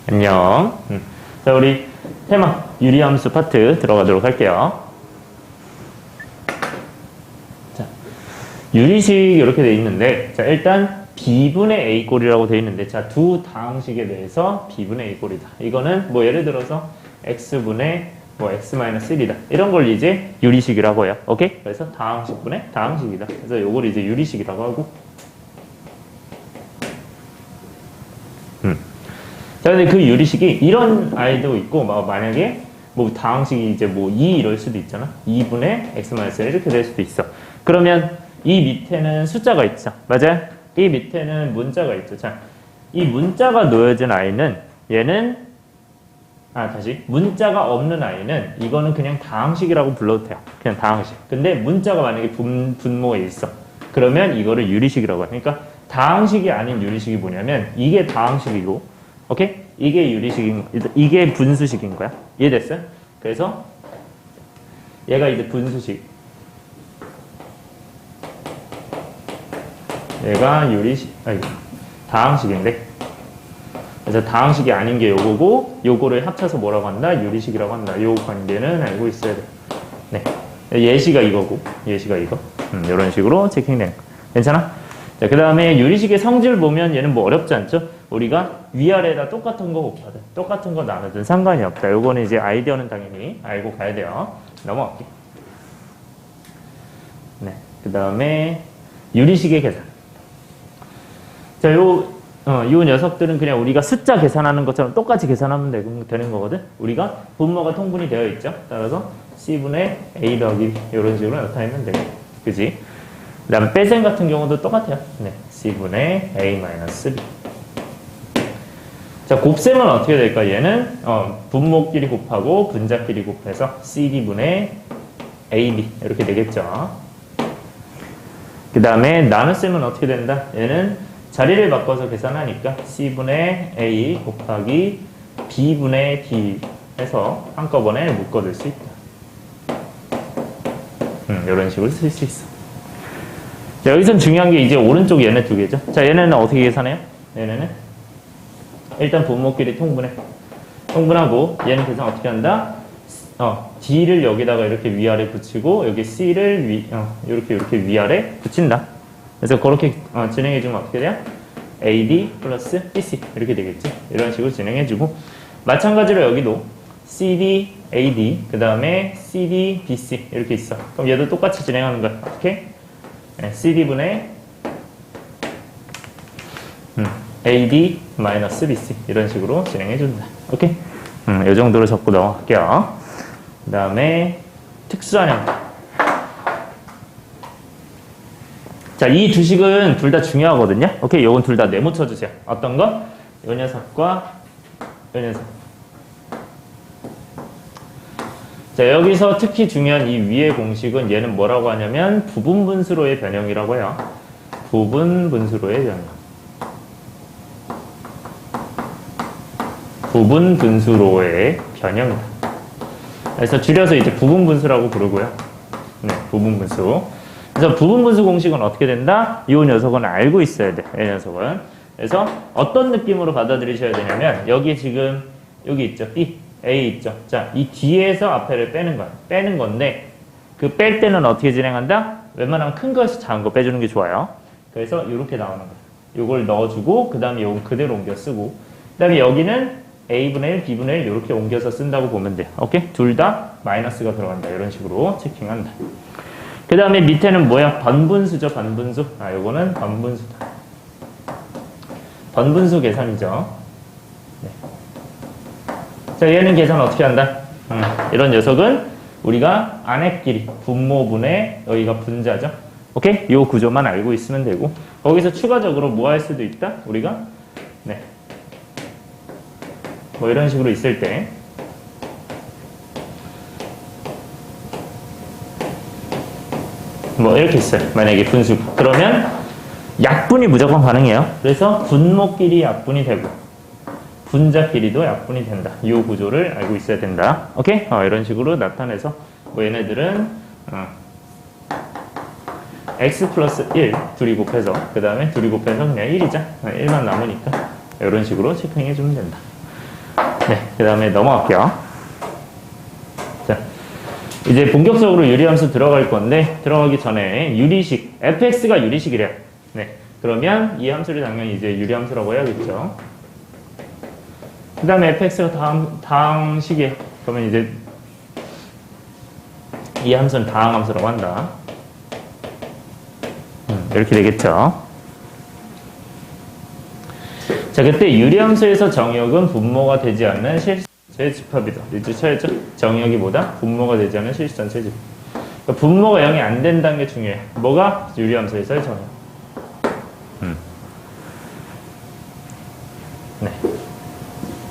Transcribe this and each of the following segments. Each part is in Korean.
안녕. 자, 우리 테마 유리함수 파트 들어가도록 할게요. 자, 유리식 이렇게 돼 있는데, 자, 일단 B분의 A 꼴이라고 돼 있는데, 자, 두 다항식에 대해서 B분의 A 꼴이다. 이거는 뭐 예를 들어서 X분의 뭐 X-1이다. 이런 걸 이제 유리식이라고 해요. 오케이? 그래서 다항식분의 다항식이다. 그래서 요걸 이제 유리식이라고 하고. 자, 근데 그 유리식이 이런 아이도 있고, 만약에 뭐 다항식이 이제 뭐 2 이럴 수도 있잖아. 2분의 X-1 이렇게 될 수도 있어. 그러면 이 밑에는 숫자가 있죠. 맞아요? 이 밑에는 문자가 있죠. 자, 이 문자가 놓여진 아이는 얘는 다시 문자가 없는 아이는 이거는 그냥 다항식이라고 불러도 돼요. 그냥 다항식. 근데 문자가 만약에 분모에 있어. 그러면 이거를 유리식이라고 해. 그러니까 다항식이 아닌 유리식이 뭐냐면 이게 다항식이고, 오케이? 이게 유리식인, 이게 분수식인 거야. 이해됐어요? 그래서 얘가 이제 분수식. 얘가 유리식, 다항식인데. 그래서 다항식이 아닌 게 요거고, 요거를 합쳐서 뭐라고 한다? 유리식이라고 한다. 요 관계는 알고 있어야 돼. 네. 예시가 이거고, 예시가 이거. 이런 식으로 체킹된 거. 괜찮아? 자, 그 다음에 유리식의 성질 보면 얘는 뭐 어렵지 않죠? 우리가 위아래다 똑같은 거 곱하든 똑같은 거 나누든 상관이 없다. 요거는 이제 아이디어는 당연히 알고 가야 돼요. 넘어갈게요. 네. 그 다음에 유리식의 계산. 자, 요 녀석들은 그냥 우리가 숫자 계산하는 것처럼 똑같이 계산하면 되는 거거든? 우리가 분모가 통분이 되어 있죠? 따라서 C분의 A 더하기 이런 식으로 나타내면 돼요. 그지? 그 다음에 뺄셈 같은 경우도 똑같아요. 네. C분의 A-B. 자, 곱셈은 어떻게 될까? 얘는, 분모끼리 곱하고 분자끼리 곱해서 CD분의 AB. 이렇게 되겠죠. 그 다음에 나눗셈은 어떻게 된다? 얘는 자리를 바꿔서 계산하니까 C분의 A 곱하기 B분의 D 해서 한꺼번에 묶어둘 수 있다. 이런 식으로 쓸 수 있어. 자, 여기선 중요한 게 이제 오른쪽 얘네 두 개죠. 자, 얘네는 어떻게 계산해요? 얘네는 일단 분모끼리 통분하고 얘는 계산 어떻게 한다? D를 여기다가 이렇게 위아래 붙이고 여기 C를 이렇게 위아래 붙인다. 그래서 그렇게 진행해주면 어떻게 돼요? AD 플러스 BC 이렇게 되겠지. 이런 식으로 진행해주고 마찬가지로 여기도 CD, AD 그 다음에 CD, BC 이렇게 있어. 그럼 얘도 똑같이 진행하는 거야. 어떻게? CD분의 AD 마이너스 BC 이런 식으로 진행해준다. 오케이? 이 정도로 적고 넘어갈게요. 그 다음에 특수한형. 자, 이 두 식은 둘 다 중요하거든요. 오케이? 요건 둘 다 네모 쳐주세요. 어떤 거? 요 녀석과 요 녀석. 자, 여기서 특히 중요한 이 위의 공식은 얘는 뭐라고 하냐면 부분분수로의 변형이라고 해요. 부분분수로의 변형. 부분분수로의 변형이다. 그래서 줄여서 이제 부분분수라고 부르고요. 네, 부분분수. 그래서 부분분수 공식은 어떻게 된다? 이 녀석은 알고 있어야 돼. 이 녀석은. 그래서 어떤 느낌으로 받아들이셔야 되냐면 여기 지금 여기 있죠. B, A 있죠. 자, 이 뒤에서 앞에를 빼는 거야. 빼는 건데 그 뺄 때는 어떻게 진행한다? 웬만하면 큰 것이 작은 거 빼주는 게 좋아요. 그래서 이렇게 나오는 거야. 요걸 넣어주고 그 다음에 요건 그대로 옮겨 쓰고 그 다음에 여기는 A분의 1, B분의 1 이렇게 옮겨서 쓴다고 보면 돼요. 오케이? 둘 다 마이너스가 들어간다. 이런 식으로 체킹한다. 그 다음에 밑에는 뭐야? 번분수죠. 번분수. 요거는 번분수다. 번분수 계산이죠. 네. 자, 얘는 계산 어떻게 한다? 이런 녀석은 우리가 안에끼리 분모분의 여기가 분자죠. 오케이? 이 구조만 알고 있으면 되고 거기서 추가적으로 뭐 할 수도 있다? 우리가 네. 뭐 이런 식으로 있을 때 뭐 이렇게 있어요. 만약에 분수 그러면 약분이 무조건 가능해요. 그래서 분모끼리 약분이 되고 분자끼리도 약분이 된다. 이 구조를 알고 있어야 된다. 오케이? 이런 식으로 나타내서 뭐 얘네들은 x 플러스 1 둘이 곱해서 그 다음에 둘이 곱해서 그냥 1이자 1만 남으니까 이런 식으로 체킹해주면 된다. 네, 그 다음에 넘어갈게요. 자, 이제 본격적으로 유리함수 들어갈 건데, 들어가기 전에 유리식, fx가 유리식이래요. 네, 그러면 이 함수를 당연히 이제 유리함수라고 해야겠죠. 그 다음에 fx가 다항식이에요. 그러면 이제 이 함수는 다항함수라고 한다. 이렇게 되겠죠. 자, 그때 유리함수에서 정역은 분모가 되지 않는 실수의 집합이다. 이제 쳐야죠. 정역이 뭐다? 분모가 되지 않는 실수 전체 집합. 그러니까 분모가 0이 안 된다는 게 중요해. 뭐가? 유리함수에서의 정역. 네.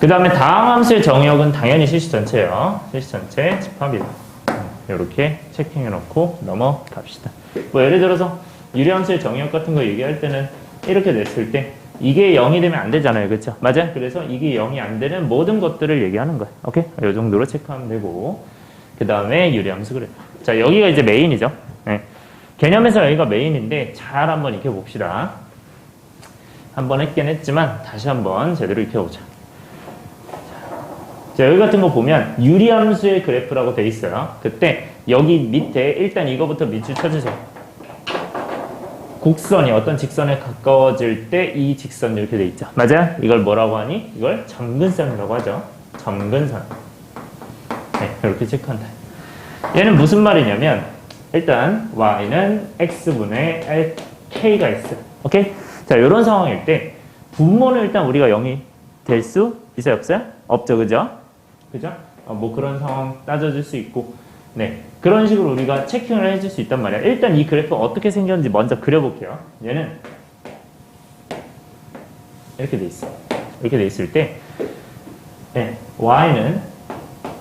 그 다음에 다항함수의 정역은 당연히 실수 전체예요. 실수 전체 집합이다. 이렇게 체킹해 놓고 넘어갑시다. 뭐 예를 들어서 유리함수의 정역 같은 거 얘기할 때는 이렇게 냈을 때 이게 0이 되면 안 되잖아요. 그렇죠? 맞아요? 그래서 이게 0이 안 되는 모든 것들을 얘기하는 거예요. 오케이? 이 정도로 체크하면 되고 그 다음에 유리함수 그래. 자, 여기가 이제 메인이죠. 네. 개념에서 여기가 메인인데 잘 한번 익혀봅시다. 한번 했긴 했지만 다시 한번 제대로 익혀보자. 자, 여기 같은 거 보면 유리함수의 그래프라고 돼 있어요. 그때 여기 밑에 일단 이거부터 밑줄 쳐주세요. 곡선이 어떤 직선에 가까워질 때 이 직선 이렇게 돼 있죠. 맞아요? 이걸 뭐라고 하니? 이걸 점근선이라고 하죠. 점근선. 네, 이렇게 체크한다. 얘는 무슨 말이냐면 일단 y는 x분의 k가 있어. 오케이? 자, 이런 상황일 때 분모는 일단 우리가 0이 될 수 있어요? 없어요? 없죠. 그죠? 그죠? 뭐 그런 상황 따져줄 수 있고 네, 그런 식으로 우리가 체킹을 해줄 수 있단 말이야. 일단 이 그래프가 어떻게 생겼는지 먼저 그려볼게요. 얘는 이렇게 돼 있어. 이렇게 돼 있을 때 네, y는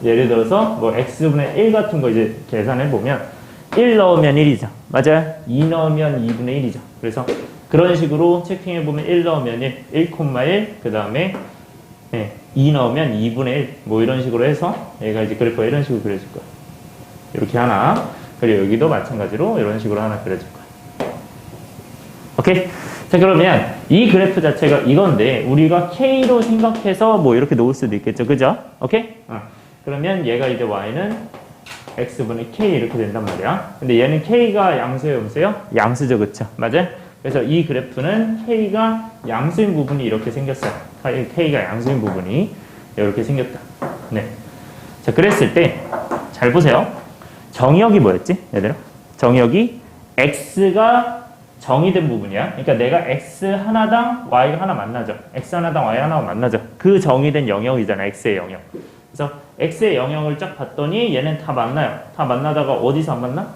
예를 들어서 뭐 x분의 1 같은 거 이제 계산해 보면 1 넣으면 1이죠. 맞아요? 2 넣으면 2분의 1이죠. 그래서 그런 식으로 체킹해 보면 1 넣으면 1, 1,1, 그 다음에 네, 2 넣으면 2분의 1, 뭐 이런 식으로 해서 얘가 이제 그래프가 이런 식으로 그려질 거야. 이렇게 하나, 그리고 여기도 마찬가지로 이런 식으로 하나 그려줄 거야. 오케이? 자, 그러면 이 그래프 자체가 이건데 우리가 K로 생각해서 뭐 이렇게 놓을 수도 있겠죠. 그죠? 오케이? 그러면 얘가 이제 Y는 X분의 K 이렇게 된단 말이야. 근데 얘는 K가 양수예요, 음수예요? 양수죠, 그쵸? 맞아요? 그래서 이 그래프는 K가 양수인 부분이 이렇게 생겼어요. K가 양수인 부분이 이렇게 생겼다. 네. 자, 그랬을 때 잘 보세요. 정역이 뭐였지? 얘들아? 정역이 X가 정의된 부분이야. 그러니까 내가 X 하나당 Y가 하나 만나죠. X 하나당 Y 하나가 만나죠. 그 정의된 영역이잖아. X의 영역. 그래서 X의 영역을 쫙 봤더니 얘는 다 만나요. 다 만나다가 어디서 안 만나?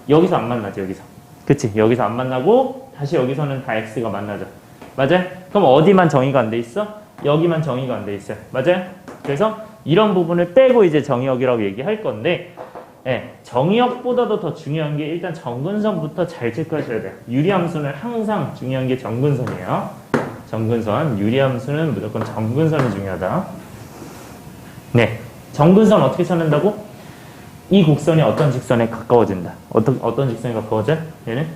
여기서 안 만나죠. 여기서. 그치? 여기서 안 만나고 다시 여기서는 다 X가 만나죠. 맞아요? 그럼 어디만 정의가 안 돼 있어? 여기만 정의가 안 돼 있어요. 맞아요? 그래서 이런 부분을 빼고 이제 정의역이라고 얘기할 건데 네, 정의역보다도 더 중요한 게 일단 정근선부터 잘 체크하셔야 돼요. 유리함수는 항상 중요한 게 정근선이에요. 정근선, 유리함수는 무조건 정근선이 중요하다. 네, 정근선 어떻게 찾는다고? 이 곡선이 어떤 직선에 가까워진다. 어떤 직선에 가까워져? 얘는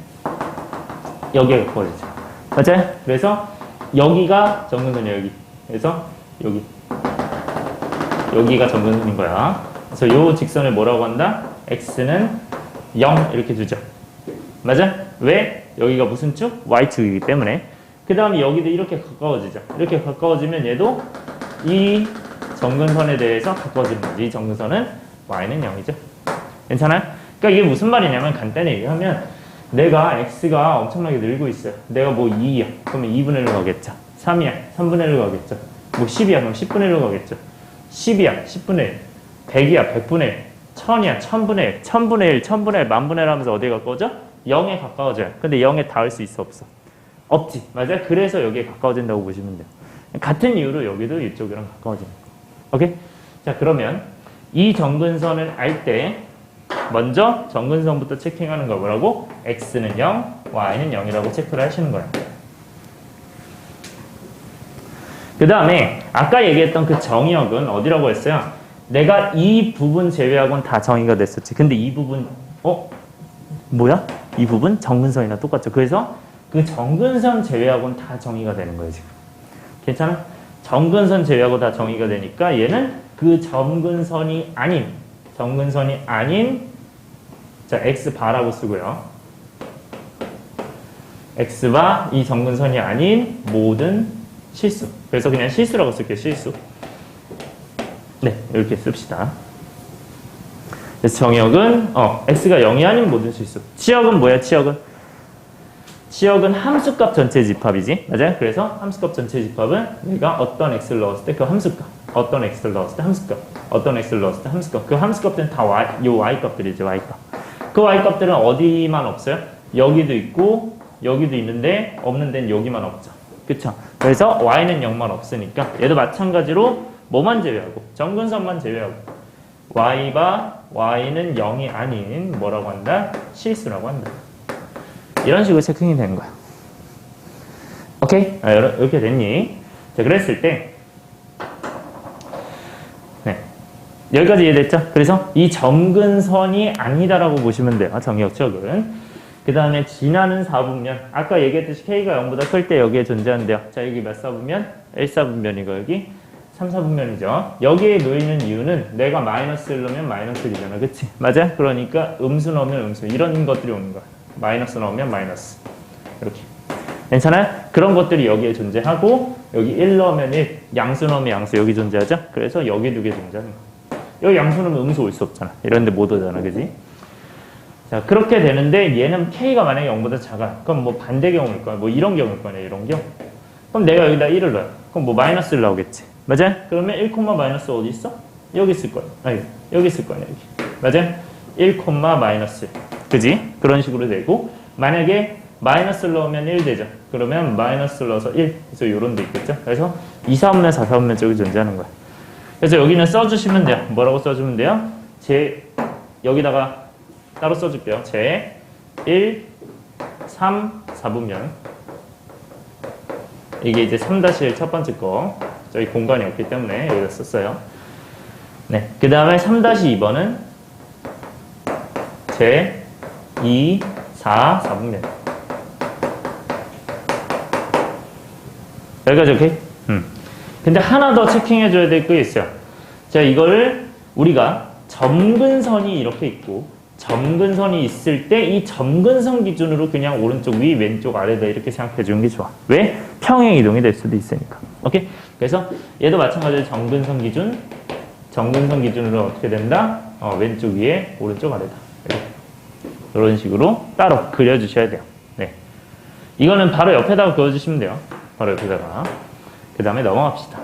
여기에 가까워지죠. 맞아요? 그래서 여기가 정근선이에요. 여기. 그래서 여기가 정근선인 거야. 그래서 이 직선을 뭐라고 한다? x는 0 이렇게 두죠. 맞아? 왜? 여기가 무슨 축? y축이기 때문에. 그 다음에 여기도 이렇게 가까워지죠. 이렇게 가까워지면 얘도 이 정근선에 대해서 가까워지는 거지. 이 정근선은 y는 0이죠. 괜찮아요? 그러니까 이게 무슨 말이냐면 간단히 얘기하면 내가 x가 엄청나게 늘고 있어요. 내가 뭐 2이야. 그러면 2분의 1로 가겠죠. 3이야. 3분의 1로 가겠죠. 뭐 10이야. 그럼 10분의 1로 가겠죠. 10이야. 10분의 1. 100이야. 100분의 1. 1000이야. 1000분의 1. 1000분의 1. 1000분의 1. 만분의 1 하면서 어디에 가까워져? 0에 가까워져요. 근데 0에 닿을 수 있어? 없어? 없지. 맞아요? 그래서 여기에 가까워진다고 보시면 돼요. 같은 이유로 여기도 이쪽이랑 가까워지는 거예요. 오케이? 자, 그러면 이 정근선을 알 때 먼저 정근선부터 체킹하는 거 뭐라고? x는 0, y는 0이라고 체크를 하시는 거예요. 그 다음에 아까 얘기했던 그 정의역은 어디라고 했어요? 내가 이 부분 제외하고는 다 정의가 됐었지. 근데 이 부분 뭐야? 이 부분 정근선이랑 똑같죠. 그래서 그 정근선 제외하고는 다 정의가 되는 거예요. 지금 괜찮아? 점근선 제외하고 다 정의가 되니까 얘는 그 점근선이 아닌 자 x바라고 쓰고요. x바 이 점근선이 아닌 모든 실수. 그래서 그냥 실수라고 쓸게요. 실수. 네, 이렇게 씁시다. 그래서 정역은 x가 0이 아닌 모든 실수. 치역은 뭐야? 치역은 함수값 전체 집합이지. 맞아요? 그래서 함수값 전체 집합은 내가 어떤 x를 넣었을 때 그 함수값, 어떤 x를 넣었을 때 함수값, 어떤 x를 넣었을 때 함수값. 그 함수값들은 다 요 y값들이죠. y값. 그 y값들은 어디만 없어요? 여기도 있고 여기도 있는데 없는 데는 여기만 없죠. 그쵸? 그래서 y는 0만 없으니까 얘도 마찬가지로 뭐만 제외하고 점근선만 제외하고 y는 0이 아닌 뭐라고 한다? 실수라고 한다. 이런 식으로 체킹이 되는 거야. 오케이? 이렇게 됐니? 자, 그랬을 때 네, 여기까지 이해됐죠? 그래서 이 점근선이 아니다라고 보시면 돼요. 정역적은. 그 다음에 지나는 4분면 아까 얘기했듯이 K가 0보다 클 때 여기에 존재한대요. 자, 여기 몇 4분면? 1사분면이고 여기 3사분면이죠. 여기에 놓이는 이유는 내가 마이너스를 넣으면 마이너스이잖아. 그치? 맞아? 그러니까 음수 넣으면 음수. 이런 것들이 오는 거야. 마이너스 넣으면 마이너스. 이렇게. 괜찮아요? 그런 것들이 여기에 존재하고 여기 1 넣으면 1, 양수 넣으면 양수 여기 존재하죠? 그래서 여기 두 개 존재하는 거야. 여기 양수 넣으면 음수 올 수 없잖아. 이런 데 못 오잖아. 그지? 자, 그렇게 되는데 얘는 K가 만약에 0보다 작아. 그럼 뭐 반대 경우일 거야. 뭐 이런 경우일 거야. 이런 경우. 그럼 내가 여기다 1을 넣어요. 그럼 뭐 마이너스를 나오겠지. 맞아요? 그러면 1, 마이너스 어디 있어? 여기 있을 거야. 아니, 여기 있을 거야. 여기. 맞아요? 1, 마이너스. 그지? 그런 식으로 되고 만약에 마이너스를 넣으면 1 되죠. 그러면 마이너스를 넣어서 1. 그래서 요런 데 있겠죠. 그래서 2, 4분면, 4, 4분면 쪽이 존재하는 거야. 그래서 여기는 써주시면 돼요. 뭐라고 써주면 돼요? 여기다가 따로 써줄게요. 1, 3, 4분면. 이게 이제 3-1 첫 번째 거. 저기 공간이 없기 때문에 여기다 썼어요. 네. 그 다음에 3-2번은 2, 4, 4분면. 여기까지 오케이? 근데 하나 더 체킹해줘야 될 게 있어요. 자, 이거를 우리가 점근선이 이렇게 있고 점근선이 있을 때 이 점근선 기준으로 그냥 오른쪽 위, 왼쪽 아래다 이렇게 생각해 주는 게 좋아. 왜? 평행 이동이 될 수도 있으니까. 오케이? 그래서 얘도 마찬가지로 점근선 기준으로 어떻게 된다? 왼쪽 위에, 오른쪽 아래다. 이렇게. 이런 식으로 따로 그려주셔야 돼요. 네. 이거는 바로 옆에다가 그어주시면 돼요. 바로 옆에다가. 그 다음에 넘어갑시다.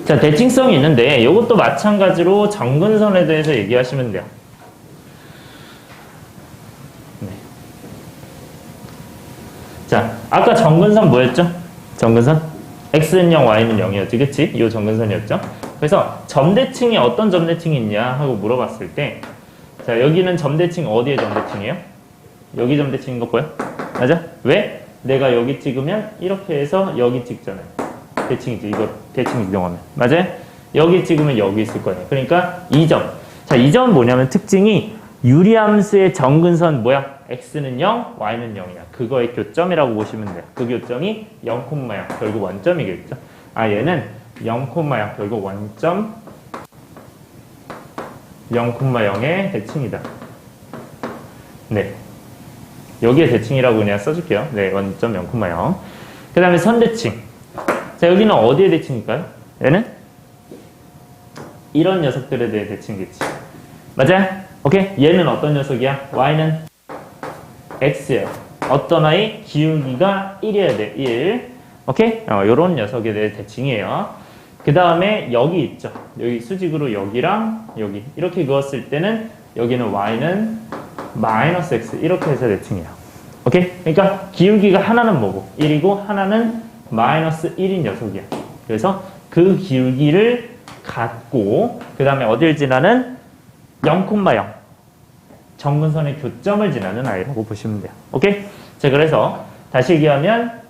자, 대칭성이 있는데 이것도 마찬가지로 점근선에 대해서 얘기하시면 돼요. 네. 자, 아까 점근선 뭐였죠? 점근선? x는 0, y는 0이었지, 그치? 이 점근선이었죠? 그래서 점대칭이 어떤 점대칭이 있냐 하고 물어봤을 때 자, 여기는 점대칭 어디에 점대칭이에요? 여기 점대칭인 거 보여? 맞아? 왜? 내가 여기 찍으면 이렇게 해서 여기 찍잖아요. 대칭이지. 이거 대칭 이동하면. 맞아요? 여기 찍으면 여기 있을 거예요. 그러니까 이 점. 자, 이 점은 뭐냐면 특징이 유리함수의 점근선 뭐야? x는 0, y는 0이야. 그거의 교점이라고 보시면 돼요. 그 교점이 0, 0 결국 원점이겠죠. 아, 얘는 0, 0 결국 원점 0, 0의 대칭이다. 네. 여기에 대칭이라고 그냥 써줄게요. 네, 원점 0, 0. 그 다음에 선대칭. 자, 여기는 어디에 대칭일까요? 얘는? 이런 녀석들에 대해 대칭이겠지. 맞아요? 오케이? 얘는 어떤 녀석이야? y는 x예요. 어떤 아이? 기울기가 1이어야 돼. 1. 오케이? 요런 녀석에 대해 대칭이에요. 그 다음에 여기 있죠. 여기 수직으로 여기랑 여기. 이렇게 그었을 때는 여기는 y는 마이너스 x. 이렇게 해서 대칭이에요. 오케이? 그러니까 기울기가 하나는 뭐고? 1이고 하나는 마이너스 1인 녀석이야. 그래서 그 기울기를 갖고 그 다음에 어딜 지나는 0,0 점근선의 교점을 지나는 아이라고 보시면 돼요. 오케이? 자, 그래서 다시 얘기하면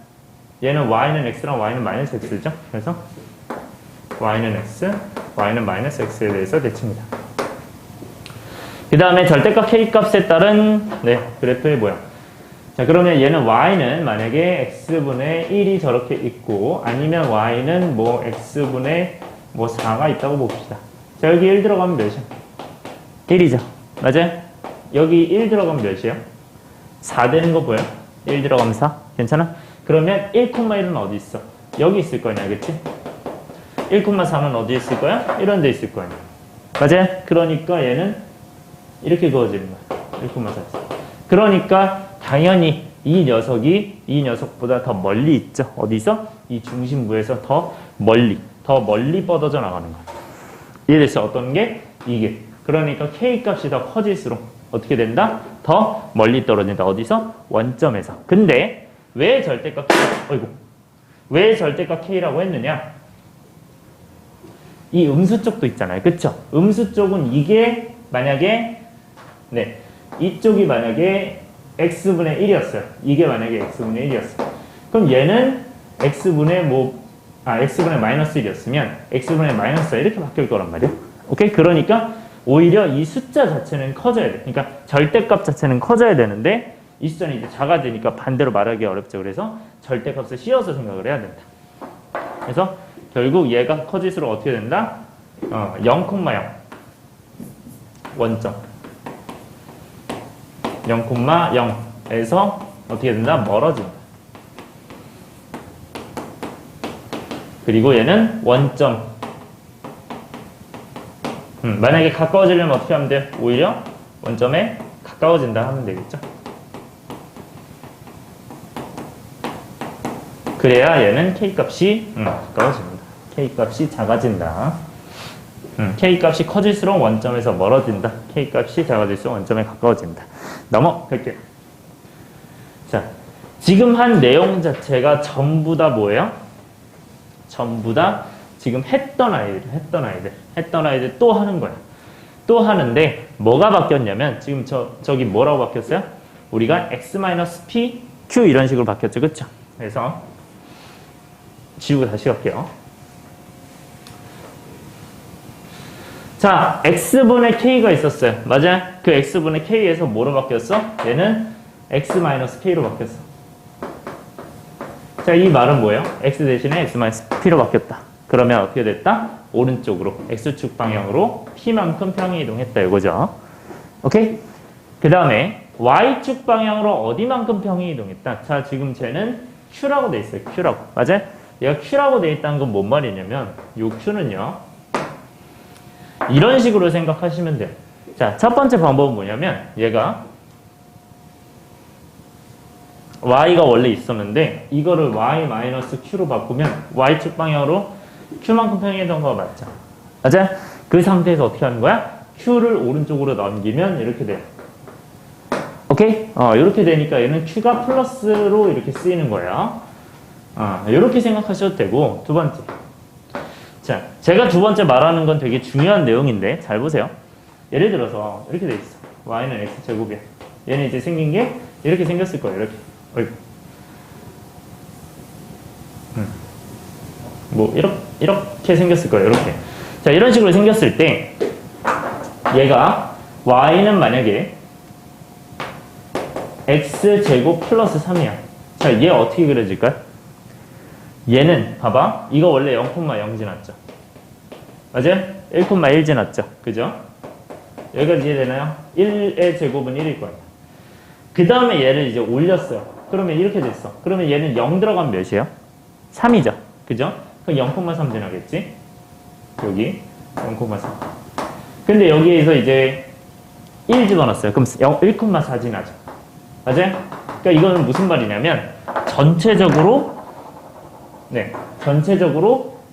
얘는 y는 x랑 y는 마이너스 x죠. 그래서 y는 x, y는 마이너스 x에 대해서 대칭이다. 그 다음에 절대값 k값에 따른 그래프의 모양. 자, 그러면 얘는 y는 만약에 x분의 1이 저렇게 있고, 아니면 y는 뭐 x분의 뭐 4가 있다고 봅시다. 자, 여기 1 들어가면 몇이야? 1이죠. 맞아요? 여기 1 들어가면 몇이에요? 4 되는 거 보여? 1 들어가면 4? 괜찮아? 그러면 1,1은 어디 있어? 여기 있을 거냐, 그치? 1,4는 어디 있을 거야? 이런 데 있을 거냐. 맞아요? 그러니까 얘는 이렇게 그어지는 거야. 1,4. 그러니까 당연히 이 녀석이 이 녀석보다 더 멀리 있죠. 어디서? 이 중심부에서 더 멀리 뻗어져 나가는 거야. 이래서 어떤 게? 이게. 그러니까 k 값이 더 커질수록 어떻게 된다? 더 멀리 떨어진다. 어디서? 원점에서. 근데 왜 절대값 왜 절대값 k라고 했느냐? 이 음수 쪽도 있잖아요. 그쵸? 음수 쪽은 이게 만약에 이쪽이 만약에 x분의 1이었어요. 이게 만약에 x분의 1이었어요. 그럼 얘는 x분의 x분의 마이너스 1이었으면 x분의 마이너스 1 이렇게 바뀔 거란 말이에요. 오케이? 그러니까 오히려 이 숫자 자체는 커져야 돼. 그러니까 절대값 자체는 커져야 되는데 이 숫자는 이제 작아지니까 반대로 말하기 어렵죠. 그래서 절대값을 씌워서 생각을 해야 된다. 그래서 결국 얘가 커질수록 어떻게 된다? 0,0 원점 0,0에서 어떻게 된다? 멀어진다. 그리고 얘는 원점. 만약에 가까워지려면 어떻게 하면 돼요? 오히려 원점에 가까워진다 하면 되겠죠? 그래야 얘는 K값이 가까워집니다. K값이 작아진다. K값이 커질수록 원점에서 멀어진다. K값이 작아질수록 원점에 가까워진다. 넘어갈게요. 자, 지금 한 내용 자체가 전부 다 뭐예요? 전부 다 지금 했던 아이들 또 하는 거야. 또 하는데 뭐가 바뀌었냐면 지금 저기 뭐라고 바뀌었어요? 우리가 x-p, q 이런 식으로 바뀌었죠. 그쵸? 그래서 지우고 다시 갈게요. 자, x분의 k가 있었어요. 맞아요? 그 x분의 k에서 뭐로 바뀌었어? 얘는 x-k로 바뀌었어. 자, 이 말은 뭐예요? x 대신에 x-p로 바뀌었다. 그러면 어떻게 됐다? 오른쪽으로 x축 방향으로 p만큼 평이 이동했다. 이거죠. 오케이? 그 다음에 y축 방향으로 어디만큼 평이 이동했다? 자, 지금 쟤는 q라고 돼 있어요. q라고. 맞아요? 얘가 q라고 돼 있다는 건 뭔 말이냐면 요 q는요. 이런 식으로 생각하시면 돼요. 자, 첫 번째 방법은 뭐냐면 얘가 y가 원래 있었는데 이거를 y-q로 바꾸면 y축 방향으로 q만큼 평행했던 거 맞죠? 맞아요? 그 상태에서 어떻게 하는 거야? q를 오른쪽으로 넘기면 이렇게 돼요. 오케이? 이렇게 되니까 얘는 q가 플러스로 이렇게 쓰이는 거예요. 이렇게 생각하셔도 되고 두 번째. 자, 제가 두 번째 말하는 건 되게 중요한 내용인데 잘 보세요. 예를 들어서 이렇게 돼 있어. y는 x제곱이야. 얘는 이제 생긴 게 이렇게 생겼을 거예요. 이렇게. 어이구. 뭐 이렇게 생겼을 거예요. 이렇게. 자, 이런 식으로 생겼을 때 얘가 y는 만약에 x제곱 플러스 3이야. 자, 얘 어떻게 그려질까요? 얘는 봐봐. 이거 원래 0,0 지났죠. 맞아요? 1,1 지났죠. 그죠? 여기까지 이해되나요? 1의 제곱은 1일 거예요. 그 다음에 얘를 이제 올렸어요. 그러면 이렇게 됐어. 그러면 얘는 0 들어가면 몇이에요? 3이죠. 그죠? 그럼 0,3 지나겠지? 여기 0,3. 근데 여기에서 이제 1 집어넣었어요. 그럼 1,4 지나죠. 맞아요? 그러니까 이거는 무슨 말이냐면 전체적으로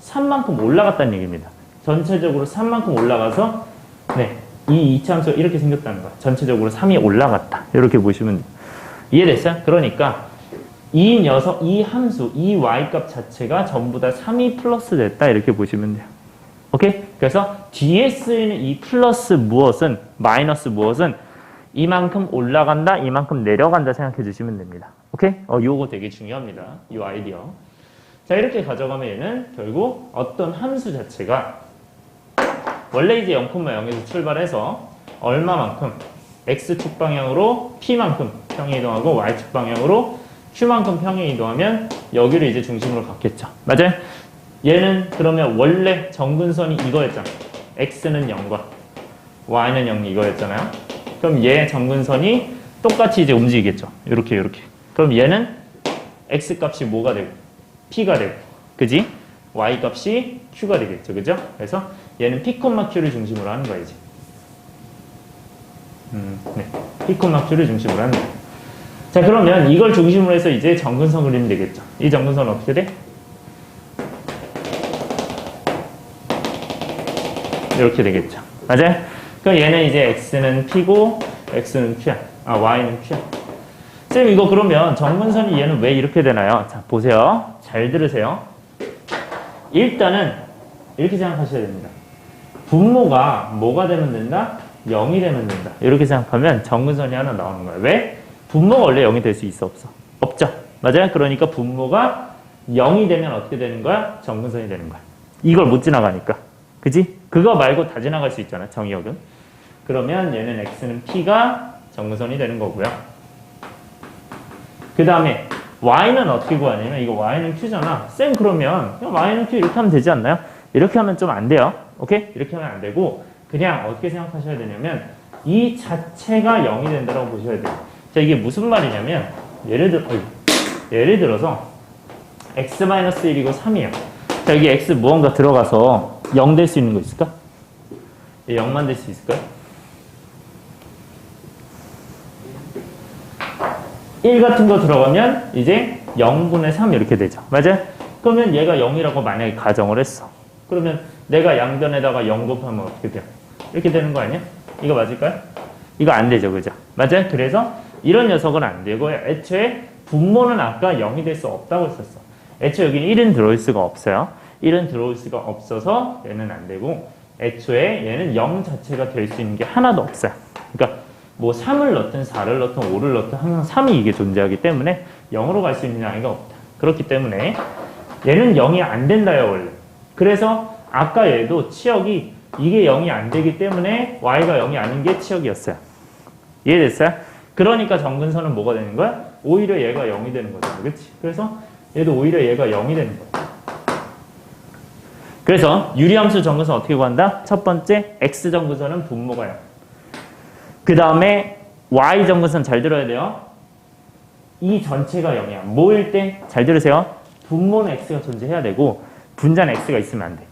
3만큼 올라갔다는 얘기입니다. 전체적으로 3만큼 올라가서 이 이차함수가 이렇게 생겼다는 거야. 전체적으로 3이 올라갔다. 이렇게 보시면 돼요. 이해됐어요? 그러니까 이 함수, 이 y값 자체가 전부 다 3이 플러스 됐다. 이렇게 보시면 돼요. 오케이? 그래서 뒤에 쓰이는 이 플러스 무엇은, 마이너스 무엇은 이만큼 올라간다, 이만큼 내려간다 생각해 주시면 됩니다. 오케이? 요거 되게 중요합니다. 이 아이디어. 자, 이렇게 가져가면 얘는 결국 어떤 함수 자체가 원래 이제 0,0에서 출발해서 얼마만큼 x축 방향으로 p만큼 평행 이동하고 y축 방향으로 q만큼 평행 이동하면 여기를 이제 중심으로 갖겠죠. 맞아요? 얘는 그러면 원래 정근선이 이거였잖아. x는 0과 y는 0 이거였잖아요. 그럼 얘 정근선이 똑같이 이제 움직이겠죠. 이렇게. 그럼 얘는 x 값이 뭐가 되고 p가 되고, 그지? y 값이 q가 되겠죠. 그죠? 그래서 얘는 p, q를 중심으로 하는 거야, 이제. 네. p, q를 중심으로 하는 거야. 자, 그러면 이걸 중심으로 해서 이제 정근선 그리면 되겠죠. 이 정근선은 어떻게 돼? 이렇게 되겠죠. 맞아요? 그럼 얘는 이제 x는 p고 x는 q야. y는 q야. 쌤, 이거 그러면 정근선이 얘는 왜 이렇게 되나요? 자, 보세요. 잘 들으세요. 일단은 이렇게 생각하셔야 됩니다. 분모가 뭐가 되면 된다? 0이 되면 된다. 이렇게 생각하면 정근선이 하나 나오는 거예요. 왜? 분모가 원래 0이 될 수 있어, 없어? 없죠. 맞아요? 그러니까 분모가 0이 되면 어떻게 되는 거야? 정근선이 되는 거야. 이걸 못 지나가니까. 그지? 그거 말고 다 지나갈 수 있잖아, 정의역은. 그러면 얘는 x는 p가 정근선이 되는 거고요. 그 다음에 y는 어떻게 구하냐면 이거 y는 q잖아. 쌤, 그러면 그냥 y는 q 이렇게 하면 되지 않나요? 이렇게 하면 좀 안 돼요. 오케이? 이렇게 하면 안 되고 그냥 어떻게 생각하셔야 되냐면 이 자체가 0이 된다고 보셔야 돼요. 자, 이게 무슨 말이냐면 예를 들어서 x-1이고 3이에요. 자, 여기 x 무언가 들어가서 0 될 수 있는 거 있을까? 0만 될 수 있을까요? 1 같은 거 들어가면 이제 0분의 3 이렇게 되죠. 맞아요? 그러면 얘가 0이라고 만약에 가정을 했어. 그러면 내가 양변에다가 0 곱하면 어떻게 돼요? 이렇게 되는 거 아니야? 이거 맞을까요? 이거 안 되죠. 그죠? 맞아요? 그래서 이런 녀석은 안 되고 애초에 분모는 아까 0이 될 수 없다고 했었어. 애초에 여기는 1은 들어올 수가 없어요. 1은 들어올 수가 없어서 얘는 안 되고 애초에 얘는 0 자체가 될 수 있는 게 하나도 없어요. 그러니까 뭐 3을 넣든 4를 넣든 5를 넣든 항상 3이 이게 존재하기 때문에 0으로 갈 수 있는 아이가 없다. 그렇기 때문에 얘는 0이 안 된다요, 원래. 그래서 아까 얘도 치역이 이게 0이 안 되기 때문에 y가 0이 아닌 게 치역이었어요. 이해됐어요? 그러니까 정근선은 뭐가 되는 거야? 오히려 얘가 0이 되는 거잖아. 그치? 그래서 얘도 오히려 얘가 0이 되는 거야. 그래서 유리함수 정근선 어떻게 구한다? 첫 번째 x 정근선은 분모가 0. 그 다음에 y 정근선 잘 들어야 돼요. 이 전체가 0이야. 뭐일 때? 잘 들으세요. 분모는 x가 존재해야 되고 분자는 x가 있으면 안 돼.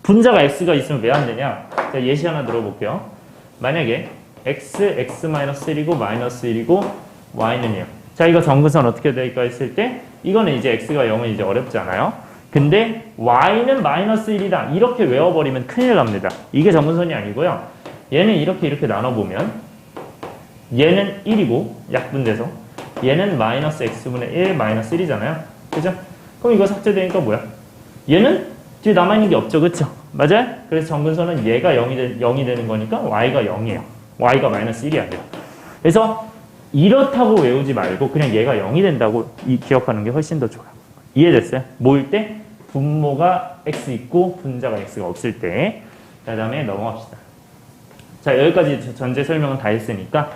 분자가 x가 있으면 왜 안 되냐? 자, 예시 하나 들어볼게요. 만약에 x-1이고 마이너스 1이고 y는 0. 자, 이거 정근선 어떻게 될까 했을 때 이거는 이제 x가 0은 이제 어렵지 않아요. 근데 y는 마이너스 1이다. 이렇게 외워버리면 큰일 납니다. 이게 정근선이 아니고요. 얘는 이렇게 나눠보면 얘는 1이고 약분돼서 얘는 마이너스 x분의 1 마이너스 1이잖아요. 그죠? 그럼 이거 삭제되니까 뭐야? 얘는 뒤에 남아있는 게 없죠. 그쵸? 맞아요? 그래서 정근선은 얘가 0이 되는 거니까 y가 0이에요. y가 마이너스 1이 아니라. 그래서 이렇다고 외우지 말고 그냥 얘가 0이 된다고 기억하는 게 훨씬 더 좋아요. 이해됐어요? 모일 때 분모가 x 있고 분자가 x가 없을 때. 그 다음에 넘어갑시다. 자, 여기까지 전제 설명은 다 했으니까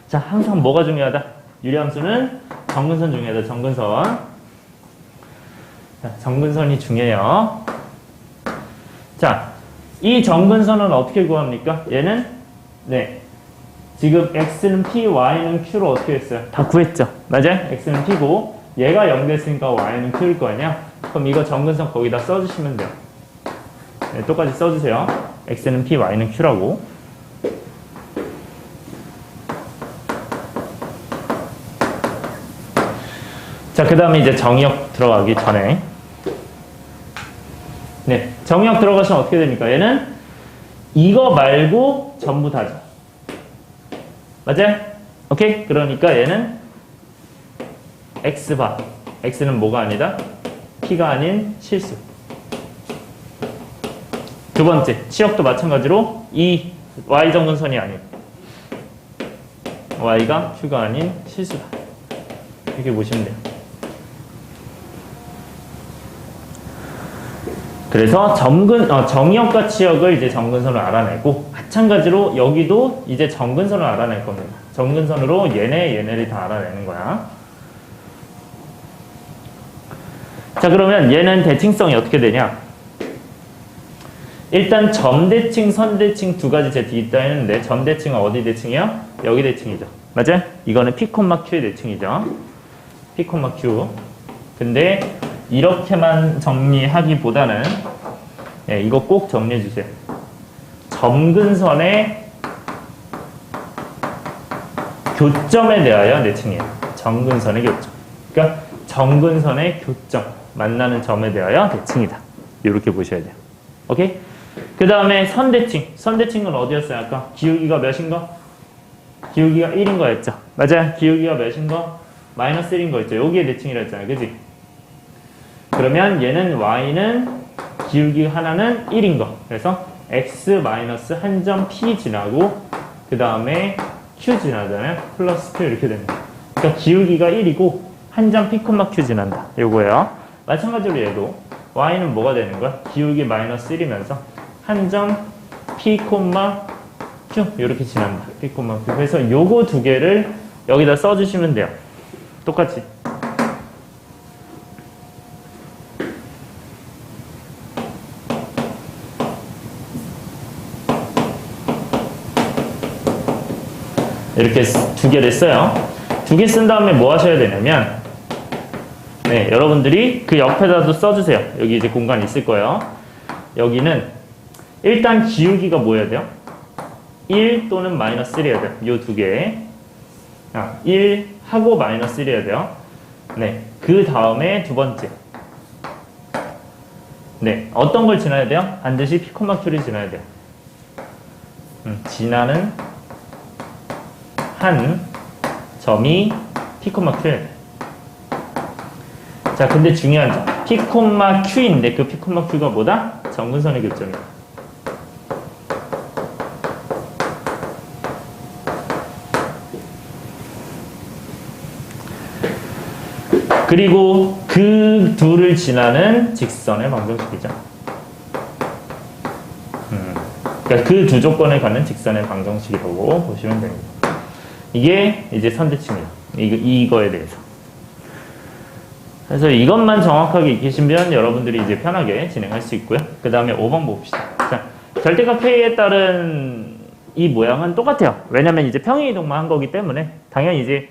자, 항상 뭐가 중요하다? 유리함수는 정근선 중요하다. 정근선. 자, 정근선이 중요해요. 자, 이 정근선은 어떻게 구합니까? 얘는 네, 지금 x는 p, y는 q로 어떻게 했어요? 다 구했죠. 맞아요? x는 p고 얘가 0 됐으니까 y는 q일 거 아니야? 그럼 이거 정근선 거기다 써주시면 돼요. 네, 똑같이 써주세요. x는 p, y는 q라고. 자, 그 다음에 이제 정의역 들어가기 전에 네, 정의역 들어가시면 어떻게 됩니까? 얘는 이거 말고 전부 다죠. 맞아요? 오케이? 그러니까 얘는 x바. x는 뭐가 아니다? p가 아닌 실수. 두 번째, 치역도 마찬가지로 이 y 정근선이 아닌 y가 q가 아닌 실수다. 이렇게 보시면 돼요. 그래서 정의역과 치역을 이제 정근선으로 알아내고 마찬가지로 여기도 이제 정근선을 알아낼 겁니다. 정근선으로 얘네를 다 알아내는 거야. 자, 그러면 얘는 대칭성이 어떻게 되냐? 일단 점대칭, 선대칭 두 가지 제 뒤에 있다 했는데 점대칭은 어디 대칭이야? 여기 대칭이죠. 맞아요? 이거는 P, Q의 대칭이죠. P, Q. 근데 이렇게만 정리하기보다는 네, 이거 꼭 정리해 주세요. 점근선의 교점에 대하여 대칭이에요. 점근선의 교점. 그러니까 점근선의 교점, 만나는 점에 대하여 대칭이다. 이렇게 보셔야 돼요. 오케이? 그 다음에 선대칭. 선대칭은 어디였어요? 아까 기울기가 몇인가? 기울기가 1인 거였죠. 맞아요. 기울기가 몇인가? 마이너스 1인 거였죠. 여기에 대칭이라 했잖아요. 그지? 그러면 얘는 y는 기울기 하나는 1인 거. 그래서 x 마이너스 한 점 p 지나고 그 다음에 q 지나잖아요. 플러스 q 이렇게 됩니다. 그러니까 기울기가 1이고 한 점 p, q 지난다. 요거예요. 마찬가지로 얘도 y는 뭐가 되는 거야? 기울기 마이너스 1이면서 한 점 p, q 이렇게 지난다. p, q. 그래서 요거 두 개를 여기다 써주시면 돼요. 똑같이. 이렇게 두 개를 써요. 두 개 쓴 다음에 뭐 하셔야 되냐면 네, 여러분들이 그 옆에다도 써주세요. 여기 이제 공간이 있을 거예요. 여기는 일단 기울기가 뭐여야 돼요? 1 또는 마이너스 1이어야 돼요. 요 두 개. 1 하고 마이너스 1이어야 돼요. 네, 그 다음에 두 번째. 네, 어떤 걸 지나야 돼요? 반드시 P, Q를 지나야 돼요. 지나는 한 점이 P, Q여야 돼요. 자, 근데 중요한 점. P, Q인데 그 P, Q가 뭐다? 정근선의 교점이다. 그리고 그 둘을 지나는 직선의 방정식이죠. 그러니까 그 두 조건을 갖는 직선의 방정식이라고 보시면 됩니다. 이게 이제 선대칭이에요. 이거에 대해서. 그래서 이것만 정확하게 익히시면 여러분들이 이제 편하게 진행할 수 있고요. 그 다음에 5번 봅시다. 자, 절대값 K에 따른 이 모양은 똑같아요. 왜냐면 이제 평행이동만 한 거기 때문에 당연히 이제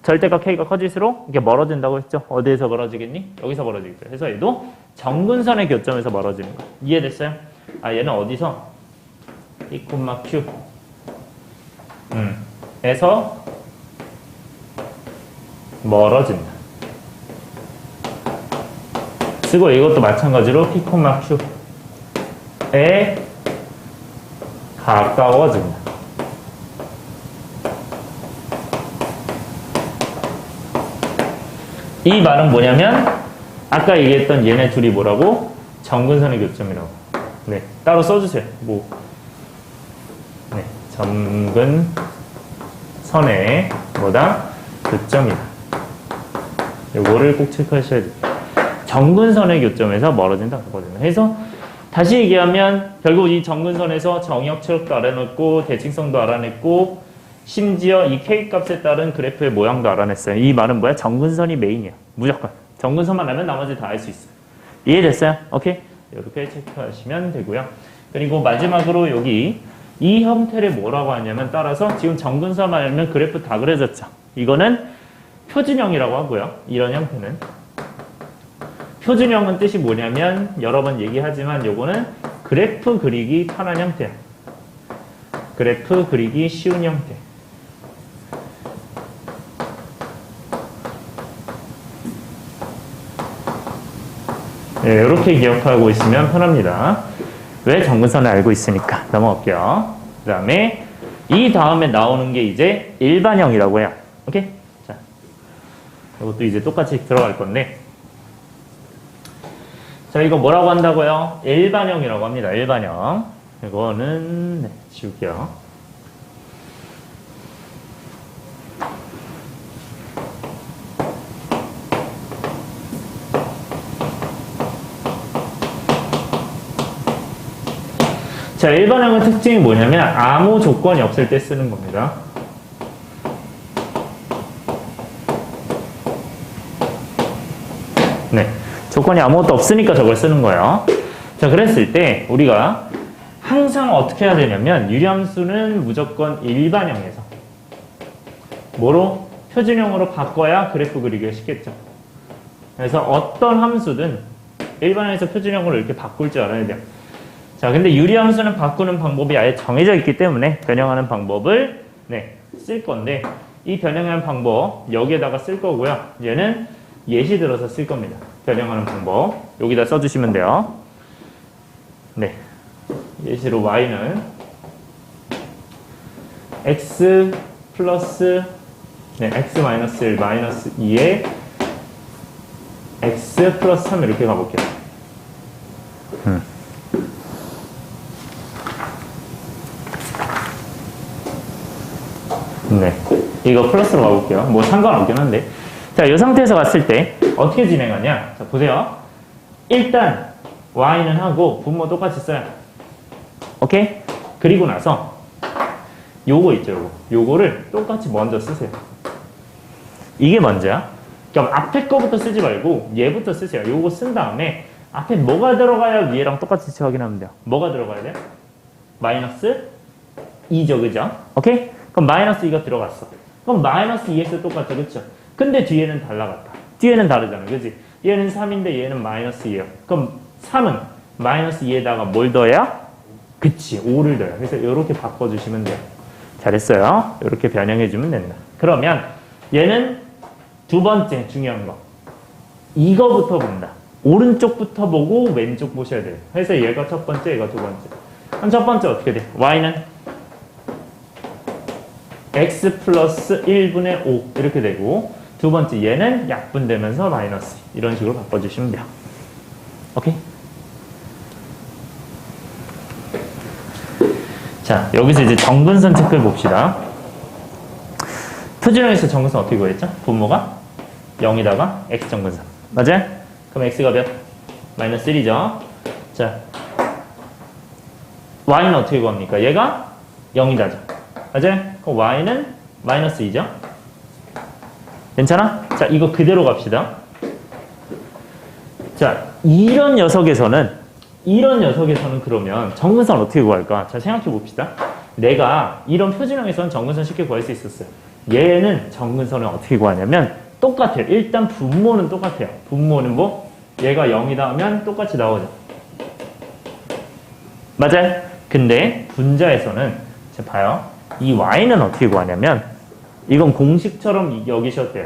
절대값 K가 커질수록 이게 멀어진다고 했죠. 어디에서 멀어지겠니? 여기서 멀어지겠죠. 그래서 얘도 정근선의 교점에서 멀어지는 거. 이해됐어요? 아, 얘는 어디서? P, Q. 에서 멀어진다. 쓰고 이것도 마찬가지로 P, Q에 가까워진다. 이 말은 뭐냐면 아까 얘기했던 얘네 둘이 뭐라고? 정근선의 교점이라고. 네, 따로 써주세요. 뭐, 네, 정근선의 뭐다? 교점이다. 요거를 꼭 체크하셔야 돼요. 정근선의 교점에서 멀어진다. 그거거든요. 그래서 다시 얘기하면 결국 이 정근선에서 정역체력도 알아냈고 대칭성도 알아냈고 심지어 이 K값에 따른 그래프의 모양도 알아냈어요. 이 말은 뭐야? 정근선이 메인이야. 무조건. 정근선만 알면 나머지 다 알 수 있어요. 이해됐어요? 오케이? 이렇게 체크하시면 되고요. 그리고 마지막으로 여기 이 형태를 뭐라고 하냐면 따라서 지금 정근선만 알면 그래프 다 그려졌죠. 이거는 표준형이라고 하고요. 이런 형태는. 표준형은 뜻이 뭐냐면 여러 번 얘기하지만 요거는 그래프 그리기 편한 형태야. 그래프 그리기 쉬운 형태. 네, 이렇게 기억하고 있으면 편합니다. 왜 정근선을 알고 있으니까. 넘어갈게요. 그 다음에 이 다음에 나오는 게 이제 일반형이라고 해요. 오케이? 자, 이것도 이제 똑같이 들어갈 건데 자, 이거 뭐라고 한다고요? 일반형이라고 합니다. 일반형. 이거는 네, 지울게요. 자, 일반형의 특징이 뭐냐면 아무 조건이 없을 때 쓰는 겁니다. 네, 조건이 아무것도 없으니까 저걸 쓰는 거예요. 자, 그랬을 때 우리가 항상 어떻게 해야 되냐면 유리함수는 무조건 일반형에서 뭐로? 표준형으로 바꿔야 그래프 그리기가 쉽겠죠. 그래서 어떤 함수든 일반형에서 표준형으로 이렇게 바꿀 줄 알아야 돼요. 자, 근데 유리함수는 바꾸는 방법이 아예 정해져 있기 때문에 변형하는 방법을 쓸 건데 이 변형하는 방법 여기에다가 쓸 거고요. 얘는 예시 들어서 쓸 겁니다. 변형하는 방법 여기다 써주시면 돼요. 네, 예시로 y는 x 플러스 x 마이너스 1 마이너스 2에 x 플러스 3 이렇게 가볼게요. 네, 이거 플러스로 가볼게요. 뭐 상관없긴 한데. 자, 이 상태에서 갔을 때 어떻게 진행하냐? 자, 보세요. 일단 y는 하고 분모 똑같이 써요. 오케이? 그리고 나서 요거 있죠, 요거를 똑같이 먼저 쓰세요. 이게 먼저야. 그럼 앞에 거부터 쓰지 말고 얘부터 쓰세요. 요거 쓴 다음에 앞에 뭐가 들어가야 위에랑 똑같이 확인하면 돼요. 뭐가 들어가야 돼? 마이너스 2죠, 그죠? 오케이? 그럼 마이너스 2가 들어갔어. 그럼 마이너스 2x 똑같죠, 그쵸? 근데 뒤에는 달라갔다. 뒤에는 다르잖아, 그지? 얘는 3인데 얘는 마이너스 2예요. 그럼 3은 마이너스 2에다가 뭘 더해야? 그치, 5를 더해요. 그래서 이렇게 바꿔주시면 돼요. 잘했어요. 이렇게 변형해주면 된다. 그러면 얘는 두 번째 중요한 거. 이거부터 본다. 오른쪽부터 보고 왼쪽 보셔야 돼요. 그래서 얘가 첫 번째, 얘가 두 번째. 그럼 첫 번째 어떻게 돼? y는 x 플러스 1분의 5 이렇게 되고 두 번째 얘는 약분되면서 마이너스 이런 식으로 바꿔주시면 돼요. 오케이? 자, 여기서 이제 정근선 체크해 봅시다. 표준형에서 정근선 어떻게 구했죠? 분모가 0이다가 x 정근선. 맞아요? 그럼 x가 몇? 마이너스 1이죠. 자, y는 어떻게 구합니까? 얘가 0이다죠. 맞아요? 그럼 y는 마이너스 2죠. 괜찮아? 자, 이거 그대로 갑시다. 자, 이런 녀석에서는 그러면 정근선 어떻게 구할까? 자, 생각해 봅시다. 내가 이런 표준형에서는 정근선 쉽게 구할 수 있었어요. 얘는 정근선을 어떻게 구하냐면 똑같아요. 일단 분모는 똑같아요. 분모는 뭐? 얘가 0이다 하면 똑같이 나오죠. 맞아요? 근데 분자에서는 자, 봐요. 이 y는 어떻게 구하냐면 이건 공식처럼 여기셨대요.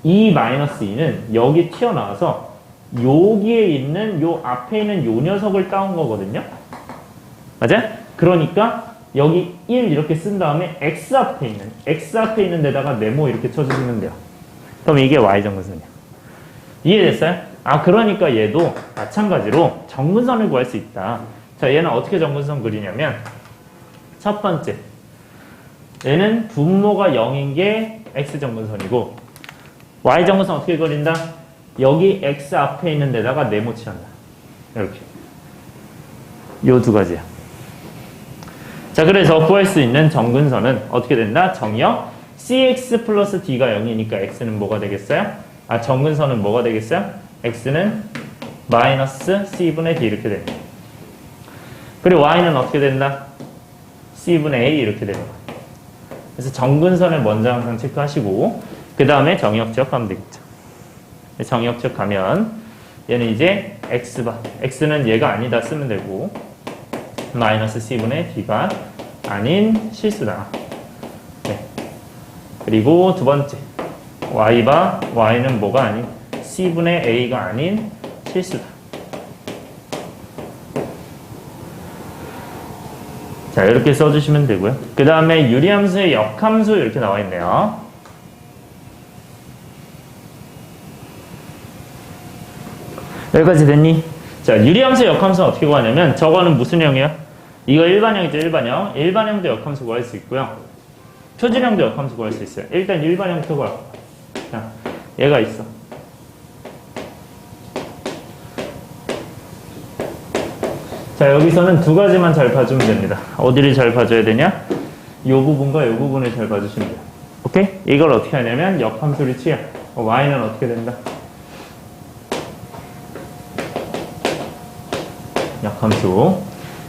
이 마이너스 2는 여기 튀어나와서 여기에 있는 요 앞에 있는 요 녀석을 따온 거거든요. 맞아요? 그러니까 여기 1 이렇게 쓴 다음에 x 앞에 있는 데다가 네모 이렇게 쳐주시면 돼요. 그럼 이게 y 정근선이야. 이해됐어요? 아, 그러니까 얘도 마찬가지로 정근선을 구할 수 있다. 자, 얘는 어떻게 정근선 그리냐면 첫 번째, 얘는 분모가 0인 게 x 정근선이고 y 정근선 어떻게 그린다? 여기 x 앞에 있는 데다가 네모 칠한다. 이렇게. 요 두 가지야. 자, 그래서 구할 수 있는 정근선은 어떻게 된다? 정역 cx 플러스 d가 0이니까 x는 뭐가 되겠어요? 아, 정근선은 뭐가 되겠어요? x는 마이너스 c분의 d 이렇게 됩니다. 그리고 y는 어떻게 된다? c분의 a 이렇게 되는 거예요. 그래서 정근선을 먼저 항상 체크하시고 그 다음에 정역적 하면 되겠죠. 정역적 가면 얘는 이제 x바, x는 얘가 아니다 쓰면 되고 마이너스 c분의 d가 아닌 실수다. 네. 그리고 두 번째 y바, y는 뭐가 아닌 c분의 a가 아닌 실수다. 자, 이렇게 써주시면 되고요. 그 다음에 유리함수의 역함수 이렇게 나와 있네요. 여기까지 됐니? 자, 유리함수 역함수는 어떻게 구하냐면 저거는 무슨 형이에요? 이거 일반형이죠, 일반형. 일반형도 역함수 구할 수 있고요. 표준형도 역함수 구할 수 있어요. 일단 일반형부터 구할 거야. 자, 얘가 있어. 자, 여기서는 두 가지만 잘 봐주면 됩니다. 어디를 잘 봐줘야 되냐? 이 부분과 이 부분을 잘 봐주시면 돼요. 오케이? 이걸 어떻게 하냐면 역함수를 취해. y는 어떻게 된다? 역함수.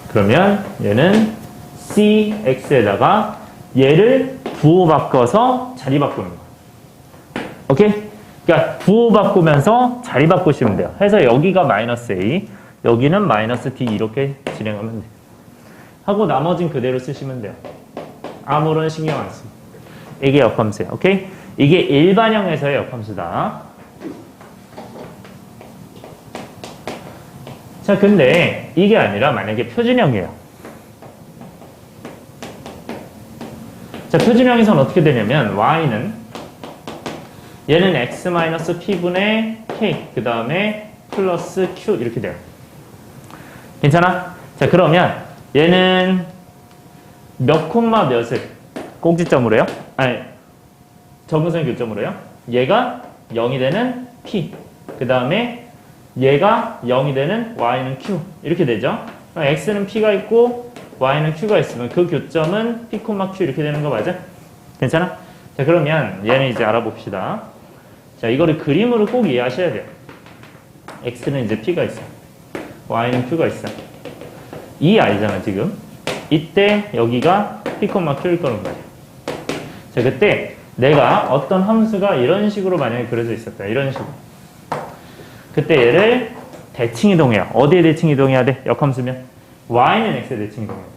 그러면 얘는 cx에다가 얘를 부호 바꿔서 자리 바꾸는 거야. 오케이? 그러니까 부호 바꾸면서 자리 바꾸시면 돼요. 해서 여기가 마이너스 a, 여기는 마이너스 d 이렇게 진행하면 돼요. 하고 나머진 그대로 쓰시면 돼요. 아무런 신경 안 씁니다. 이게 역함수예요. 오케이? 이게 일반형에서의 역함수다. 자, 근데 이게 아니라 만약에 표준형이에요. 자, 표준형에서는 어떻게 되냐면 y는 얘는 x-p분의 k 그 다음에 플러스 q 이렇게 돼요. 괜찮아? 자, 그러면 얘는 몇 콤마 몇을 꼭지점으로 해요? 아니, 정근선 교점으로 해요? 얘가 0이 되는 p 그 다음에 얘가 0이 되는 y는 q 이렇게 되죠? x는 p가 있고 y는 q가 있으면 그 교점은 p, q 이렇게 되는 거 맞아? 괜찮아? 자, 그러면 얘는 이제 알아봅시다. 자, 이거를 그림으로 꼭 이해하셔야 돼요. x는 이제 p가 있어. y는 q가 있어. 이 알잖아, 지금. 이때 여기가 p, q일 거란 말이야. 자, 그때 내가 어떤 함수가 이런 식으로 만약에 그려져 있었다. 이런 식으로. 그때 얘를 대칭이동해요. 어디에 대칭이동해야 돼? 역함수면? y는 x에 대칭이동해야지.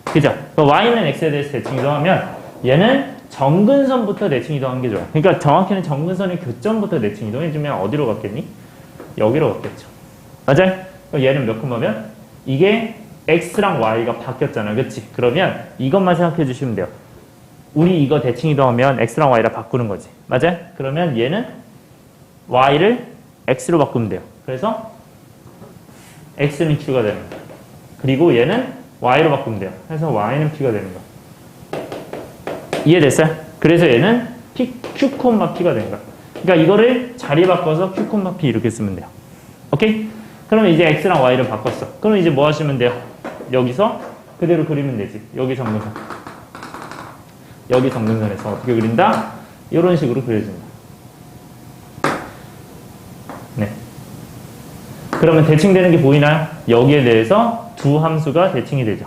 그죠? y는 x에 대해서 대칭이동하면 얘는 정근선부터 대칭이동하는 게 좋아. 그러니까 정확히는 정근선의 교점부터 대칭이동해주면 어디로 갔겠니? 여기로 갔겠죠. 맞아요? 그럼 얘는 몇 콤마면? 이게 x랑 y가 바뀌었잖아. 그치? 그러면 이것만 생각해 주시면 돼요. 우리 이거 대칭이동하면 x랑 y랑 바꾸는 거지. 맞아요? 그러면 얘는 y를 x로 바꾸면 돼요. 그래서 x는 q가 되는 거야. 그리고 얘는 y로 바꾸면 돼요. 그래서 y는 p가 되는 거야. 이해됐어요? 그래서 얘는 p, q, p가 되는 거야. 그러니까 이거를 자리 바꿔서 q, p 이렇게 쓰면 돼요. 오케이? 그러면 이제 x랑 y를 바꿨어. 그럼 이제 뭐 하시면 돼요? 여기서 그대로 그리면 되지. 여기 정근선. 여기 정근선에서 어떻게 그린다? 이런 식으로 그려진다. 네. 그러면 대칭되는 게 보이나요? 여기에 대해서 두 함수가 대칭이 되죠.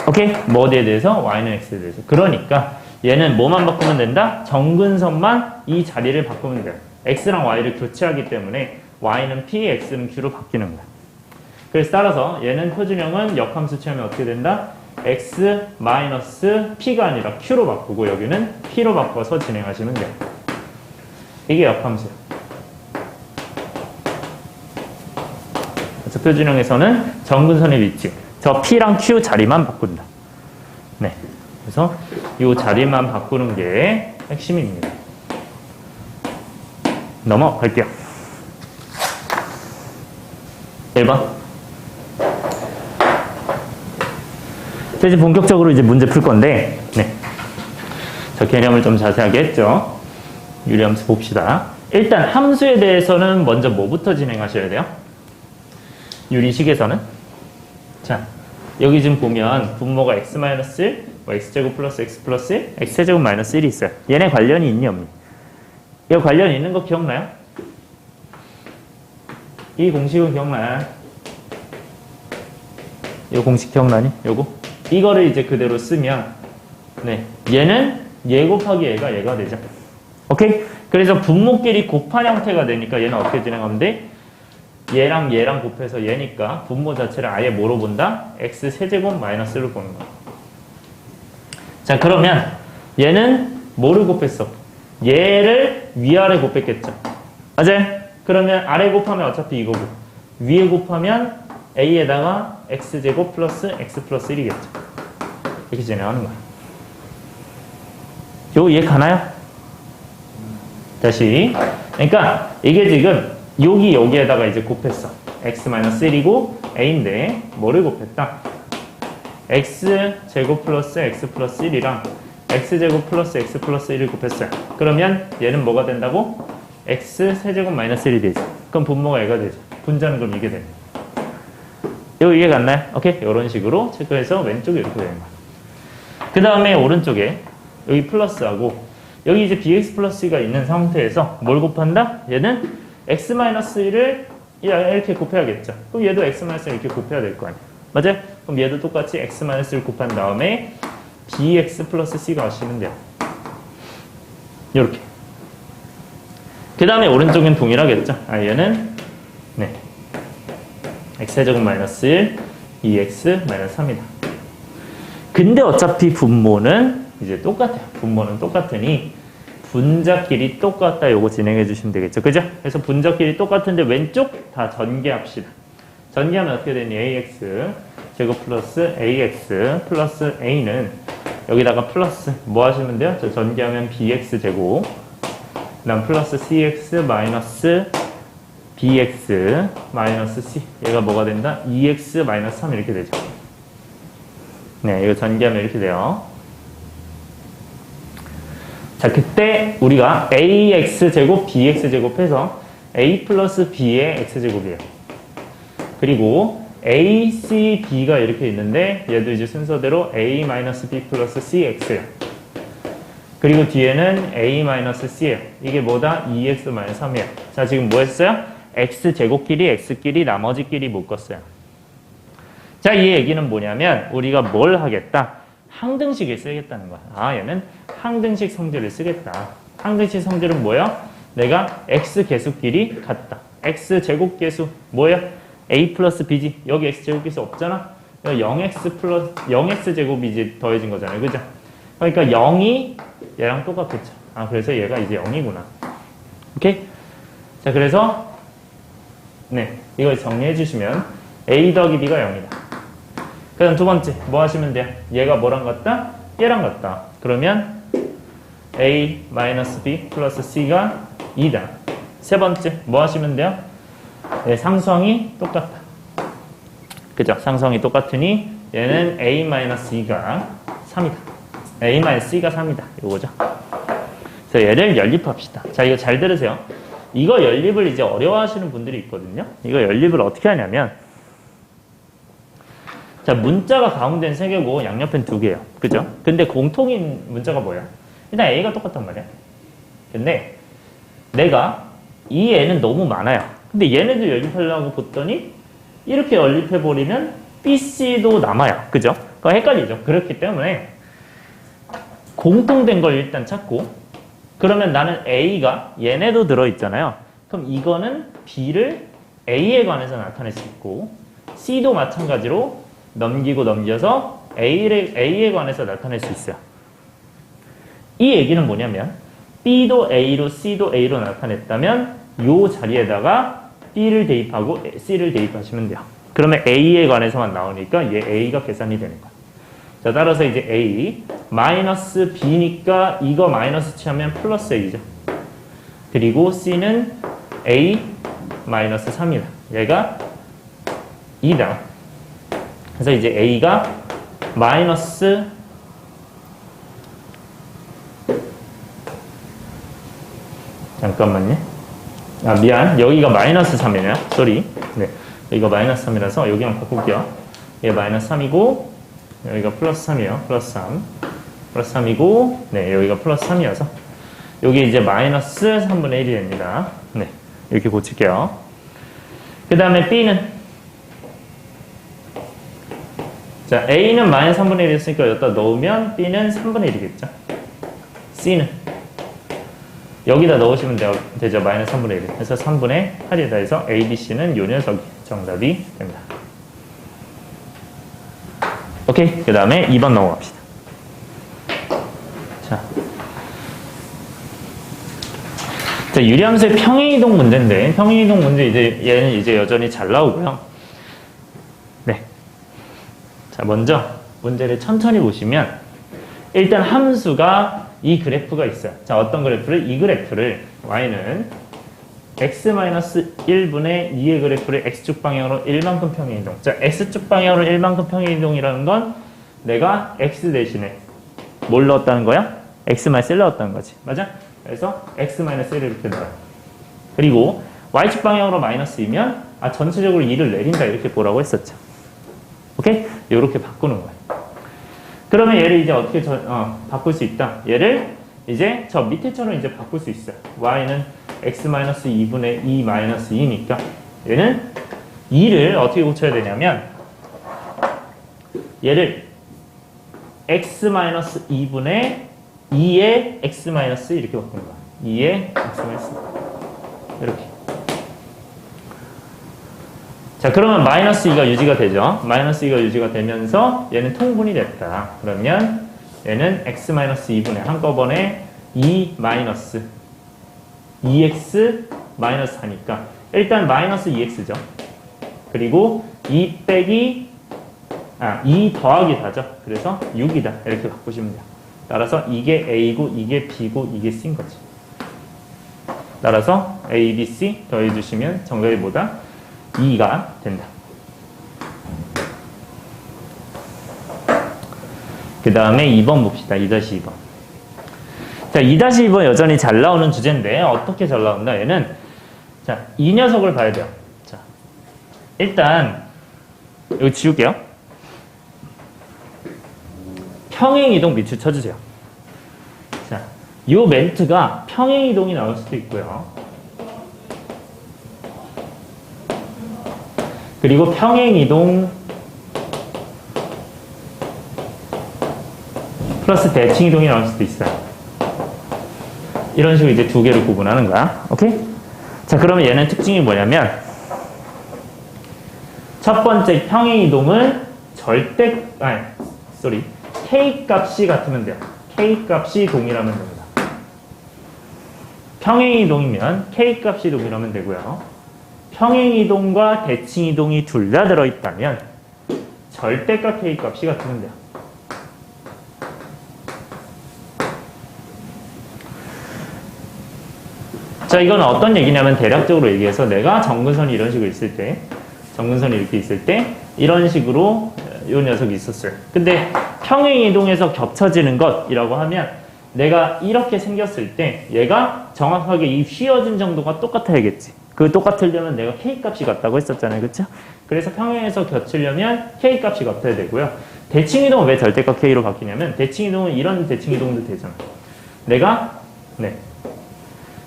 오케이? 뭐에 대해서? y는 x에 대해서. 그러니까 얘는 뭐만 바꾸면 된다? 정근선만 이 자리를 바꾸면 돼요. x랑 y를 교체하기 때문에 y는 p, x는 q로 바뀌는 거야. 그래서 따라서 얘는 표준형은 역함수 취하면 어떻게 된다? x-p가 아니라 q로 바꾸고 여기는 p로 바꿔서 진행하시면 돼요. 이게 역함수예요. 그래서 표준형에서는 정근선의 위치, 저 p랑 q 자리만 바꾼다. 네. 그래서 이 자리만 바꾸는 게 핵심입니다. 넘어갈게요. 1번. 자, 이제 본격적으로 이제 문제 풀 건데, 네. 저 개념을 좀 자세하게 했죠. 유리함수 봅시다. 일단 함수에 대해서는 먼저 뭐부터 진행하셔야 돼요? 유리식에서는. 자, 여기 지금 보면 분모가 x-1, x제곱 플러스 x 플러스 1, x제곱 마이너스 1이 있어요. 얘네 관련이 있니 없니? 이거 관련 있는 거 기억나요? 이 공식은 기억나요? 이 공식 기억나니? 요거? 이거를 이제 그대로 쓰면 네, 얘는 얘 곱하기 얘가 되죠. 오케이? 그래서 분모끼리 곱한 형태가 되니까 얘는 어떻게 진행하면 돼? 얘랑 얘랑 곱해서 얘니까 분모 자체를 아예 뭐로 본다? x 세제곱 마이너스로 보는 거야. 자, 그러면 얘는 뭐를 곱했어? 얘를 위아래 곱했겠죠. 맞아요? 그러면 아래 곱하면 어차피 이거고 위에 곱하면 a에다가 x제곱 플러스 x 플러스 1이겠죠. 이렇게 진행하는 거야. 요 이해 가나요? 다시. 그러니까 이게 지금 여기에다가 이제 곱했어. x-1이고 a인데 뭐를 곱했다? x제곱 플러스 x 플러스 1이랑 x제곱 플러스 x 플러스 1을 곱했어요. 그러면 얘는 뭐가 된다고? x 세제곱 마이너스 1이 되죠. 그럼 분모가 얘가 되죠. 분자는 그럼 이게 됩니다. 이거 이해 갔나요? 오케이. 이런 식으로 체크해서 왼쪽에 이렇게 되는 거야. 그 다음에 오른쪽에 여기 플러스하고 여기 이제 bx 플러스 가 있는 상태에서 뭘 곱한다? 얘는 x-1을 이렇게 곱해야겠죠. 그럼 얘도 x-1 이렇게 곱해야 될 거 아니야. 맞아요? 그럼 얘도 똑같이 x-1을 곱한 다음에 bx 플러스 c가 하시면 돼요. 이렇게. 그 다음에 오른쪽은 동일하겠죠. 얘는 네 x제곱 마이너스 1 2x 마이너스 3이다. 근데 어차피 분모는 이제 똑같아요. 분모는 똑같으니 분자끼리 똑같다. 요거 진행해 주시면 되겠죠. 그죠? 그래서 분자끼리 똑같은데 왼쪽 다 전개합시다. 전개하면 어떻게 되니? ax 제곱 플러스 ax 플러스 a는 여기다가 플러스 뭐 하시면 돼요? 저 전개하면 bx 제곱 그 다음 플러스 cx 마이너스 bx 마이너스 c 얘가 뭐가 된다? 2x 마이너스 3 이렇게 되죠. 네, 이거 전개하면 이렇게 돼요. 자, 그때 우리가 ax제곱 bx제곱 해서 a 플러스 b의 x제곱이에요. 그리고 a, c, b가 이렇게 있는데 얘도 이제 순서대로 a 마이너스 b 플러스 c x예요. 그리고 뒤에는 a 마이너스 c예요. 이게 뭐다? 2x 마이너스 3이에요. 자, 지금 뭐 했어요? x제곱끼리 x끼리 나머지끼리 묶었어요. 자, 이 얘기는 뭐냐면 우리가 뭘 하겠다? 항등식을 쓰겠다는 거야. 얘는 항등식 성질을 쓰겠다. 항등식 성질은 뭐야? 내가 x 개수끼리 같다. x 제곱계수 뭐야? a 플러스 b지. 여기 x 제곱계수 없잖아. 0x 플러스 0x 제곱이 이제 더해진 거잖아요. 그죠? 그러니까 0이 얘랑 똑같겠죠. 그래서 얘가 이제 0이구나. 오케이? 자, 그래서 네, 이걸 정리해 주시면 a 더하기 b가 0이다. 그 다음 두 번째 뭐 하시면 돼요? 얘가 뭐랑 같다? 얘랑 같다. 그러면 a 마이너스 b 플러스 c가 2다. 세 번째 뭐 하시면 돼요? 네, 상수항이 똑같다. 그죠? 상수항이 똑같으니 얘는 a 마이너스 2가 3이다. a 마이너스 c가 3이다. 이거죠. 그래서 얘를 연립합시다. 자, 이거 잘 들으세요. 이거 연립을 이제 어려워하시는 분들이 있거든요. 이거 연립을 어떻게 하냐면 자, 문자가 가운데는 3개고 양옆엔 2개예요. 그죠? 근데 공통인 문자가 뭐야? 일단 a가 똑같단 말이야. 근데 내가 이 애는 너무 많아요. 근데 얘네도 연립하려고 봤더니 이렇게 연립해버리면 bc도 남아요. 그죠? 그거 헷갈리죠? 그렇기 때문에 공통된 걸 일단 찾고 그러면 나는 a가 얘네도 들어있잖아요. 그럼 이거는 b를 a에 관해서 나타낼 수 있고 c도 마찬가지로 넘기고 넘겨서 A에 관해서 나타낼 수 있어요. 이 얘기는 뭐냐면 B도 A로 C도 A로 나타냈다면 이 자리에다가 B를 대입하고 C를 대입하시면 돼요. 그러면 A에 관해서만 나오니까 얘 A가 계산이 되는 거예요. 자, 따라서 이제 A 마이너스 B니까 이거 마이너스 취하면 플러스 A죠. 그리고 C는 A 마이너스 3이다. 얘가 2다. 그래서 이제 A가 마이너스 잠깐만요. 미안. 여기가 마이너스 3이네요. 쏘리. 네. 여기가 마이너스 3이라서 여기만 바꿀게요. 얘 마이너스 3이고 여기가 플러스 3이에요. 플러스 3. 플러스 3이고 네, 여기가 플러스 3이어서 여기 이제 마이너스 3분의 1이 됩니다. 네. 이렇게 고칠게요. 그 다음에 B는 자, A는 마이너스 3분의 1이었으니까 여기다 넣으면 B는 3분의 1이겠죠. C는 여기다 넣으시면 되죠. 마이너스 3분의 1. 그래서 3분의 8이다 해서 A, B, C는 요 녀석이 정답이 됩니다. 오케이. 그 다음에 2번 넘어갑시다. 자, 유리함수의 평행이동 문제인데 평행이동 문제 얘는 이제 여전히 잘 나오고요. 자, 먼저 문제를 천천히 보시면 일단 함수가 이 그래프가 있어요. 자, 어떤 그래프를? 이 그래프를 y는 x-1분의 2의 그래프를 x축 방향으로 1만큼 평행이동. 자, x축 방향으로 1만큼 평행이동이라는 건 내가 x 대신에 뭘 넣었다는 거야? x-1을 넣었다는 거지. 맞아? 그래서 x-1을 이렇게 넣어요. 그리고 y축 방향으로 마이너스이면 전체적으로 2를 내린다 이렇게 보라고 했었죠. 오케이? 이렇게 바꾸는 거야. 그러면 얘를 이제 어떻게 바꿀 수 있다? 얘를 이제 저 밑에처럼 이제 바꿀 수 있어요. y는 x-2분의 2 마이너스 2니까 얘는 2를 어떻게 고쳐야 되냐면 얘를 x-2분의 2의 x- 이렇게 바꾸는 거야. 2의 x- 이렇게. 자, 그러면 마이너스 2가 유지가 되죠. 마이너스 2가 유지가 되면서 얘는 통분이 됐다. 그러면 얘는 x-2분의 한꺼번에 2 마이너스 2x 마이너스 4니까 일단 마이너스 2x죠. 그리고 2 빼기 2 더하기 4죠. 그래서 6이다. 이렇게 바꾸시면 돼요. 따라서 이게 A고 이게 B고 이게 C인 거지. 따라서 A, B, C 더해주시면 정답이 뭐다? 2가 된다. 그 다음에 2번 봅시다. 2-2번. 자, 2-2번 여전히 잘 나오는 주제인데 어떻게 잘 나온다? 얘는 자, 이 녀석을 봐야 돼요. 자, 일단 이거 지울게요. 평행이동 밑줄 쳐주세요. 자, 이 멘트가 평행이동이 나올 수도 있고요. 그리고 평행이동 플러스 대칭이동이 나올 수도 있어요. 이런 식으로 이제 두 개를 구분하는 거야. 오케이? 자, 그러면 얘는 특징이 뭐냐면 첫 번째 평행이동은 K 값이 같으면 돼요. K 값이 동일하면 됩니다. 평행이동이면 K 값이 동일하면 되고요. 평행이동과 대칭이동이 둘 다 들어있다면 절대값 K 값이 같으면 돼요. 자, 이건 어떤 얘기냐면 대략적으로 얘기해서 내가 정근선이 이런 식으로 있을 때 정근선이 이렇게 있을 때 이런 식으로 이 녀석이 있었어요. 근데 평행이동에서 겹쳐지는 것이라고 하면 내가 이렇게 생겼을 때 얘가 정확하게 이 휘어진 정도가 똑같아야겠지. 그 똑같으려면 내가 K값이 같다고 했었잖아요. 그쵸? 그래서 평행에서 겹치려면 K값이 같아야 되고요. 대칭이동은 왜 절대값 K로 바뀌냐면 대칭이동은 이런 대칭이동도 되잖아. 내가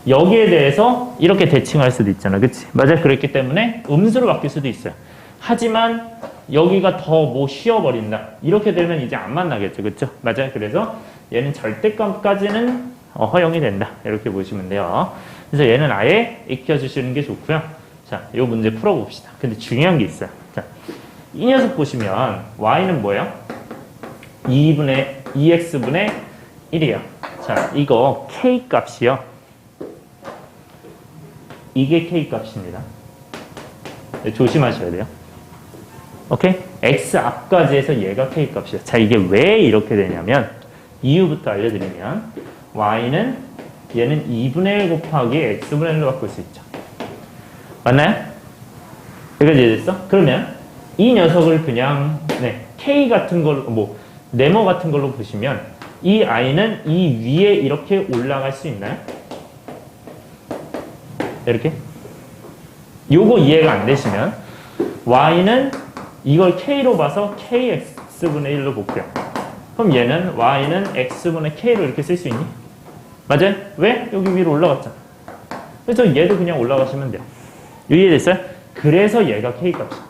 여기에 대해서 이렇게 대칭할 수도 있잖아. 그치? 맞아. 그랬기 때문에 음수로 바뀔 수도 있어요. 하지만 여기가 더 뭐 쉬어버린다. 이렇게 되면 이제 안 만나겠죠. 그쵸? 맞아요. 그래서 얘는 절대값까지는 허용이 된다. 이렇게 보시면 돼요. 그래서 얘는 아예 익혀주시는 게 좋고요. 자, 이 문제 풀어봅시다. 근데 중요한 게 있어요. 자, 이 녀석 보시면 y는 뭐예요? 2x분의 1이에요. 자, 이거 k 값이요. 이게 k 값입니다. 네, 조심하셔야 돼요. 오케이? x 앞까지 해서 얘가 k 값이에요. 자, 이게 왜 이렇게 되냐면 이유부터 알려드리면 y는 얘는 2분의 1 곱하기 x분의 1로 바꿀 수 있죠. 맞나요? 여기까지 이해됐어? 그러면 이 녀석을 그냥 k 같은 걸로 네모 같은 걸로 보시면 이 i는 이 위에 이렇게 올라갈 수 있나요? 이렇게? 요거 이해가 안 되시면 y는 이걸 k로 봐서 kx분의 1로 볼게요. 그럼 얘는 y는 x분의 k로 이렇게 쓸 수 있니? 맞아요? 왜? 여기 위로 올라갔잖아. 그래서 얘도 그냥 올라가시면 돼요. 이해됐어요? 그래서 얘가 k값이야.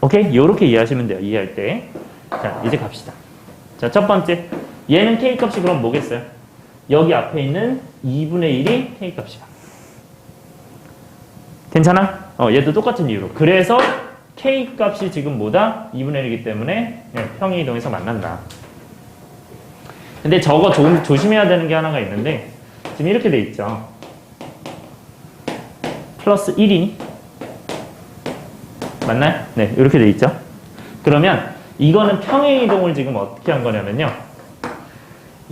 오케이? 요렇게 이해하시면 돼요. 이해할 때. 자, 이제 갑시다. 자, 첫 번째. 얘는 k값이 그럼 뭐겠어요? 여기 앞에 있는 2분의 1이 k값이야. 괜찮아? 얘도 똑같은 이유로. 그래서 K값이 지금 뭐다? 2분의 1이기 때문에 평행이동에서 만난다. 근데 저거 조심해야 되는 게 하나가 있는데 지금 이렇게 돼 있죠. 플러스 1이니? 맞나요? 네, 이렇게 돼 있죠. 그러면 이거는 평행이동을 지금 어떻게 한 거냐면요.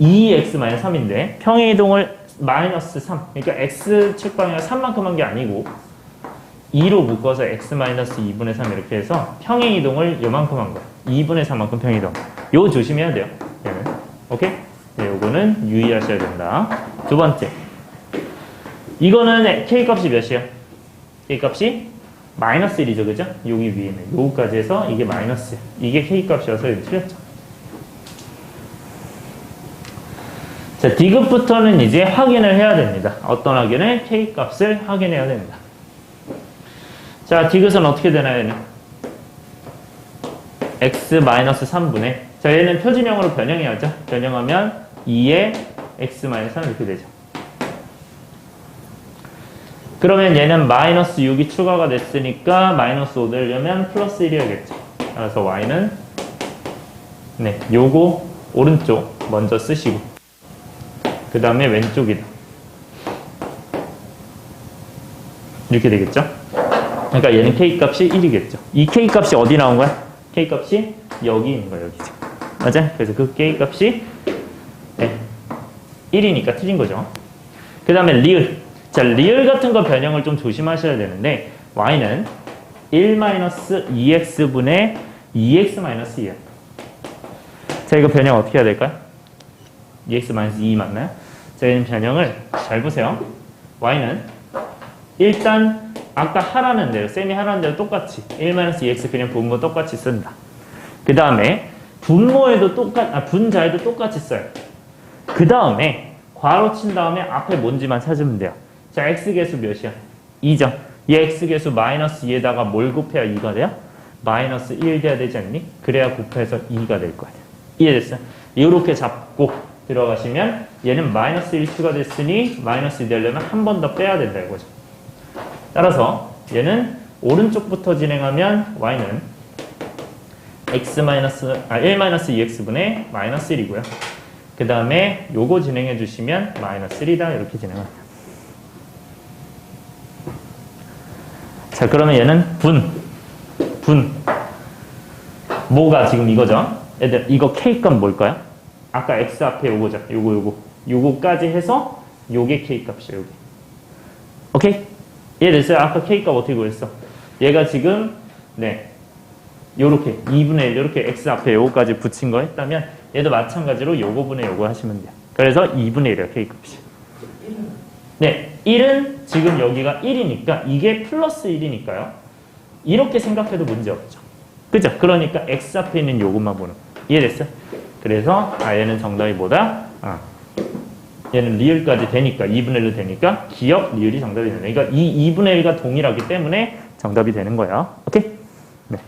2x-3인데 평행이동을 마이너스 3. 그러니까 x축 방향 3만큼 한 게 아니고 2로 묶어서 x-2분의 3 이렇게 해서 평행이동을 요만큼 한 거야. 2분의 3만큼 평행이동. 요 조심해야 돼요. 얘는. 오케이? 네, 요거는 유의하셔야 된다. 두 번째. 이거는 k값이 몇이에요? k값이 마이너스 1이죠, 그죠? 여기 위에는 요거까지 해서 이게 마이너스, 이게 K값이어서 이거 틀렸죠. 자, D급부터는 이제 확인을 해야 됩니다. 어떤 확인을? K값을 확인해야 됩니다. 자, D급은 어떻게 되나요, 얘는? X-3분의, 자, 얘는 표준형으로 변형해야죠. 변형하면 2의 X-3 이렇게 되죠. 그러면 얘는 마이너스 6이 추가가 됐으니까 마이너스 5 되려면 플러스 1이어야겠죠. 그래서 Y는, 네, 요거 오른쪽 먼저 쓰시고, 그 다음에 왼쪽이다. 이렇게 되겠죠? 그러니까 얘는 K값이 1이겠죠. 이 K값이 어디 나온 거야? K값이 여기 있는 거야, 여기 지금. 맞아? 그래서 그 K값이, 네, 1이니까 틀린 거죠. 그 다음에 리을. 자, 리을 같은 거 변형을 좀 조심하셔야 되는데, Y는 1-2x분의 2x-2야. 자, 이거 변형 어떻게 해야 될까요? 2x-2 맞나요? 자, 얘는 변형을 잘 보세요. Y는 일단 아까 하라는 대로, 쌤이 하라는 대로 똑같이 1-2x 그냥 분모 똑같이 쓴다. 그 다음에 분모에도 분자에도 똑같이 써요. 그 다음에 괄호 친 다음에 앞에 뭔지만 찾으면 돼요. 자, x계수 몇이야? 2죠. 얘 x계수 마이너스 2에다가 뭘 곱해야 2가 돼요? 마이너스 1 돼야 되지 않니? 그래야 곱해서 2가 될 거야. 이해됐어요? 이렇게 잡고 들어가시면 얘는 마이너스 1 추가됐으니 마이너스 2 되려면 한 번 더 빼야 된다 이거죠. 따라서 얘는 오른쪽부터 진행하면 y는 1-2x분의 마이너스 1이고요. 그 다음에 요거 진행해 주시면 마이너스 1이다 이렇게 진행합니다. 자, 그러면 얘는 분. 뭐가 지금 이거죠? 얘들, 이거 K값 뭘까요? 아까 X 앞에 요거죠. 요거까지 해서 요게 K값이에요, 요게. 오케이? 이해됐어요? 아까 K값 어떻게 구했어? 얘가 지금, 네. 요렇게, 2분의 1, 요렇게 X 앞에 요거까지 붙인 거 했다면, 얘도 마찬가지로 요거분의 요거 하시면 돼요. 그래서 2분의 1이에요, K값이. 네. 1은 지금 여기가 1이니까 이게 플러스 1이니까요. 이렇게 생각해도 문제 없죠. 그죠? 그러니까 X 앞에 있는 요것만 보는 거. 이해됐어요? 그래서 얘는 정답이 뭐다? 얘는 리을까지 되니까 2분의 1로 되니까 기억 리을이 정답이 되는 거예요. 그러니까 이 2분의 1가 동일하기 때문에 정답이 되는 거예요. 오케이? 네.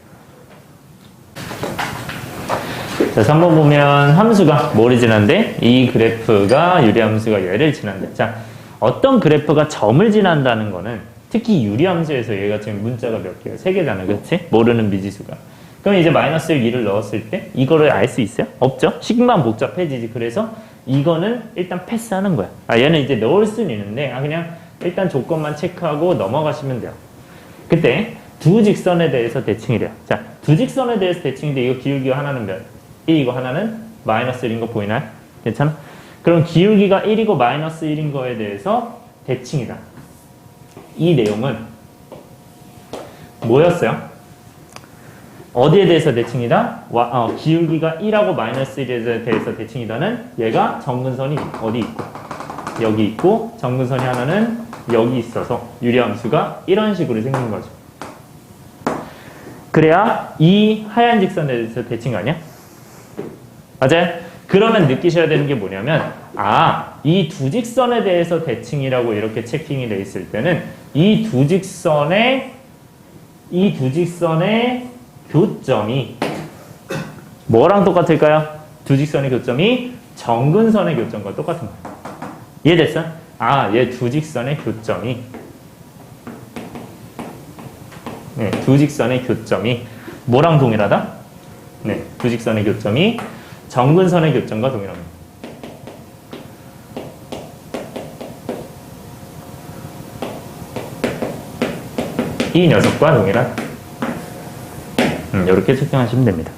자, 3번 보면 함수가 뭐를 지난데 이 그래프가 유리함수가 얘를 지난데 자, 어떤 그래프가 점을 지난다는 거는 특히 유리함수에서 얘가 지금 문자가 몇 개야? 3개잖아. 그렇지? 모르는 미지수가. 그럼 이제 마이너스 1을 넣었을 때 이거를 알 수 있어요? 없죠? 식만 복잡해지지. 그래서 이거는 일단 패스하는 거야. 얘는 이제 넣을 수는 있는데 그냥 일단 조건만 체크하고 넘어가시면 돼요. 그때 두 직선에 대해서 대칭이래요. 자, 두 직선에 대해서 대칭인데 이거 기울기가 하나는 몇? 1이고 하나는 마이너스 1인 거 보이나요? 괜찮아? 그럼 기울기가 1이고 마이너스 1인 거에 대해서 대칭이다. 이 내용은 뭐였어요? 어디에 대해서 대칭이다? 기울기가 1하고 마이너스 1에 대해서 대칭이다는 얘가 정근선이 어디 있고 여기 있고 정근선이 하나는 여기 있어서 유리함수가 이런 식으로 생긴 거죠. 그래야 이 하얀 직선에 대해서 대칭 아니야? 맞아요? 그러면 느끼셔야 되는 게 뭐냐면 이 두 직선에 대해서 대칭이라고 이렇게 체킹이 돼 있을 때는 이 두 직선의 교점이 뭐랑 똑같을까요? 두 직선의 교점이 정근선의 교점과 똑같은 거예요. 이해됐어? 얘 두 직선의 교점이 네, 두 직선의 교점이 뭐랑 동일하다? 네, 두 직선의 교점이 정근선의 교점과 동일합니다. 이 녀석과 동일한 이렇게 체크하시면 됩니다.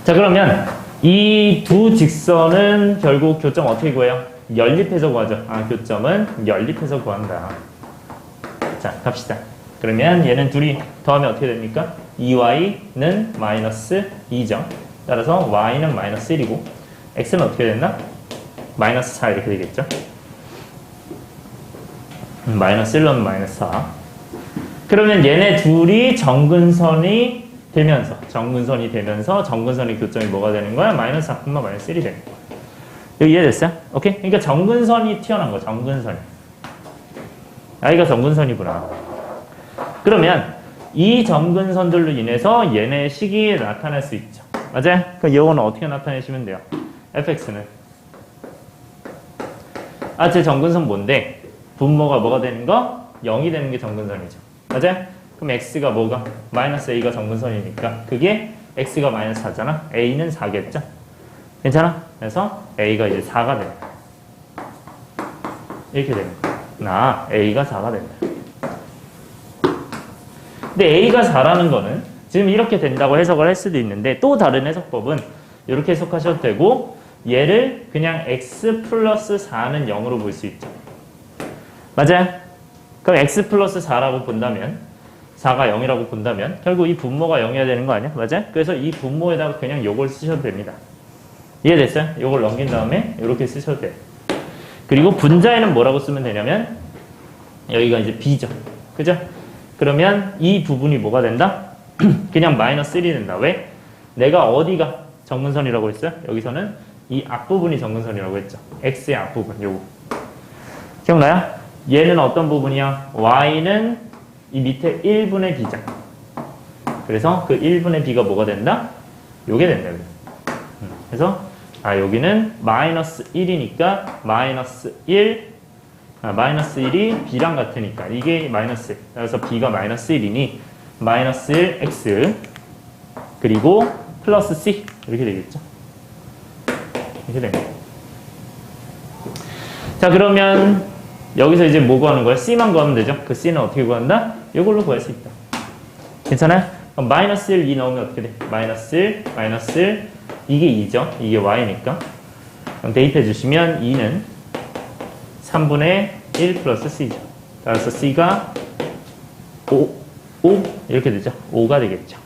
자, 그러면 이 두 직선은 결국 교점 어떻게 구해요? 연립해서 구하죠. 교점은 연립해서 구한다. 자, 갑시다. 그러면 얘는 둘이 더하면 어떻게 됩니까? 2y는 마이너스 2죠. 따라서 y는 마이너스 1이고 x는 어떻게 됐나? 마이너스 4 이렇게 되겠죠. 마이너스 1은 마이너스 4. 그러면 얘네 둘이 정근선이 되면서 정근선의 교점이 뭐가 되는 거야? 마이너스 4, 마이너스 1이 되는 거야. 여기 이해됐어요? 오케이? 그러니까 정근선이 튀어나온 거야. 정근선이. 여기가 정근선이구나. 그러면 이 정근선들로 인해서 얘네 식이 나타날 수 있죠. 맞아요? 그럼 이거는 어떻게 나타내시면 돼요? fx는 제 정근선 뭔데? 분모가 뭐가 되는 거? 0이 되는 게 정근선이죠. 맞아요? 그럼 x가 뭐가? 마이너스 a가 정근선이니까 그게 x가 마이너스 4잖아? a는 4겠죠? 괜찮아? 그래서 a가 이제 4가 된다. 이렇게 되는 거야. a가 4가 된다. 근데 a가 4라는 거는 지금 이렇게 된다고 해석을 할 수도 있는데 또 다른 해석법은 이렇게 해석하셔도 되고 얘를 그냥 x 플러스 4는 0으로 볼 수 있죠. 맞아요? 그럼 x 플러스 4라고 본다면 4가 0이라고 본다면 결국 이 분모가 0이어야 되는 거 아니야? 맞아요? 그래서 이 분모에다가 그냥 요걸 쓰셔도 됩니다. 이해됐어요? 요걸 넘긴 다음에 이렇게 쓰셔도 돼요. 그리고 분자에는 뭐라고 쓰면 되냐면 여기가 이제 b죠. 그죠? 그러면 이 부분이 뭐가 된다? 그냥 마이너스 1이 된다. 왜? 내가 어디가 정근선이라고 했어요? 여기서는 이 앞부분이 정근선이라고 했죠. x의 앞부분 요거. 기억나요? 얘는 어떤 부분이야? y는 이 밑에 1분의 b자. 그래서 그 1분의 b가 뭐가 된다? 요게 된다. 그래서 여기는 마이너스 1이니까 마이너스 1 마이너스 1이 b랑 같으니까 이게 마이너스 1. 그래서 b가 마이너스 1이니 마이너스 1 x 그리고 플러스 c 이렇게 되겠죠. 이렇게 됩니다. 자, 그러면 여기서 이제 뭐 구하는 거야? c만 구하면 되죠. 그 c는 어떻게 구한다? 이걸로 구할 수 있다. 괜찮아요? 그럼 마이너스 1, 2 넣으면 어떻게 돼? 마이너스 1, 마이너스 1 이게 2죠. 이게 y니까. 그럼 대입해 주시면 2는 3분의 1 플러스 c죠. 따라서 c가 5 이렇게 되죠. 5가 되겠죠.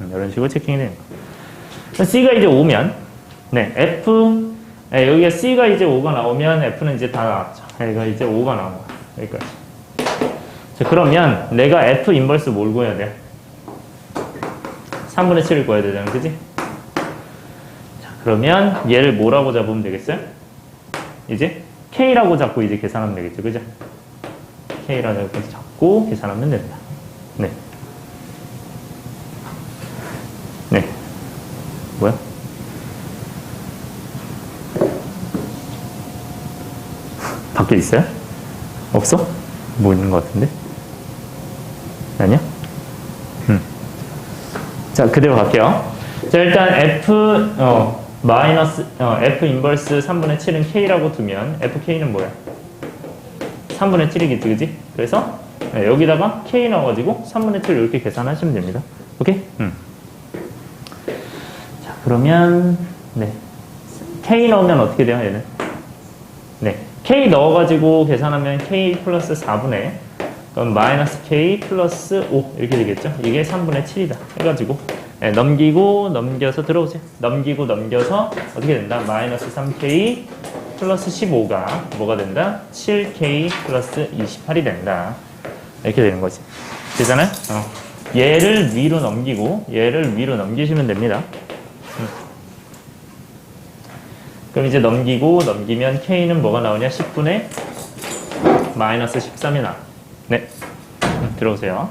이런 식으로 체킹이 되는 거예요. c가 이제 5면 f 여기가 c가 이제 5가 나오면 f는 이제 다 나왔죠. 여기가 이제 5가 나온 거야. 여기까지. 자, 그러면 내가 f 인버스 뭘 구해야 돼? 3분의 7을 구해야 되잖아. 그지? 자, 그러면 얘를 뭐라고 잡으면 되겠어요? 이제 k라고 잡고 이제 계산하면 되겠죠. 그죠? k라고 잡고 계산하면 된다. 네. 네. 뭐야? 밖에 있어요? 없어? 뭐 있는 것 같은데? 아니야? 자, 그대로 갈게요. 자, 일단 f f 인버스 3분의 7은 k라고 두면 fk는 뭐야? 3분의 7이겠지, 그지? 그래서 여기다가 k 넣어가지고 3분의 7 이렇게 계산하시면 됩니다. 오케이? 자, 그러면 k 넣으면 어떻게 돼요, 얘는? k 넣어가지고 계산하면 k 플러스 4분의 그럼 마이너스 k 플러스 5 이렇게 되겠죠? 이게 3분의 7이다 해가지고 넘기고 넘겨서 들어오세요. 넘기고 넘겨서 어떻게 된다? 마이너스 3k 플러스 15가 뭐가 된다? 7k 플러스 28이 된다. 이렇게 되는 거지. 되잖아요? 얘를 위로 넘기고 얘를 위로 넘기시면 됩니다. 그럼 이제 넘기면 k는 뭐가 나오냐? 10분의 마이너스 13이 나와. 네. 들어오세요.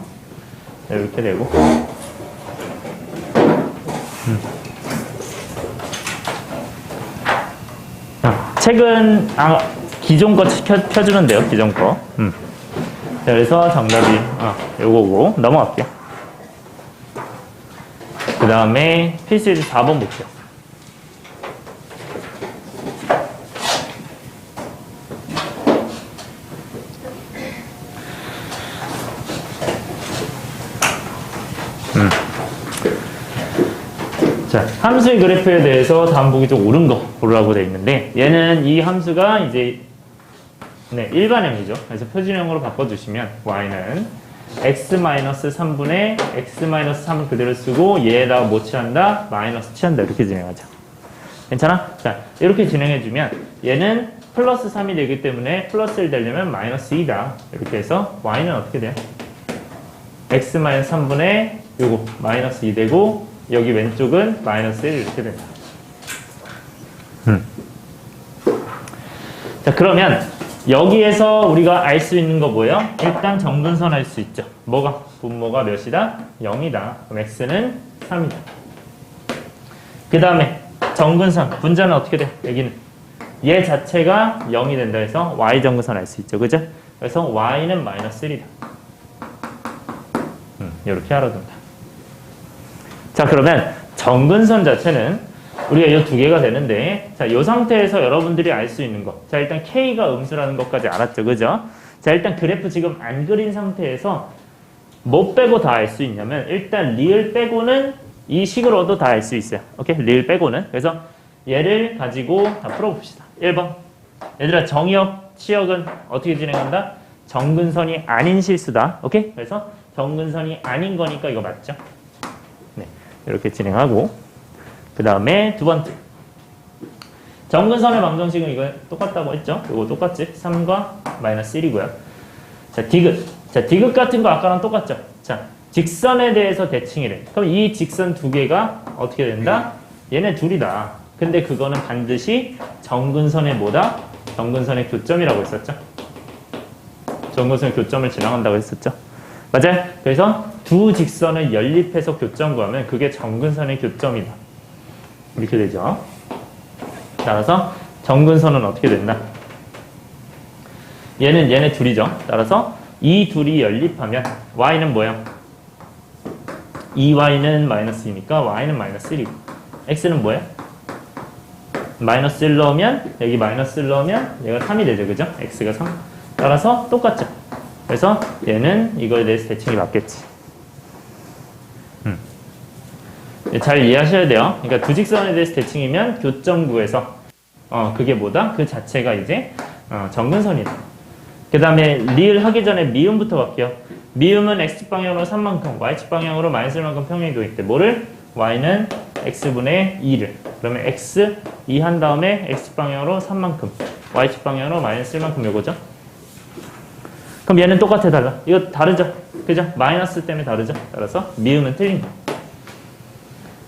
이렇게 되고. 책은 기존 거 켜주면 돼요. 기존 거. 자, 그래서 정답이 요거고 넘어갈게요. 그 다음에 필수예제 4번 볼게요. 자, 함수의 그래프에 대해서 다음 보기 좀 옳은 거 고르라고 되어 있는데 얘는 이 함수가 이제 일반형이죠. 그래서 표준형으로 바꿔주시면 y는 x-3분의 x-3을 그대로 쓰고 얘에다가 뭐 취한다? 마이너스 취한다. 이렇게 진행하자. 괜찮아? 자, 이렇게 진행해주면 얘는 플러스 3이 되기 때문에 플러스 1 되려면 마이너스 2다. 이렇게 해서 y는 어떻게 돼요? x-3분의 요거 마이너스 2 되고 여기 왼쪽은 마이너스 1 이렇게 된다. 자, 그러면 여기에서 우리가 알 수 있는 거 뭐예요? 일단 정근선 알 수 있죠. 뭐가? 분모가 몇이다? 0이다. 그럼 x는 3이다. 그 다음에 정근선, 분자는 어떻게 돼? 여기는 얘 자체가 0이 된다 해서 y 정근선 알 수 있죠. 그죠? 그래서 y는 마이너스 1이다. 이렇게 알아둔다. 자, 그러면 정근선 자체는 우리가 이 두 개가 되는데, 자, 이 상태에서 여러분들이 알 수 있는 거. 자, 일단 K가 음수라는 것까지 알았죠. 그죠? 자, 일단 그래프 지금 안 그린 상태에서 뭐 빼고 다 알 수 있냐면, 일단 리을 빼고는 이 식으로도 다 알 수 있어요. 오케이? 리을 빼고는. 그래서 얘를 가지고 다 풀어봅시다. 1번. 얘들아, 정의역, 치역은 어떻게 진행한다? 정근선이 아닌 실수다. 오케이? 그래서 정근선이 아닌 거니까 이거 맞죠? 네. 이렇게 진행하고. 그 다음에 두 번째. 정근선의 방정식은 이거 똑같다고 했죠? 이거 똑같지? 3과 마이너스 1이고요. 자, 디귿. 자, 디귿 같은 거 아까랑 똑같죠? 자, 직선에 대해서 대칭이래. 그럼 이 직선 두 개가 어떻게 된다? 얘네 둘이다. 근데 그거는 반드시 정근선의 뭐다? 정근선의 교점이라고 했었죠? 정근선의 교점을 지나간다고 했었죠? 맞아요? 그래서 두 직선을 연립해서 교점 구하면 그게 정근선의 교점이다. 이렇게 되죠. 따라서 정근선은 어떻게 된다? 얘네 둘이죠. 따라서 이 둘이 연립하면 y는 뭐야? 2y는 마이너스 2니까 y는 마이너스 1이고 x는 뭐야? 마이너스 1 넣으면 여기 마이너스 1 넣으면 얘가 3이 되죠. 그죠? x가 3. 따라서 똑같죠. 그래서 얘는 이거에 대해서 대칭이 맞겠지. 잘 이해하셔야 돼요. 그러니까 두 직선에 대해서 대칭이면 교점구에서 그게 뭐다? 그 자체가 이제 정근선이다. 그 다음에 리을 하기 전에 미음부터 갈게요. 미음은 x방향으로 3만큼, y방향으로 마이너스 1만큼 평행이 되겠대. 뭐를? y는 x분의 2를. 그러면 x 2 한 다음에 x방향으로 3만큼, y방향으로 마이너스 1만큼 요거죠? 그럼 얘는 똑같아, 달라. 이거 다르죠? 그죠? 마이너스 때문에 다르죠? 따라서 미음은 틀린 거.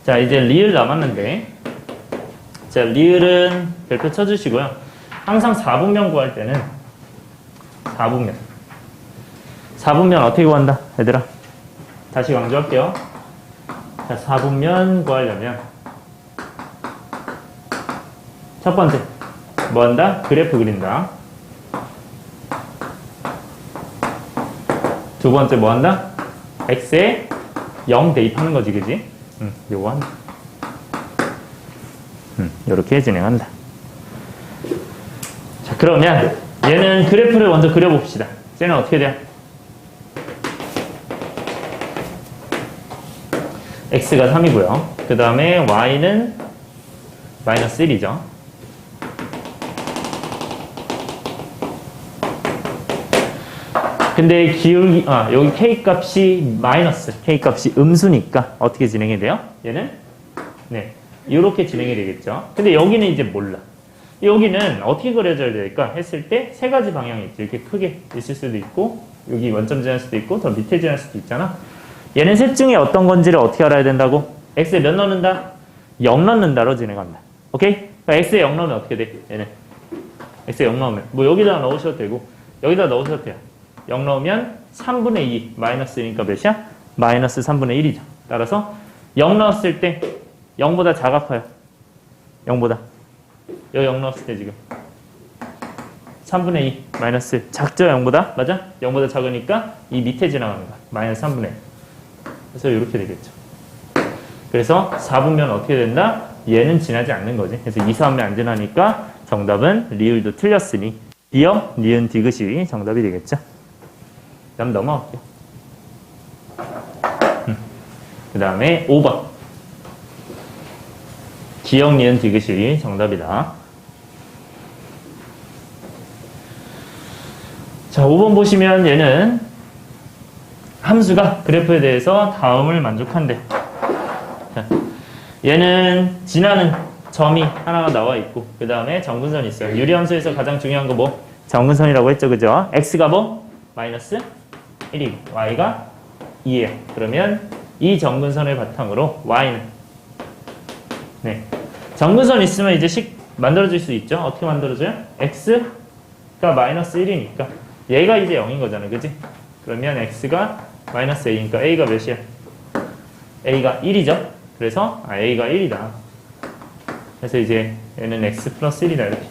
자, 이제 리을 남았는데, 자, 리을은 별표 쳐주시고요. 항상 4분면 구할 때는 4분면 어떻게 구한다? 얘들아, 다시 강조할게요. 자, 4분면 구하려면 첫 번째 뭐 한다? 그래프 그린다. 두 번째 뭐 한다? x에 0 대입하는 거지, 그지? 요거 한다. 요렇게 진행한다. 자, 그러면 얘는 그래프를 먼저 그려봅시다. 쟤는 어떻게 돼요? x가 3이고요. 그 다음에 y는 마이너스 1이죠. 근데 기울기, 여기 k값이 마이너스, k값이 음수니까 어떻게 진행이 돼요? 얘는? 네. 이렇게 진행이 되겠죠. 근데 여기는 이제 몰라. 여기는 어떻게 그려져야 될까 했을 때 세 가지 방향이 있죠. 이렇게 크게 있을 수도 있고, 여기 원점 지날 수도 있고, 더 밑에 지날 수도 있잖아. 얘는 셋 중에 어떤 건지를 어떻게 알아야 된다고? x에 몇 넣는다? 0 넣는다로 진행한다. 오케이? 그러니까 x에 0 넣으면 어떻게 돼? 얘는. x에 0 넣으면. 뭐 여기다 넣으셔도 되고, 여기다 넣으셔도 돼요. 0 넣으면 3분의 2, 마이너스 1이니까 몇이야? 마이너스 3분의 1이죠. 따라서 0 넣었을 때 0보다 작아 커요? 0보다. 여기 0 넣었을 때 지금 3분의 2, 마이너스 1. 작죠? 0보다? 맞아? 0보다 작으니까 이 밑에 지나가는 거야. 마이너스 3분의 1. 그래서 이렇게 되겠죠. 그래서 4분면 어떻게 된다? 얘는 지나지 않는 거지. 그래서 2, 4분면 안 지나니까 정답은 리을도 틀렸으니 이어 니은 디귿이 정답이 되겠죠. 그럼 넘어갈게요. 그 다음에 5번. 기역 니은 디귿이 정답이다. 자, 5번 보시면 얘는 함수가 그래프에 대해서 다음을 만족한대. 자, 얘는 지나는 점이 하나가 나와 있고, 그 다음에 정근선이 있어요. 유리함수에서 가장 중요한 거 뭐? 정근선이라고 했죠, 그죠? x가 뭐? 마이너스 1이고, y가 2예요. 그러면 이 정근선을 바탕으로 y는 네. 정근선 있으면 이제 식 만들어질 수 있죠. 어떻게 만들어져요? x가 마이너스 1이니까 얘가 이제 0인 거잖아. 그지? 그러면 x가 마이너스 a니까 a가 몇이야? a가 1이죠. 그래서 a가 1이다. 그래서 이제 얘는 x 플러스 1이다 이렇게.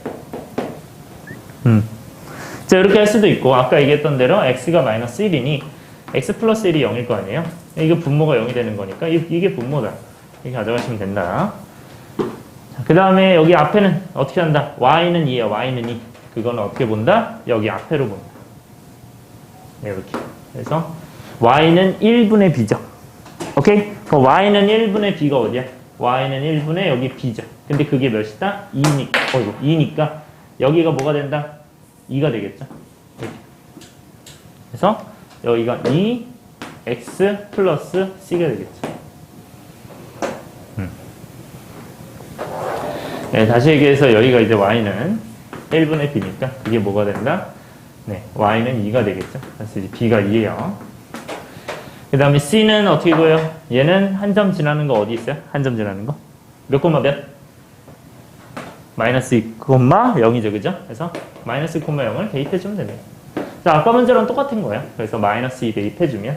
자, 이렇게 할 수도 있고 아까 얘기했던 대로 x가 마이너스 1이니 x 플러스 1이 0일 거 아니에요? 이게 분모가 0이 되는 거니까 이게 분모다. 이렇게 가져가시면 된다. 그 다음에 여기 앞에는 어떻게 한다? y는 2야. y는 2. 그거는 어떻게 본다? 여기 앞에로 본다. 네, 이렇게. 그래서 y는 1분의 b죠. 오케이? 그럼 y는 1분의 b가 어디야? y는 1분의 여기 b죠. 근데 그게 몇이다? 2니까 여기가 뭐가 된다? 2가 되겠죠. 이렇게. 그래서 여기가 2x 플러스 c가 되겠죠. 네, 다시 얘기해서 여기가 이제 y는 1분의 b니까 그게 뭐가 된다? 네, y는 2가 되겠죠. 그래서 이제 b가 2예요. 그 다음에 c는 어떻게 보여? 얘는 한 점 지나는 거 어디 있어요? 한 점 지나는 거? 몇 콤마 몇? 마이너스 2, 0이죠. 그죠? 그래서 마이너스 0을 대입해주면 됩니다. 자, 아까 문제랑 똑같은 거예요. 그래서 마이너스 2 대입해주면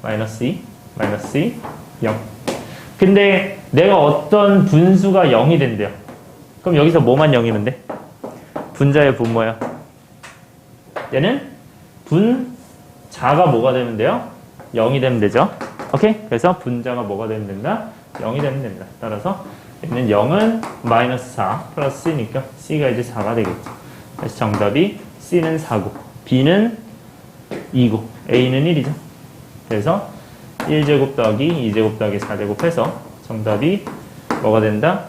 마이너스 2, 마이너스 2, 0. 근데 내가 어떤 분수가 0이 된대요. 그럼 여기서 뭐만 0이면 돼? 분자의 분모야. 얘는 분자가 뭐가 되면 돼요? 0이 되면 되죠. 오케이? 그래서 분자가 뭐가 되면 된다? 0이 되면 된다. 따라서 얘는 0은 마이너스 4 플러스 C니까 C가 이제 4가 되겠죠. 그래서 정답이 C는 4고 B는 2고 A는 1이죠. 그래서 1제곱 더하기 2제곱 더하기 4제곱 해서 정답이 뭐가 된다?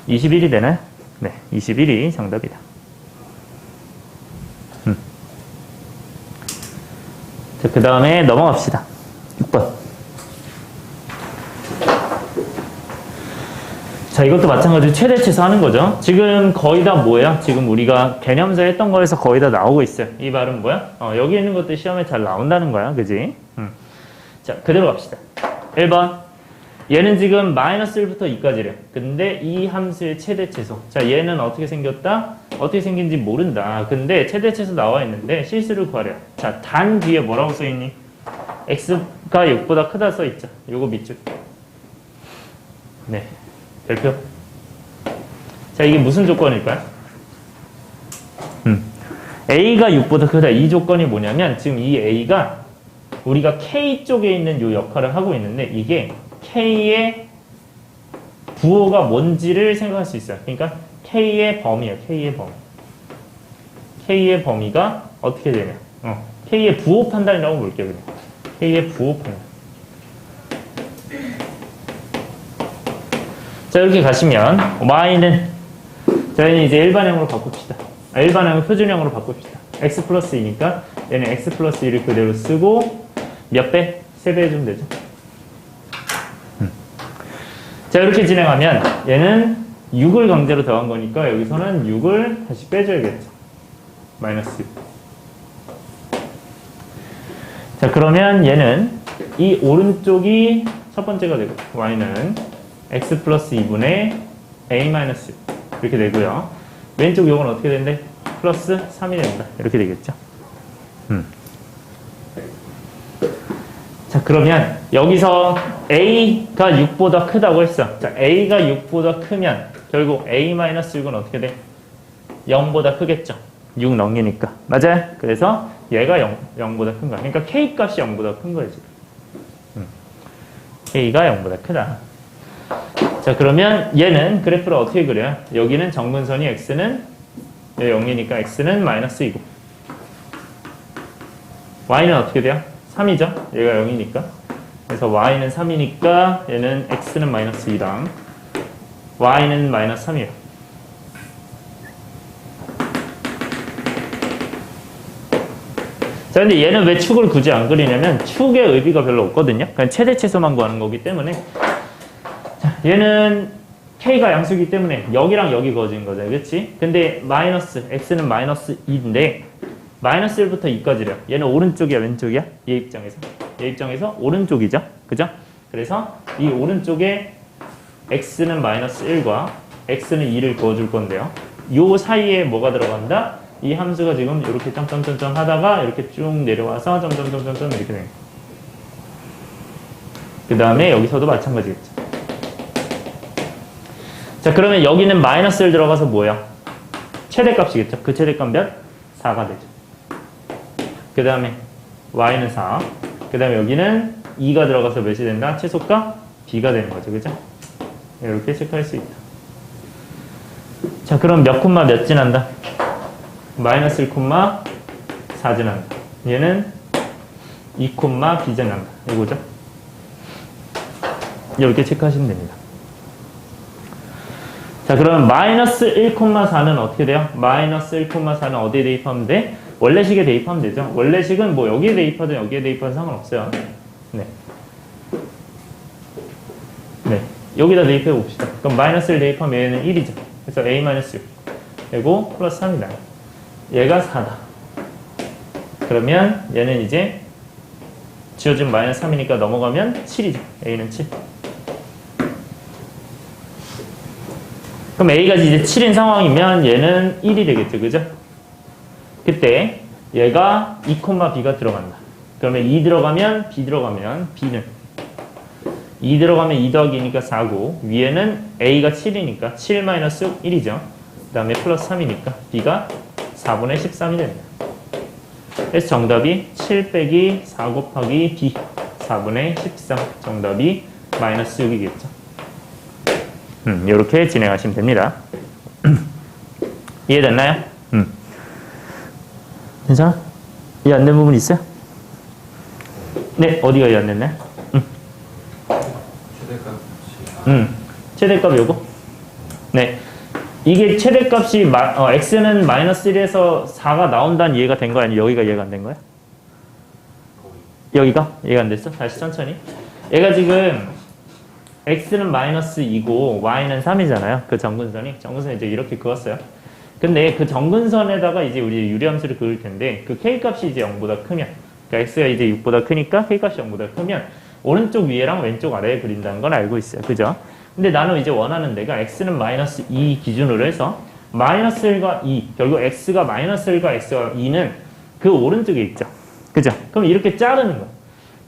21이 되나요? 네, 21이 정답이다. 자, 그 다음에 넘어갑시다. 6번. 자, 이것도 마찬가지로 최대치에서 하는 거죠. 지금 거의 다 뭐야? 지금 우리가 개념서 했던 거에서 거의 다 나오고 있어요. 이 말은 뭐야? 여기 있는 것도 시험에 잘 나온다는 거야. 그지? 자, 그대로 갑시다. 1번. 얘는 지금 마이너스 1부터 2까지래요. 근데 이 함수의 최대치수. 자, 얘는 어떻게 생겼다? 어떻게 생긴지 모른다. 근데 최대치수 나와 있는데 실수를 구하래요. 자, 단 뒤에 뭐라고 써있니? x가 6보다 크다 써있죠. 요거 밑줄. 네. 별표. 자, 이게 무슨 조건일까요? a가 6보다 크다. 이 조건이 뭐냐면 지금 이 a가 우리가 k 쪽에 있는 요 역할을 하고 있는데 이게 k의 부호가 뭔지를 생각할 수 있어요. 그러니까 k의 범위예요. k의 범위. k의 범위가 어떻게 되냐? k의 부호 판단이라고 볼게요. 그냥. k의 부호 판단. 자, 이렇게 가시면 y는 저희는 이제 일반형으로 바꿉시다. 일반형을 표준형으로 바꿉시다. x 플러스 2니까 얘는 x 플러스 2를 그대로 쓰고 몇 배? 3배 해주면 되죠. 자, 이렇게 진행하면 얘는 6을 강제로 더한 거니까 여기서는 6을 다시 빼줘야겠죠. 마이너스 6. 자, 그러면 얘는 이 오른쪽이 첫 번째가 되고 y는 x 플러스 2분의 a 마이너스 6 이렇게 되고요. 왼쪽 요건 어떻게 된대? 플러스 3이 된다. 이렇게 되겠죠. 자, 그러면 여기서 a가 6보다 크다고 했어. 자, a가 6보다 크면 결국 a-6은 어떻게 돼? 0보다 크겠죠. 6 넘기니까. 맞아요? 그래서 얘가 0보다 큰 거야. 그러니까 k 값이 0보다 큰 거예요, 지금. k가 0보다 크다. 자, 그러면 얘는 그래프를 어떻게 그려요? 여기는 정근선이 x는 0이니까 x는 마이너스 2고 y는 어떻게 돼요? 3이죠? 얘가 0이니까. 그래서 y는 3이니까 얘는 x는 마이너스 2랑 y는 마이너스 3이에요. 자, 근데 얘는 왜 축을 굳이 안 그리냐면 축의 의미가 별로 없거든요. 그냥 최대치수만 구하는 거기 때문에. 자, 얘는 k가 양수이기 때문에 여기랑 여기 거진 거죠. 그치? 근데 마이너스, x는 마이너스 2인데 마이너스 1부터 2까지래요. 얘는 오른쪽이야, 왼쪽이야? 얘 입장에서. 얘 입장에서 오른쪽이죠. 그죠? 그래서 이 오른쪽에 x는 마이너스 1과 x는 2를 그어줄 건데요. 요 사이에 뭐가 들어간다? 이 함수가 지금 이렇게 점점점점 하다가 이렇게 쭉 내려와서 점점점점점 이렇게 됩니다. 그 다음에 여기서도 마찬가지겠죠. 자, 그러면 여기는 마이너스를 들어가서 뭐야? 최대값이겠죠. 그 최대값 몇? 4가 되죠. 그 다음에 y는 4. 그 다음에 여기는 2가 들어가서 몇이 된다? 최소값 b가 되는 거죠. 그죠? 이렇게 체크할 수 있다. 자, 그럼 몇 콤마 몇 지난다? 마이너스 1 콤마 4 지난다. 얘는 2 콤마 b 지난다. 이거죠? 이렇게 체크하시면 됩니다. 자, 그러면 마이너스 1,4는 어떻게 돼요? 마이너스 1,4는 어디에 대입하면 돼? 원래식에 대입하면 되죠. 원래식은 뭐 여기에 대입하든 여기에 대입하든 상관없어요. 네. 네. 여기다 대입해 봅시다. 그럼 마이너스 1 대입하면 얘는 1이죠. 그래서 a-6. 그리고 플러스 3이다. 얘가 4다. 그러면 얘는 이제 지워진 마이너스 3이니까 넘어가면 7이죠. a는 7. 그럼 a가 이제 7인 상황이면 얘는 1이 되겠죠. 그죠? 그때 얘가 2,b가 들어간다. 그러면 2 들어가면 b 들어가면 b는 2 들어가면 2 더하기 2니까 4고 위에는 a가 7이니까 7-1이죠. 그 다음에 플러스 3이니까 b가 4분의 13이 됩니다. 그래서 정답이 7 빼기 4 곱하기 b 4분의 13. 정답이 마이너스 6이겠죠. 이렇게 진행하시면 됩니다. 이해됐나요? 괜찮아? 이해 안 된 부분 있어요? 네, 어디가 이해 안 됐나요? 최대값 요거? 네. 이게 최대값이 x는 마이너스 1에서 4가 나온다는 이해가 된 거야? 아니면 여기가 이해가 안 된 거야? 여기가? 이해가 안 됐어? 다시 천천히. 얘가 지금 x는 마이너스 2고 y는 3이잖아요. 그 정근선이. 정근선이 이제 이렇게 그었어요. 근데 그 정근선에다가 이제 우리 유리함수를 그을 텐데 그 k값이 이제 0보다 크면 그러니까 x가 이제 6보다 크니까 k값이 0보다 크면 오른쪽 위에랑 왼쪽 아래에 그린다는 건 알고 있어요. 그죠? 근데 나는 이제 원하는 데가 x는 마이너스 2 기준으로 해서 마이너스 1과 2 결국 x가 마이너스 1과 x와 2는 그 오른쪽에 있죠. 그죠? 그럼 이렇게 자르는 거.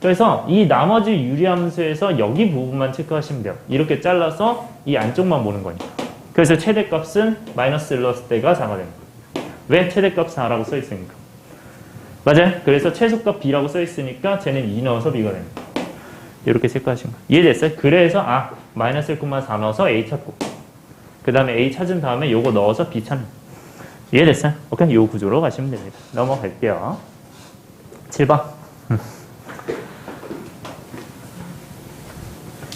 그래서 이 나머지 유리함수에서 여기 부분만 체크하시면 돼요. 이렇게 잘라서 이 안쪽만 보는 거니까. 그래서 최대값은 마이너스 1 넣었을 때가 4가 되는 거예요. 왜 최대값 4라고 써있으니까. 맞아요? 그래서 최소값 b라고 써있으니까 쟤는 2 넣어서 b가 되는 거예요. 이렇게 체크하신 거예요. 이해됐어요? 그래서 마이너스 1,4 넣어서 a 찾고 그 다음에 a 찾은 다음에 요거 넣어서 b 찾는 거예요. 이해됐어요? 오케이? 요 구조로 가시면 됩니다. 넘어갈게요. 7번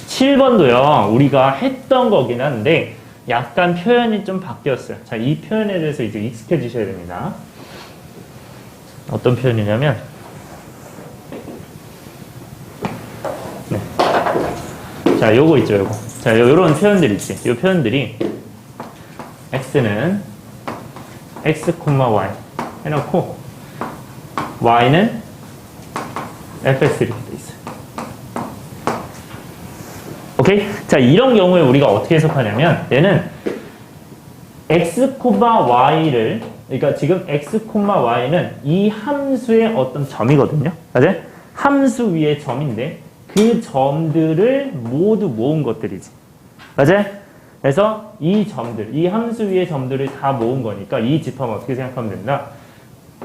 7번도요, 우리가 했던 거긴 한데, 약간 표현이 좀 바뀌었어요. 자, 이 표현에 대해서 이제 익숙해지셔야 됩니다. 어떤 표현이냐면, 네. 자, 요거 있죠, 요거. 자, 요런 표현들 있지. 요 표현들이, x는 x, y 해놓고, y는 fx 이렇게 돼 있어요. 오케이? 자, 이런 경우에 우리가 어떻게 해석하냐면 얘는 x, y를 그러니까 지금 x, y는 이 함수의 어떤 점이거든요. 맞아요? 함수 위의 점인데 그 점들을 모두 모은 것들이지. 맞아요? 그래서 이 점들, 이 함수 위의 점들을 다 모은 거니까 이 집합은 어떻게 생각하면 된다?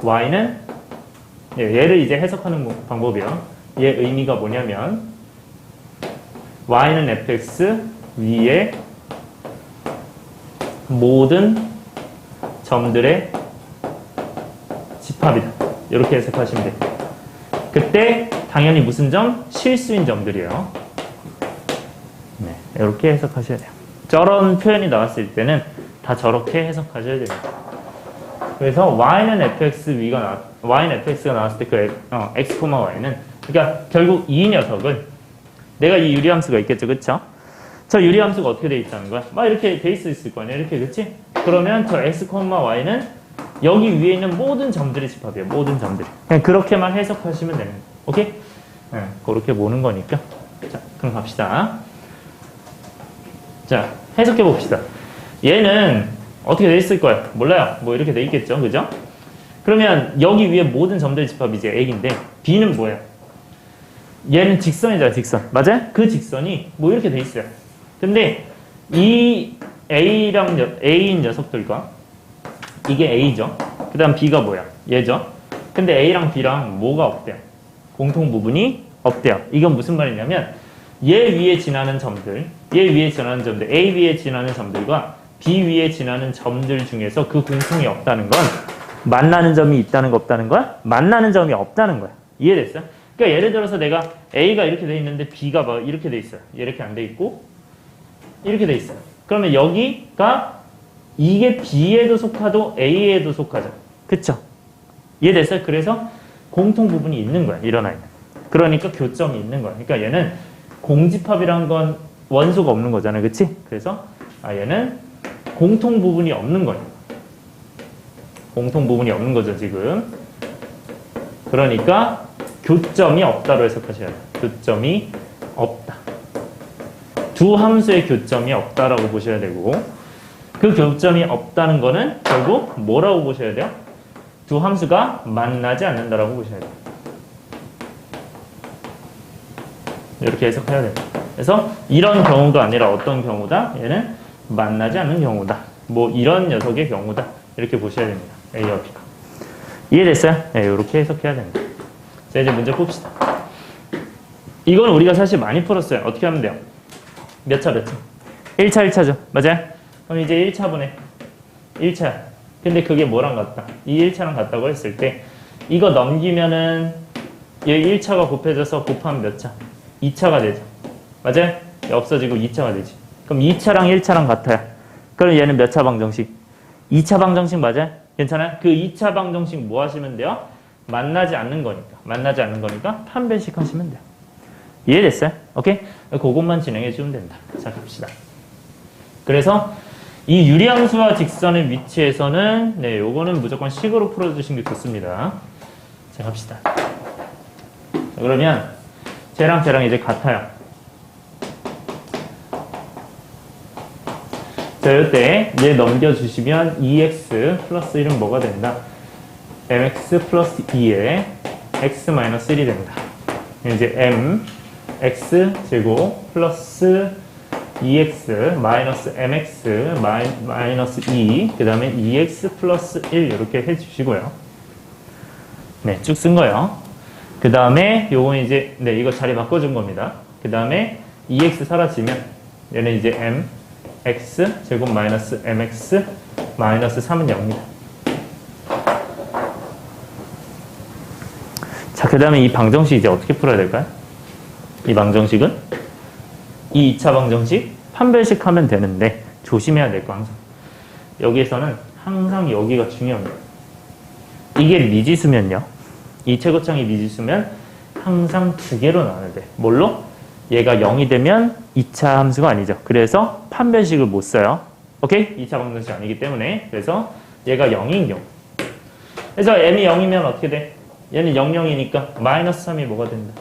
y는 얘를 이제 해석하는 방법이요. 얘 의미가 뭐냐면 y는 fx 위에 모든 점들의 집합이다. 이렇게 해석하시면 돼요. 그때 당연히 무슨 점? 실수인 점들이에요. 네, 이렇게 해석하셔야 돼요. 저런 표현이 나왔을 때는 다 저렇게 해석하셔야 됩니다. 그래서 y는 fx가 나왔을 때 그 x, y는 그러니까 결국 이 녀석은 내가 이 유리함수가 있겠죠. 그쵸? 저 유리함수가 어떻게 돼 있다는 거야? 막 이렇게 돼 있을 거 아니야. 이렇게, 그치? 그러면 저 x, y는 여기 위에 있는 모든 점들의 집합이에요. 모든 점들이. 그냥 그렇게만 해석하시면 되는 거예요. 오케이? 네, 그렇게 보는 거니까. 자, 그럼 갑시다. 자, 해석해 봅시다. 얘는 어떻게 돼 있을 거예요? 몰라요. 뭐 이렇게 돼 있겠죠. 그죠? 그러면 여기 위에 모든 점들의 집합이 이제 A인데 B는 뭐예요? 얘는 직선이잖아, 직선. 맞아요? 그 직선이 뭐 이렇게 돼 있어요. 근데 이 A인 녀석들과 이게 A죠. 그 다음 B가 뭐야? 얘죠. 근데 A랑 B랑 뭐가 없대요? 공통 부분이 없대요. 이건 무슨 말이냐면 얘 위에 지나는 점들, 얘 위에 지나는 점들, A 위에 지나는 점들과 B 위에 지나는 점들 중에서 그 공통이 없다는 건 만나는 점이 있다는 거 없다는 거야? 만나는 점이 없다는 거야. 이해됐어요? 그러니까 예를 들어서 내가 A가 이렇게 돼 있는데 B가 막 이렇게 돼 있어요. 이렇게 안 돼 있고 이렇게 돼 있어요. 그러면 여기가 이게 B에도 속하고 A에도 속하죠. 그쵸? 이해됐어요? 그래서 공통 부분이 있는 거야. 일어나 있는. 그러니까 교점이 있는 거야. 그러니까 얘는 공집합이란 건 원소가 없는 거잖아요. 그치? 그래서 얘는 공통 부분이 없는 거예요. 공통 부분이 없는 거죠, 지금. 그러니까 교점이 없다로 해석하셔야 돼요. 교점이 없다. 두 함수의 교점이 없다라고 보셔야 되고 그 교점이 없다는 거는 결국 뭐라고 보셔야 돼요? 두 함수가 만나지 않는다라고 보셔야 돼요. 이렇게 해석해야 됩니다. 그래서 이런 경우가 아니라 어떤 경우다? 얘는 만나지 않는 경우다. 뭐 이런 녀석의 경우다. 이렇게 보셔야 됩니다. A와 B가. 이해됐어요? 네, 이렇게 해석해야 됩니다. 자, 이제 문제 풉시다. 이건 우리가 사실 많이 풀었어요. 어떻게 하면 돼요? 몇 차, 몇 차? 1차, 1차죠. 맞아요? 그럼 이제 1차분의 1차. 근데 그게 뭐랑 같다? 이 1차랑 같다고 했을 때 이거 넘기면은 얘 1차가 곱해져서 곱하면 몇 차? 2차가 되죠. 맞아요? 없어지고 2차가 되지. 그럼 2차랑 1차랑 같아요. 그럼 얘는 몇 차 방정식? 2차 방정식 맞아요? 괜찮아요? 그 2차 방정식 뭐 하시면 돼요? 만나지 않는 거니까. 만나지 않는 거니까 판별식 하시면 돼요. 이해됐어요? 오케이? 그것만 진행해 주면 된다. 자, 갑시다. 그래서 이 유리함수와 직선의 위치에서는 네, 요거는 무조건 식으로 풀어주시는 게 좋습니다. 자, 갑시다. 자, 그러면 쟤랑 이제 같아요. 자, 이때 얘 넘겨주시면 2x 플러스 1은 뭐가 된다? mx 플러스 2에 x 마이너스 1이 된다. 이제 m x 제곱 플러스 2x 마이너스 mx 마이너스 2 그 다음에 2x 플러스 1 이렇게 해주시고요. 네, 쭉 쓴 거예요. 그 다음에 요건 이제 네 이거 자리 바꿔준 겁니다. 그 다음에 2x 사라지면 얘는 이제 mx 제곱 마이너스 mx 마이너스 3은 0입니다. 자, 그 다음에 이 방정식 이제 어떻게 풀어야 될까요? 이 방정식은 이 2차 방정식 판별식 하면 되는데 조심해야 될 거 항상 여기에서는 항상 여기가 중요합니다. 이게 미지수면요, 이 최고창이 미지수면 항상 두 개로 나눠야 돼. 뭘로? 얘가 0이 되면 2차 함수가 아니죠. 그래서 판별식을 못 써요. 오케이? 2차 방정식 아니기 때문에. 그래서 얘가 0인 경우, 그래서 m이 0이면 어떻게 돼? 얘는 0, 0이니까 마이너스 3이 뭐가 된다?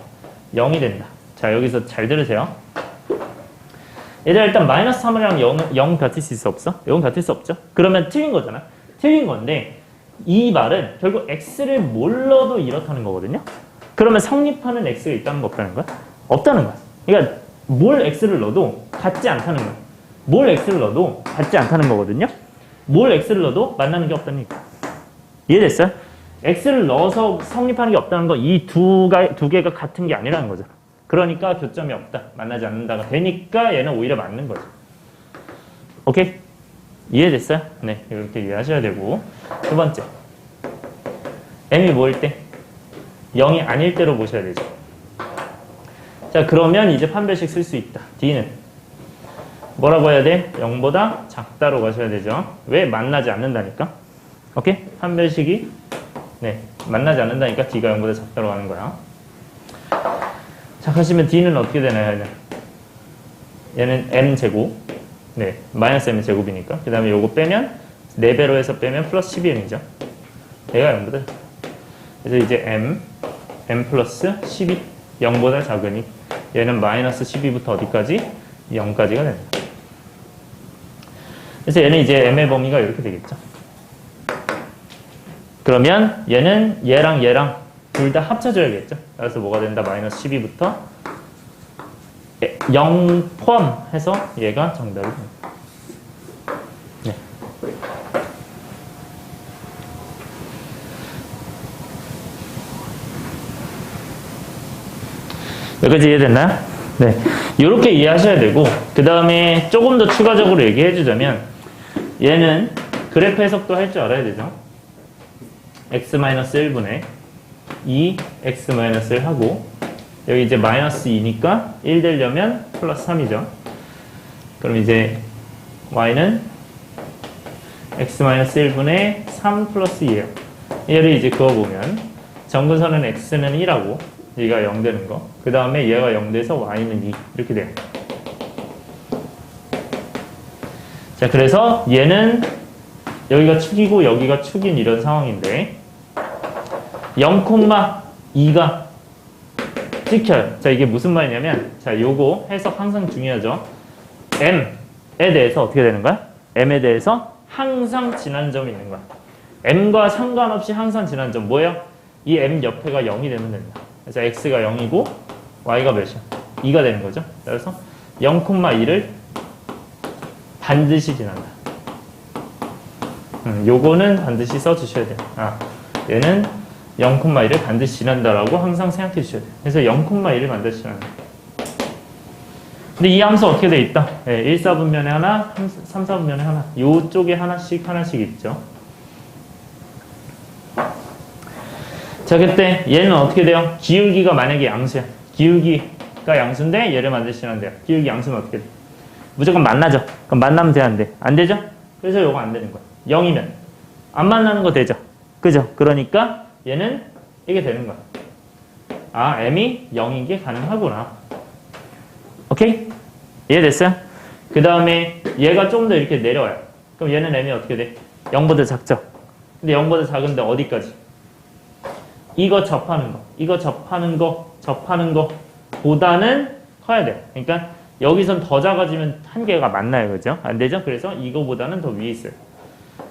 0이 된다. 자, 여기서 잘 들으세요. 얘들아, 일단 마이너스 3이랑 0 같을 수 없어? 0 같을 수 없죠? 그러면 틀린 거잖아. 틀린 건데 이 말은 결국 x를 몰라도 이렇다는 거거든요. 그러면 성립하는 x가 있다는 거 없다는 거야? 없다는 거야. 그러니까 뭘 x를 넣어도 같지 않다는 거야. 뭘 x를 넣어도 같지 않다는 거거든요. 뭘 x를 넣어도 만나는 게 없다니까. 이해됐어요? x를 넣어서 성립하는 게 없다는 건 이 두 개가 같은 게 아니라는 거죠. 그러니까 교점이 없다, 만나지 않는다가 되니까 얘는 오히려 맞는 거죠. 오케이? 이해됐어요? 네, 이렇게 이해하셔야 되고. 두 번째, m이 뭐일 때? 0이 아닐 때로 보셔야 되죠. 자, 그러면 이제 판별식 쓸 수 있다. D는 뭐라고 해야 돼? 0보다 작다로 가셔야 되죠. 왜? 만나지 않는다니까. 오케이? 판별식이 네, 만나지 않는다니까 D가 0보다 작다로 가는 거야. 자, 가시면 D는 어떻게 되나요? 얘는 m제곱, 네, 마이너스 m 제곱이니까. 그 다음에 요거 빼면 4배로 해서 빼면 플러스 12m이죠. 얘가 0보다. 그래서 이제 m 플러스 12 0보다 작으니 얘는 마이너스 12부터 어디까지? 0까지가 됩니다. 그래서 얘는 이제 m의 범위가 이렇게 되겠죠. 그러면 얘는 얘랑 얘랑 둘 다 합쳐줘야겠죠. 그래서 뭐가 된다? 마이너스 12부터 0 포함해서 얘가 정답이 됩니다. 네. 여기까지 이해됐나요? 네. 이렇게 이해하셔야 되고, 그 다음에 조금 더 추가적으로 얘기해 주자면, 얘는 그래프 해석도 할 줄 알아야 되죠. x-1분의 2x-1 하고, 여기 이제 마이너스 2니까 1 되려면 플러스 3이죠. 그럼 이제 y는 x-1분의 3 플러스 2예요. 얘를 이제 그어보면 정근선은 x는 1하고 얘가 0 되는 거. 그 다음에 얘가 0 돼서 y는 2 이렇게 돼요. 자, 그래서 얘는 여기가 축이고 여기가 축인 이런 상황인데 0,2가 찍혀요. 자, 이게 무슨 말이냐면, 자, 요거 해석 항상 중요하죠. m에 대해서 어떻게 되는 거야? m에 대해서 항상 지난 점이 있는 거야. m과 상관없이 항상 지난 점 뭐예요? 이 m 옆에가 0이 되면 된다. 그래서 x가 0이고 y가 몇이야? 2가 되는 거죠. 그래서 0,2를 반드시 지난다. 요거는 반드시 써주셔야 돼요. 아, 얘는 0,1을 반드시 지난다라고 항상 생각해 주셔야 돼요. 그래서 0,1을 반드시 지난다. 근데 이 함수 어떻게 돼 있다? 네, 1, 4분면에 하나, 3, 4분면에 하나. 요쪽에 하나씩 있죠. 자, 그때 얘는 어떻게 돼요? 기울기가 만약에 양수야. 기울기가 양수인데 얘를 반드시 지난대요. 기울기 양수는 어떻게 돼? 무조건 만나죠. 그럼 만나면 돼, 안 돼? 안 되죠? 그래서 요거 안 되는 거야. 0이면 안 만나는 거 되죠? 그죠? 그러니까 얘는 이게 되는 거야. 아, m이 0인 게 가능하구나. 오케이? 이해됐어요? 그 다음에 얘가 좀 더 이렇게 내려와요. 그럼 얘는 m이 어떻게 돼? 0보다 작죠? 근데 0보다 작은데 어디까지? 이거 접하는 거 보다는 커야 돼요. 그러니까 여기선 더 작아지면 한계가 만나요. 그죠? 안 되죠? 그래서 이거보다는 더 위에 있어요.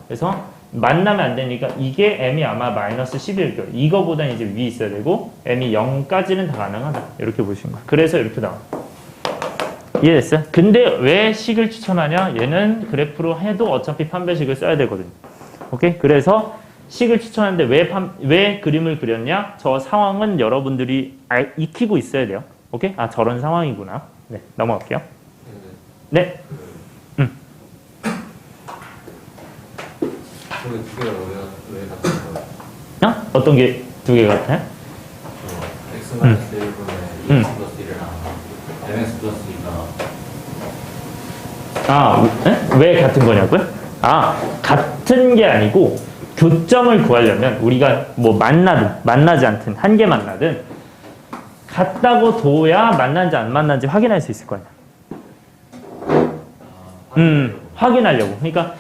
그래서 만나면 안 되니까 이게 m이 아마 마이너스 11일 거예요. 이거보다는 이제 위에 있어야 되고 m이 0까지는 다 가능하다. 이렇게 보시는 거예요. 그래서 이렇게 나와요. 이해됐어요? 근데 왜 식을 추천하냐? 얘는 그래프로 해도 어차피 판별식을 써야 되거든요. 오케이? 그래서 식을 추천하는데 왜 그림을 그렸냐? 저 상황은 여러분들이 익히고 있어야 돼요. 오케이? 아, 저런 상황이구나. 네, 넘어갈게요. 네. 그 두 개가 왜 같은 거예요? 어떤 게 두 개 같아요? x-1분의 2x 플러스 1이랑 mx 플러스 2가 아, 왜 같은 거냐고요? 아, 같은 게 아니고 교점을 구하려면 우리가 뭐 만나지 않든 한 개 만나든 같다고 둬야 만난지 안 만난지 확인할 수 있을 거야. 확인하려고. 그러니까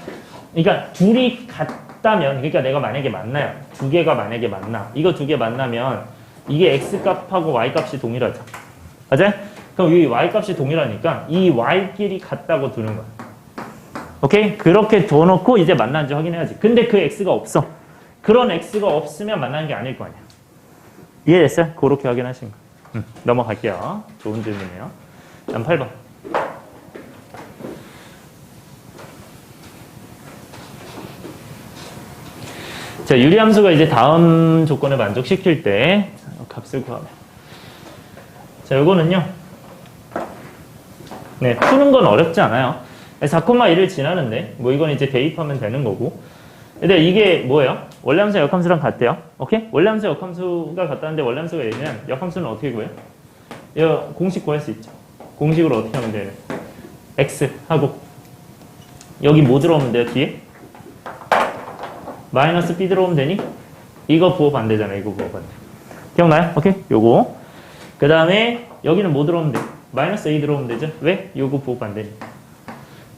둘이 같다면, 그러니까 내가 만약에 만나요. 두 개가 만약에 만나. 이거 두 개 만나면 이게 x 값하고 y 값이 동일하죠. 맞아요? 그럼 이 y 값이 동일하니까 이 y끼리 같다고 두는 거야. 오케이? 그렇게 둬놓고 이제 만나는지 확인해야지. 근데 그 x가 없어. 그런 x가 없으면 만나는 게 아닐 거 아니야. 이해됐어요? 그렇게 확인하신 거. 넘어갈게요. 좋은 질문이에요. 다음 8번. 자, 유리함수가 이제 다음 조건을 만족시킬 때 값을 구하면. 자, 요거는요. 네, 푸는 건 어렵지 않아요. 4,1을 지나는데, 뭐 이건 이제 대입하면 되는 거고. 근데 이게 뭐예요? 원래함수 역함수랑 같대요. 오케이? 원래함수 역함수가 같다는데 원래함수가 얘면 역함수는 어떻게 구해요? 이거 공식 구할 수 있죠. 공식으로 어떻게 하면 돼요? x 하고 여기 뭐 들어오면 돼요? 뒤에? 마이너스 b 들어오면 되니? 이거 부호 반대잖아. 이거 부호 반대. 기억나요? 오케이? 요거. 그 다음에 여기는 뭐 들어오면 돼? 마이너스 a 들어오면 되죠? 왜? 요거 부호 반대니까.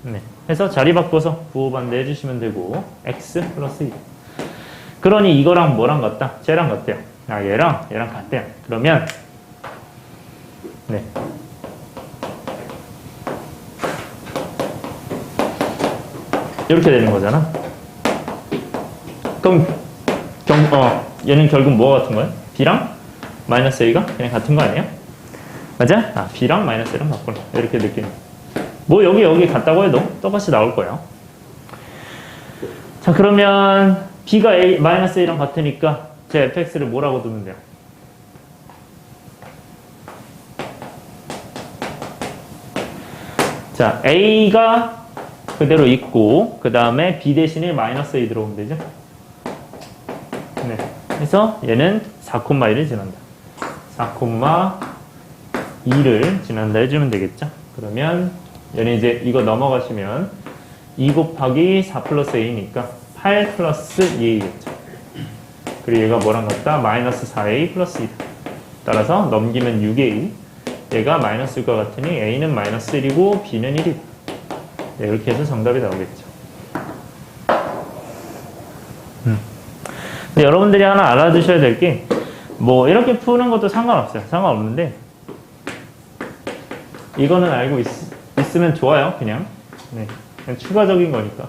네. 해서 자리 바꿔서 부호 반대 해주시면 되고 x 플러스 2. 그러니 이거랑 뭐랑 같다? 쟤랑 같대요. 아, 얘랑 같대요. 그러면 네. 이렇게 되는 거잖아. 그럼 얘는 결국 뭐가 같은 거야? B랑 마이너스 A가 그냥 같은 거 아니야? 맞아? 아, B랑 마이너스 A랑 바꾸네. 이렇게 느끼는. 뭐 여기 같다고 해도 똑같이 나올 거예요. 자, 그러면 B가 A, 마이너스 A랑 같으니까 제 fx를 뭐라고 두면 돼요? 자, A가 그대로 있고 그 다음에 B 대신에 마이너스 A 들어오면 되죠? 네. 그래서 얘는 4,2를 지난다. 4,2를 지난다 해주면 되겠죠? 그러면 얘는 이제 이거 넘어가시면 2 곱하기 4 플러스 A니까 8 플러스 2A겠죠. 그리고 얘가 뭐랑 같다? 마이너스 4A 플러스 2다. 따라서 넘기면 6A. 얘가 마이너스일 것 같으니 A는 마이너스 1이고 B는 1이다. 네, 이렇게 해서 정답이 나오겠죠. 근데 여러분들이 하나 알아두셔야 될 게, 뭐, 이렇게 푸는 것도 상관없어요. 상관없는데, 이거는 알고 있으면 좋아요, 그냥. 네. 그냥 추가적인 거니까.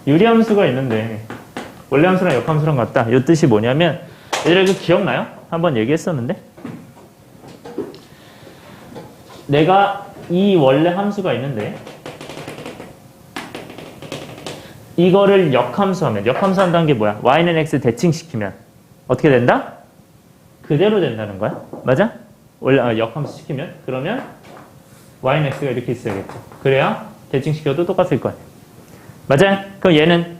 유리함수가 있는데, 원래함수랑 역함수랑 같다. 이 뜻이 뭐냐면, 얘들아, 이거 기억나요? 한번 얘기했었는데? 내가 이 원래 함수가 있는데, 이거를 역함수하면, 역함수 한다는 게 뭐야? y는 x 대칭시키면 어떻게 된다? 그대로 된다는 거야. 맞아? 원래 역함수 시키면 그러면 y는 x가 이렇게 있어야겠죠. 그래야 대칭시켜도 똑같을 거야. 맞아? 그럼 얘는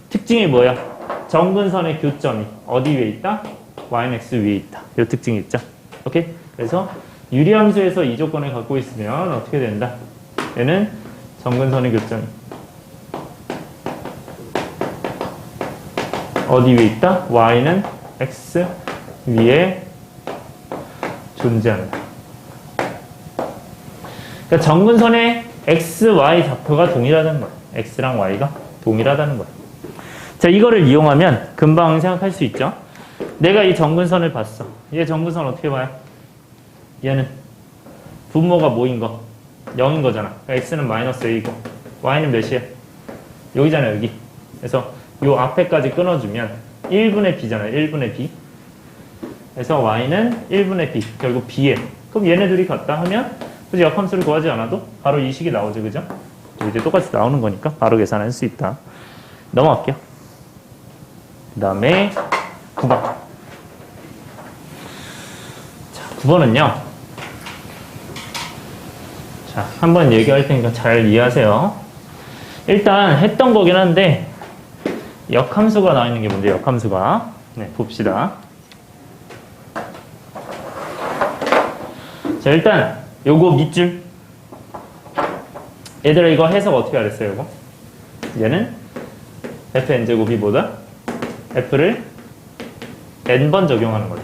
특징이 뭐야? 정근선의 교점이 어디 위에 있다? y는 x 위에 있다. 이 특징이 있죠. 오케이? 그래서 유리함수에서 이 조건을 갖고 있으면 어떻게 된다? 얘는 정근선의 교점이 어디 위에 있다? y는 x 위에 존재한다. 그러니까 정근선의 x, y 좌표가 동일하다는 거야. x랑 y가 동일하다는 거야. 자, 이거를 이용하면 금방 생각할 수 있죠. 내가 이 정근선을 봤어. 얘 정근선 어떻게 봐요? 얘는 분모가 뭐인 거? 0인 거잖아. 그러니까 x는 마이너스 a고 y는 몇이야? 여기잖아, 여기. 그래서 요 앞에까지 끊어주면 1분의 b잖아요. 1분의 b. 그래서 y는 1분의 b. 결국 b에. 그럼 얘네 둘이 같다 하면 굳이 역함수를 구하지 않아도 바로 이 식이 나오죠. 그죠? 이제 똑같이 나오는 거니까 바로 계산할 수 있다. 넘어갈게요. 그 다음에 9번. 자, 9번은요. 자, 한번 얘기할 테니까 잘 이해하세요. 일단 했던 거긴 한데 역함수가 나와 있는 게 뭔데? 역함수가. 네, 봅시다. 자, 일단 요거 밑줄. 얘들아, 이거 해석 어떻게 하랬어요, 이거? 얘는 fn제곱이 뭐다? f를 n번 적용하는 거다.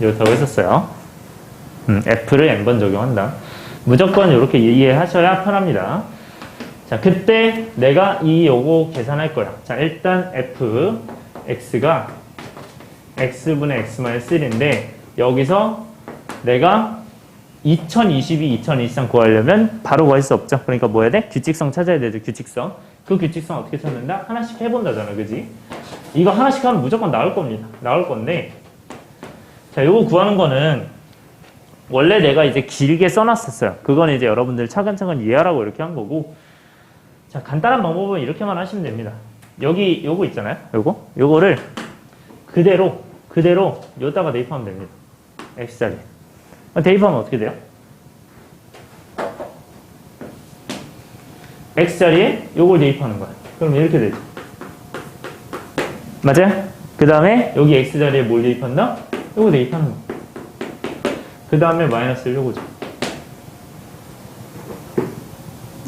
이렇다고 했었어요. f를 n번 적용한다. 무조건 이렇게 이해하셔야 편합니다. 자, 그때 내가 요거 계산할 거야. 자, 일단 f, x가 x분의 x-1인데 여기서 내가 2022, 2023 구하려면 바로 구할 수 없죠. 그러니까 뭐 해야 돼? 규칙성 찾아야 되죠. 규칙성. 그 규칙성 어떻게 찾는다? 하나씩 해본다잖아. 그지? 이거 하나씩 하면 무조건 나올 겁니다. 나올 건데 자, 요거 구하는 거는 원래 내가 이제 길게 써놨었어요. 그건 이제 여러분들 차근차근 이해하라고 이렇게 한 거고 자, 간단한 방법은 이렇게만 하시면 됩니다. 여기 요거 있잖아요. 요거를 그대로 여기다가 대입하면 됩니다. x자리에. 대입하면 어떻게 돼요? x자리에 요걸 대입하는 거야. 그럼 이렇게 되죠. 맞아요? 그 다음에 여기 x자리에 뭘 대입한다? 요거 대입하는 거. 그 다음에 마이너스 1 요거죠.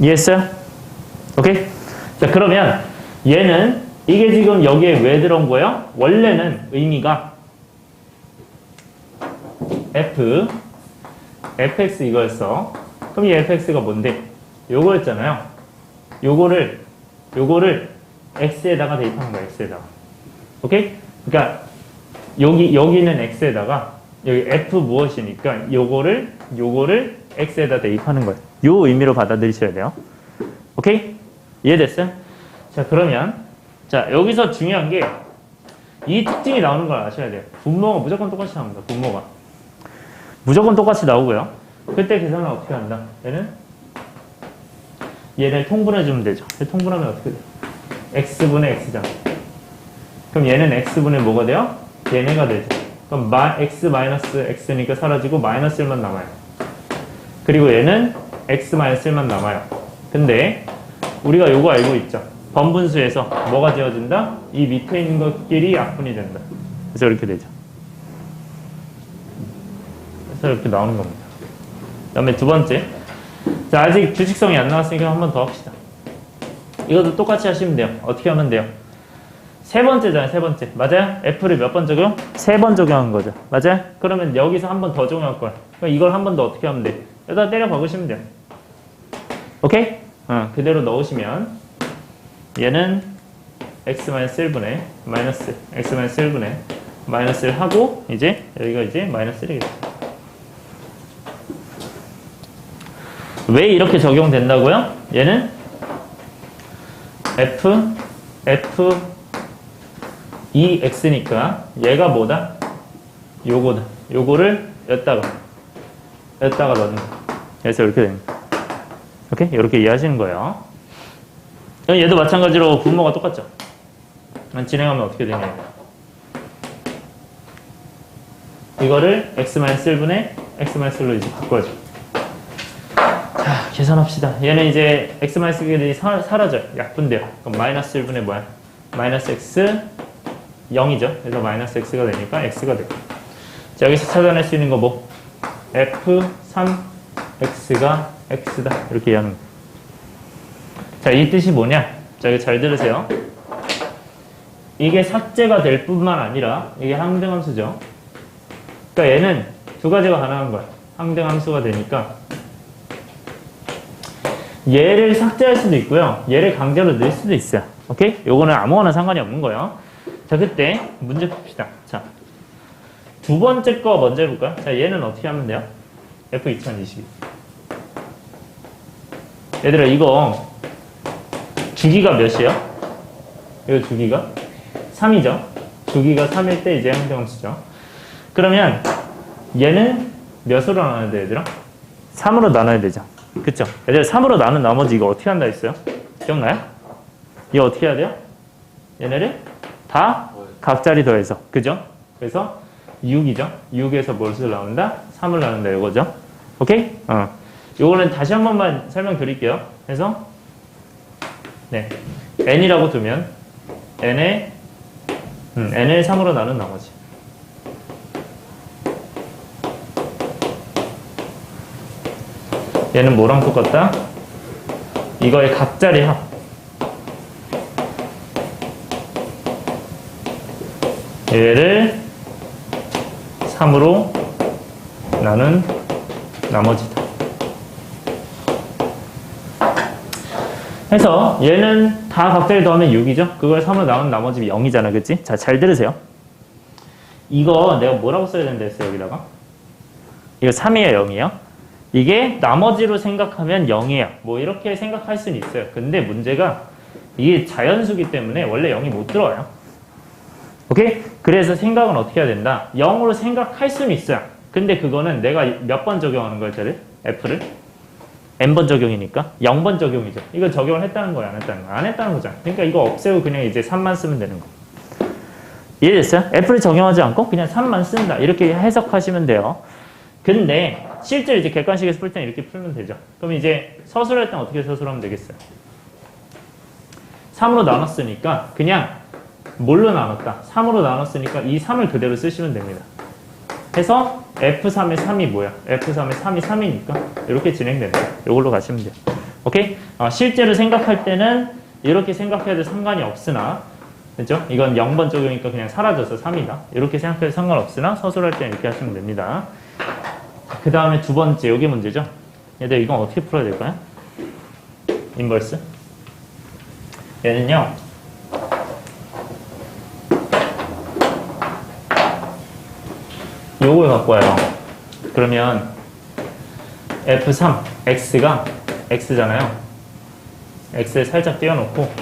이해했어요? 오케이? 자, 그러면 얘는 이게 지금 여기에 왜 들어온 거예요? 원래는 의미가 fx 이거였어. 그럼 이 fx가 뭔데? 요거였잖아요. 요거를 x에다가 대입하는 거야, x에다가. 오케이? 그러니까 여기는 x에다가 여기 f 무엇이니까 요거를 x에다 대입하는 거예요. 요 의미로 받아들이셔야 돼요. 오케이? 이해됐어요? 자, 그러면 자, 여기서 중요한 게 이 특징이 나오는 걸 아셔야 돼요. 분모가 무조건 똑같이 나옵니다. 분모가. 무조건 똑같이 나오고요. 그때 계산을 어떻게 한다? 얘를 통분해주면 되죠. 통분하면 어떻게 돼요? x분의 x잖아. 그럼 얘는 x분의 뭐가 돼요? 얘네가 되죠. 그럼 x 마이너스 x니까 사라지고 마이너스 1만 남아요. 그리고 얘는 x 마이너스 1만 남아요. 근데 우리가 요거 알고 있죠. 번분수에서 뭐가 지어진다? 이 밑에 있는 것끼리 약분이 된다. 그래서 이렇게 되죠. 그래서 이렇게 나오는 겁니다. 그 다음에 두 번째. 자, 아직 규칙성이 안 나왔으니까 한 번 더 합시다. 이것도 똑같이 하시면 돼요. 어떻게 하면 돼요? 세 번째잖아요, 세 번째. 맞아요? F를 몇 번 적용? 세 번 적용한 거죠. 맞아요? 그러면 여기서 한 번 더 적용할 거야. 그럼 이걸 한 번 더 어떻게 하면 돼? 여기다 때려 박으시면 돼요. 오케이? 그대로 넣으시면 얘는 x-1분의 마이너스 x-1분의 마이너스 1 하고 이제 여기가 이제 마이너스 1이겠죠. 왜 이렇게 적용된다고요? 얘는 f 2x니까 얘가 뭐다? 요거다. 요거를 여기다가 넣는 거. 그래서 이렇게 됩니다. 오케이? 이렇게 이해하시는 거예요. 얘도 마찬가지로 분모가 똑같죠? 진행하면 어떻게 되냐. 이거를 x-1분의 x-1로 이제 바꿔줘. 자, 계산합시다. 얘는 이제 x-1이 사라져요. 약분돼요. 그럼 마이너스 1분의 뭐야? 마이너스 x 0이죠. 그래서 마이너스 x가 되니까 x가 돼요. 자, 여기서 찾아낼 수 있는 거 뭐? f3x가 x다. 이렇게 이해하는 거예요. 자, 이 뜻이 뭐냐? 자, 이거 잘 들으세요. 이게 삭제가 될 뿐만 아니라 이게 항등함수죠. 그러니까 얘는 두 가지가 가능한 거야. 항등함수가 되니까 얘를 삭제할 수도 있고요. 얘를 강제로 넣을 수도 있어요. 오케이? 요거는 아무거나 상관이 없는 거예요. 자, 그때 문제 풉시다. 자, 두 번째 거 먼저 해볼까요? 자, 얘는 어떻게 하면 돼요? F2022. 얘들아, 이거 주기가 몇이에요? 이거 주기가 3이죠? 주기가 3일 때 이제 항등함수죠. 그러면 얘는 몇으로 나눠야 돼, 얘들아? 3으로 나눠야 되죠. 그쵸? 얘들아, 3으로 나눈 나머지 이거 어떻게 한다 했어요? 기억나요? 이거 어떻게 해야 돼요? 얘네를 다 각자리 더해서. 그죠? 그래서 6이죠? 6에서 무엇을 나온다? 3을 나눈다, 이거죠? 오케이? 요거는 다시 한 번만 설명드릴게요. 그래서 네, n이라고 두면 n을 3으로 나눈 나머지. 얘는 뭐랑 똑같다? 이거의 각자리 합. 얘를 3으로 나눈 나머지다. 해서 얘는 다 각자리 더하면 6이죠? 그걸 3으로 나눈 나머지 0이잖아. 그치? 자, 잘 들으세요. 이거 내가 뭐라고 써야 된다 했어요, 여기다가? 이거 3이에요, 0이에요? 이게 나머지로 생각하면 0이에요. 뭐 이렇게 생각할 수는 있어요. 근데 문제가 이게 자연수기 때문에 원래 0이 못 들어와요. 오케이? 그래서 생각은 어떻게 해야 된다? 0으로 생각할 수는 있어요. 근데 그거는 내가 몇 번 적용하는 거야, 쟤를? F를? n번 적용이니까 0번 적용이죠. 이거 적용을 했다는 거야, 안 했다는 거야? 안 했다는 거잖아. 그러니까 이거 없애고 그냥 이제 3만 쓰면 되는 거. 이해됐어요? F를 적용하지 않고 그냥 3만 쓴다. 이렇게 해석하시면 돼요. 근데 실제로 이제 객관식에서 풀 때는 이렇게 풀면 되죠. 그럼 이제 서술할 때는 어떻게 서술하면 되겠어요? 3으로 나눴으니까 그냥 뭘로 나눴다? 3으로 나눴으니까 이 3을 그대로 쓰시면 됩니다. 해서 F3의 3이 뭐야? F3의 3이 3이니까 이렇게 진행된다. 이걸로 가시면 돼요. 오케이? 실제로 생각할 때는 이렇게 생각해도 상관이 없으나, 그죠? 이건 0번 적용이니까 그냥 사라져서 3이다. 이렇게 생각해도 상관없으나 서술할 때는 이렇게 하시면 됩니다. 그 다음에 두 번째, 여기 문제죠? 얘들 이건 어떻게 풀어야 될까요? 인버스. 얘는요, 요걸 갖고 와요. 그러면 F3, X가 X잖아요. X를 살짝 띄워놓고,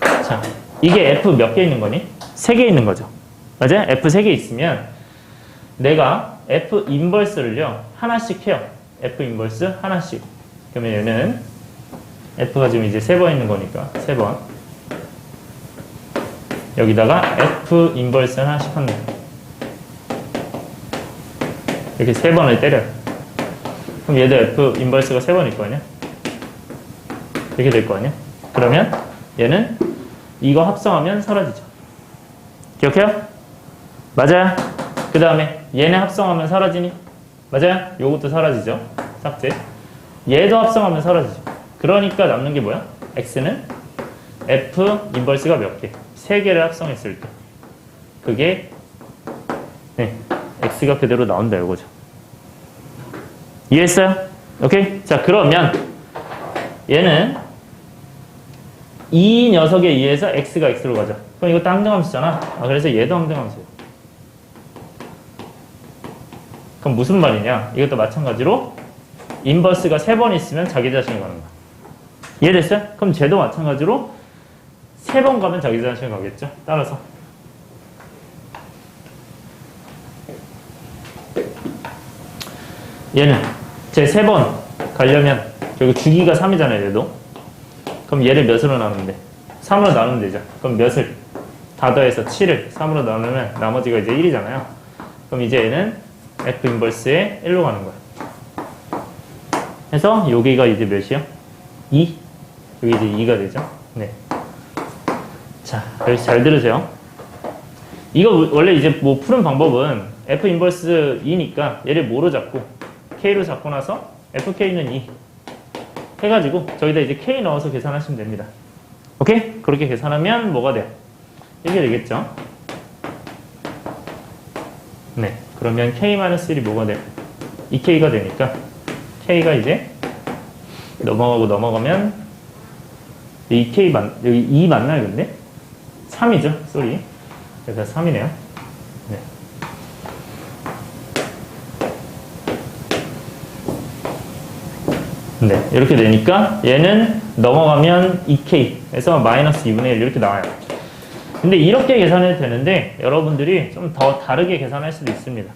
자, 이게 F 몇 개 있는 거니? 3개 있는 거죠. 맞아요? F 3개 있으면 내가 F 인버스를요, 하나씩 해요. F 인버스 하나씩. 그러면 얘는 F가 지금 이제 3번 있는 거니까 3번. 여기다가 F 인버스 하나씩 합니다. 이렇게 3번을 때려요. 그럼 얘도 F 인버스가 3번일 거 아니야? 이렇게 될 거 아니야? 그러면 얘는 이거 합성하면 사라지죠. 기억해요? 맞아요. 그 다음에 얘네 합성하면 사라지니? 맞아요. 요것도 사라지죠. 삭제. 얘도 합성하면 사라지죠. 그러니까 남는 게 뭐야? X는 F 인버스가 몇 개? 3개를 합성했을 때 그게 네, X가 그대로 나온다 이거죠. 이해했어요? 오케이? 자, 그러면 얘는 이 녀석에 의해서 X가 X로 가죠. 그럼 이것도 항등함수잖아. 그래서 얘도 항등함수예요. 그럼 무슨 말이냐? 이것도 마찬가지로 인버스가 3번 있으면 자기 자신이 가는 거야. 이해됐어요? 그럼 쟤도 마찬가지로 3번 가면 자기 자신이 가겠죠? 따라서 얘는 제 3번 가려면 여기 주기가 3이잖아요. 얘도. 그럼 얘를 몇으로 나누면 돼? 3으로 나누면 되죠. 그럼 몇을 다 더해서 7을 3으로 나누면 나머지가 이제 1이잖아요. 그럼 이제 얘는 F 인버스에 1로 가는 거야. 그래서 여기가 이제 몇이요? 2. 여기 이제 2가 되죠. 네. 자, 여기서 잘 들으세요. 이거 원래 이제 뭐 푸는 방법은 F 인버스 2니까 얘를 뭐로 잡고 K로 잡고 나서 FK는 2 해가지고 저기다 이제 K 넣어서 계산하시면 됩니다. 오케이? 그렇게 계산하면 뭐가 돼? 이게 되겠죠? 네. 그러면 K-1이 뭐가 돼? 2K가 되니까 K가 이제 넘어가고 넘어가면 2K 여기 2 맞나요 근데? 3이죠. 쏘리. 그래서 3이네요. 네. 네. 이렇게 되니까 얘는 넘어가면 2K에서 마이너스 2분의 1 이렇게 나와요. 근데 이렇게 계산해도 되는데 여러분들이 좀 더 다르게 계산할 수도 있습니다.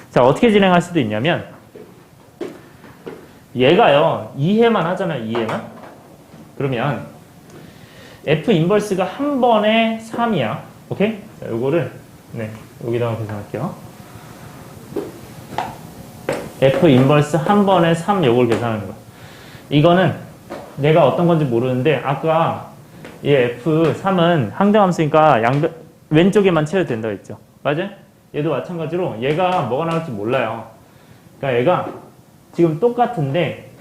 자, 어떻게 진행할 수도 있냐면 얘가요 2회만 하잖아요. 2회만. 그러면 F 인버스가 한 번에 3이야. 오케이? 자, 요거를 네, 여기다가 계산할게요. F 인버스 한 번에 3 요걸 계산하는 거야. 이거는 내가 어떤 건지 모르는데 아까 얘 F3은 항등함수니까 왼쪽에만 채워도 된다고 했죠. 맞아요? 얘도 마찬가지로 얘가 뭐가 나올지 몰라요. 그러니까 얘가 지금 똑같은데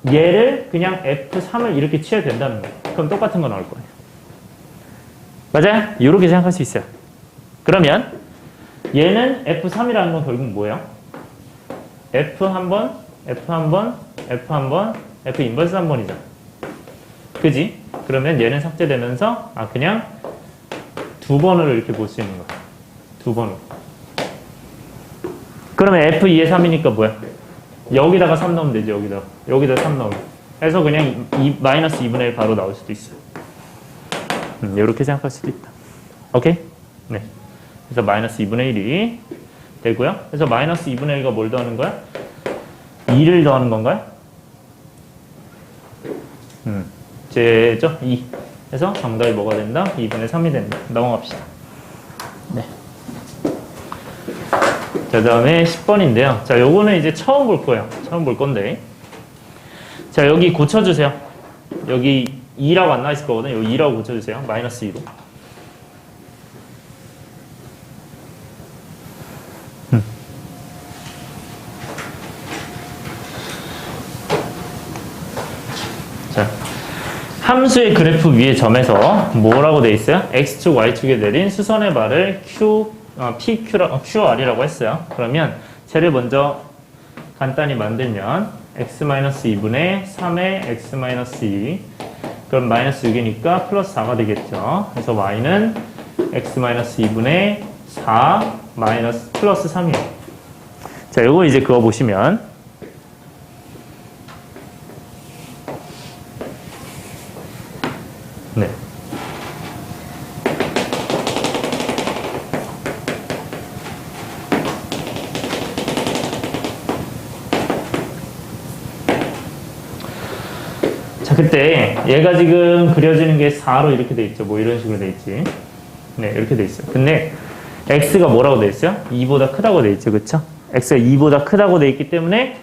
얘를 그냥 F3을 이렇게 채워도 된다는 거예요. 그럼 똑같은 거 나올 거예요. 맞아요? 이렇게 생각할 수 있어요. 그러면 얘는 F3이라는 건 결국 뭐예요? F 한 번, F 한 번, F 한 번, F 인버스 한 번이잖아. 그지? 그러면 얘는 삭제되면서 그냥 두 번으로 이렇게 볼 수 있는 거야. 두 번으로. 그러면 F2에 3이니까 뭐야? 여기다가 3 넣으면 되지. 여기다 3 넣으면. 그래서 그냥 마이너스 2분의 1 바로 나올 수도 있어요. 이렇게 생각할 수도 있다. 오케이? 네. 그래서 마이너스 2분의 1이 되고요. 그래서 마이너스 2분의 1가 뭘 더하는 거야? 2를 더하는 건가요? 쟤죠? 2. 그래서 정답이 뭐가 된다? 2분의 3이 된다. 넘어갑시다. 네. 자, 다음에 10번인데요. 자, 요거는 이제 처음 볼 거예요. 처음 볼 건데. 자, 여기 고쳐주세요. 여기 2라고 안 나와있을 거거든요. 여기 2라고 고쳐주세요. 마이너스 2로. 자, 함수의 그래프 위의 점에서 뭐라고 돼 있어요? X축, Y축에 내린 수선의 발을 QR이라고 했어요. 그러면 쟤를 먼저 간단히 만들면 X-2분의 3의 X-2 그럼 마이너스 6이니까 플러스 4가 되겠죠. 그래서 Y는 X-2분의 4 마이너스 플러스 3이에요. 자, 요거 이제 그거 보시면 네. 자, 그때 얘가 지금 그려지는 게 4로 이렇게 돼 있죠. 뭐 이런 식으로 돼 있지. 네, 이렇게 돼 있어요. 근데 x가 뭐라고 돼 있어요? 2보다 크다고 돼 있죠. 그쵸? x가 2보다 크다고 돼 있기 때문에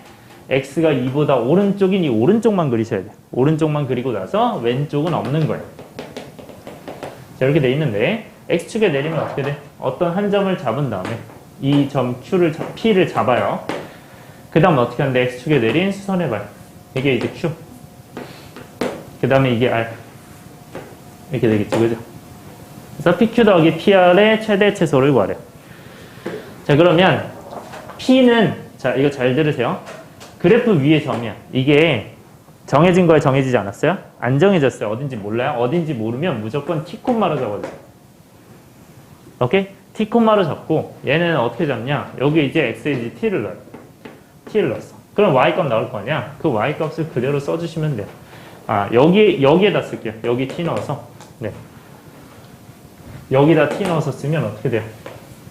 x가 2보다 오른쪽인 이 오른쪽만 그리셔야 돼요. 오른쪽만 그리고 나서 왼쪽은 없는 거예요. 자, 이렇게 돼 있는데 x축에 내리면 어떻게 돼? 어떤 한 점을 잡은 다음에 이 점 P를 잡아요. 그 다음 어떻게 하는데 x축에 내린 수선해봐요. 이게 이제 Q. 그 다음에 이게 R. 이렇게 되겠죠. 그죠? 그래서 PQ 더하기 PR의 최대 최소를 구하래요. 자, 그러면 P는, 자, 이거 잘 들으세요. 그래프 위에 점이야. 이게 정해진 거에 정해지지 않았어요? 안 정해졌어요. 어딘지 몰라요? 어딘지 모르면 무조건 T콤마로 적어줘요. 오케이? T콤마로 적고 얘는 어떻게 잡냐? 여기 이제 X에 T를 넣어요. T를 넣었어. 그럼 Y값 나올 거 아니야? 그 Y값을 그대로 써주시면 돼요. 아, 여기에다 쓸게요. 여기 T 넣어서. 네. 여기다 T 넣어서 쓰면 어떻게 돼요?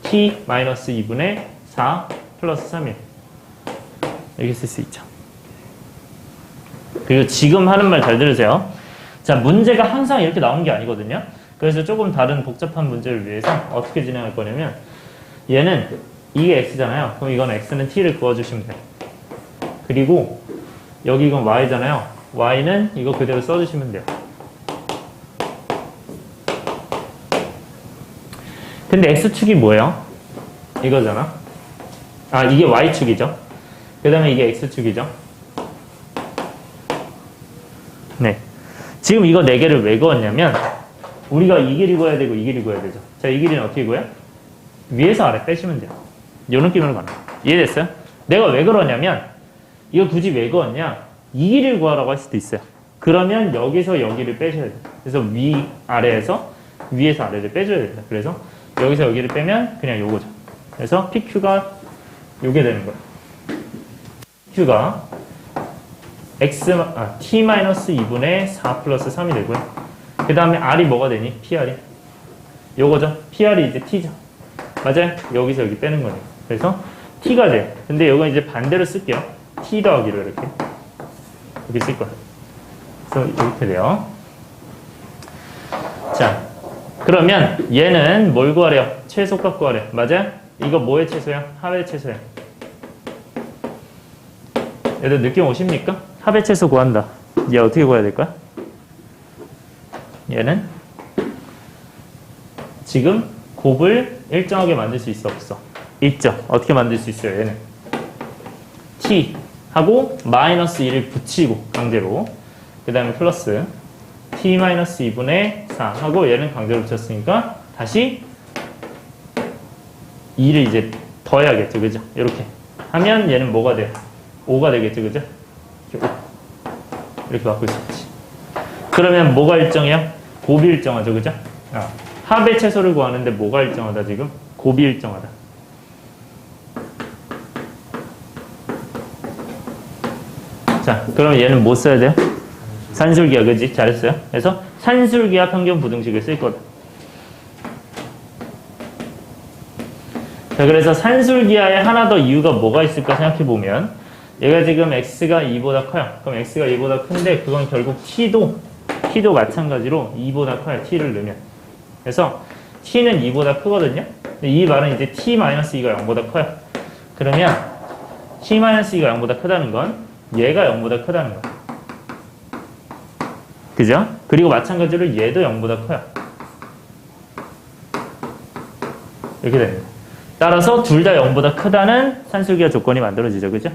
T 마이너스 2분의 4 플러스 3이에요. 이렇게 쓸 수 있죠. 그리고 지금 하는 말 잘 들으세요. 자, 문제가 항상 이렇게 나온 게 아니거든요. 그래서 조금 다른 복잡한 문제를 위해서 어떻게 진행할 거냐면 얘는 이게 x잖아요. 그럼 이건 x는 t를 구워주시면 돼요. 그리고 여기 이건 y잖아요. y는 이거 그대로 써주시면 돼요. 근데 x축이 뭐예요? 이거잖아. 아, 이게 y축이죠. 그 다음에 이게 x축이죠. 네. 지금 이거 4개를 왜 그었냐면 우리가 이 길이 구해야 되고 이 길이 구해야 되죠. 자, 이 길이는 어떻게 구해요? 위에서 아래 빼시면 돼요. 요 느낌으로 가는 거예요. 이해됐어요? 내가 왜 그러냐면 이거 굳이 왜 그었냐? 이 길이를 구하라고 할 수도 있어요. 그러면 여기서 여기를 빼셔야 돼요. 그래서 위, 아래에서 위에서 아래를 빼줘야 됩니다. 그래서 여기서 여기를 빼면 그냥 요거죠. 그래서 PQ가 요게 되는 거예요. Q가 T-2분의 4 플러스 3이 되고요. 그 다음에 R이 뭐가 되니? PR이. 요거죠. PR이 이제 T죠. 맞아요? 여기서 여기 빼는 거예요. 그래서 T가 돼요. 근데 요건 이제 반대로 쓸게요. T 더하기로 이렇게. 여기 쓸 거예요. 그래서 이렇게 돼요. 자, 그러면 얘는 뭘 구하래요? 최소값 구하래요. 맞아요? 이거 뭐의 최소야? 합의 최소야. 얘들 느낌 오십니까? 합의 최소 구한다. 얘 어떻게 구해야 될까? 얘는 지금 곱을 일정하게 만들 수 있어 없어? 있죠. 어떻게 만들 수 있어요? 얘는 t 하고 마이너스 1을 붙이고 강제로 그 다음에 플러스 t-2분의 4 하고 얘는 강제로 붙였으니까 다시 2를 이제 더해야겠죠. 그죠? 이렇게 하면 얘는 뭐가 돼요? 5가 되겠죠. 그죠? 이렇게 바꿀 수 있지. 그러면 뭐가 일정해요? 곱이 일정하죠. 그죠? 아, 합의 최소를 구하는데 뭐가 일정하다 지금? 곱이 일정하다. 자, 그럼 얘는 뭐 써야 돼요? 산술기하, 그지? 잘했어요. 그래서 산술기하 평균 부등식을 쓸 거다. 자, 그래서 산술기하에 하나 더 이유가 뭐가 있을까 생각해보면 얘가 지금 x가 2보다 커요. 그럼 x가 2보다 큰데 그건 결국 t도 마찬가지로 2보다 커요. t를 넣으면. 그래서 t는 2보다 크거든요. 근데 이 말은 이제 t-2가 0보다 커요. 그러면 t-2가 0보다 크다는 건 얘가 0보다 크다는 거예요. 그죠? 그리고 마찬가지로 얘도 0보다 커요. 이렇게 됩니다. 따라서 둘 다 0보다 크다는 산술기하 조건이 만들어지죠. 그죠?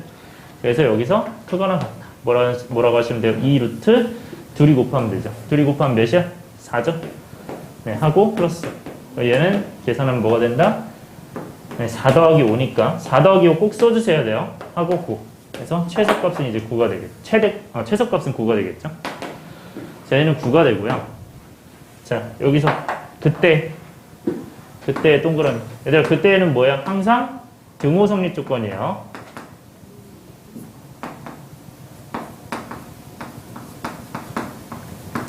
그래서 여기서 크거나 같다. 뭐라고 하시면 돼요? 2루트 둘이 곱하면 되죠. 둘이 곱하면 몇이야? 4죠? 네, 하고 플러스. 얘는 계산하면 뭐가 된다? 네, 4 더하기 5니까 4 더하기 5 꼭 써주셔야 돼요. 하고 9. 그래서 최소값은 이제 9가 되겠죠. 최소값은 9가 되겠죠. 자, 얘는 9가 되고요. 자, 여기서 그때 그때의 동그라미. 얘들아, 그때는 뭐야? 항상 등호 성립 조건이에요.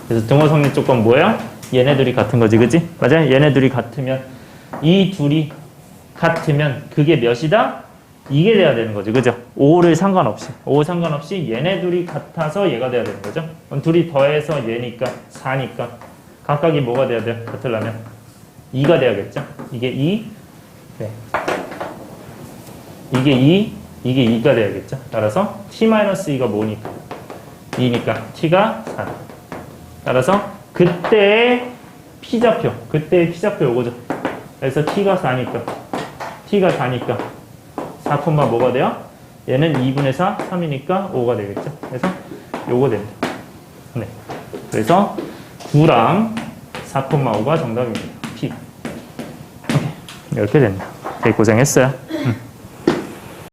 그래서 등호 성립 조건 뭐야? 얘네들이 같은 거지, 그지? 맞아? 얘네들이 같으면, 이 둘이 같으면 그게 몇이다? 이게 돼야 되는 거지, 그죠? 5를 상관없이. 5 상관없이 얘네 둘이 같아서 얘가 돼야 되는 거죠? 그럼 둘이 더해서 얘니까 4니까 각각이 뭐가 돼야 돼요? 같으려면 2가 돼야겠죠? 이게 2, 네. 이게 2, 이게 2가 돼야겠죠? 따라서 t-2가 뭐니까? 2니까 t가 4. 따라서 그때의 p좌표, 그때의 p좌표 요거죠. 그래서 t가 4니까 4, 뭐가 돼요? 얘는 2분의 4, 3이니까 5가 되겠죠. 그래서 요거 됩니다. 네. 그래서 9랑 4,5가 정답입니다. P. 오케이. 이렇게 된다. 되게 고생했어요.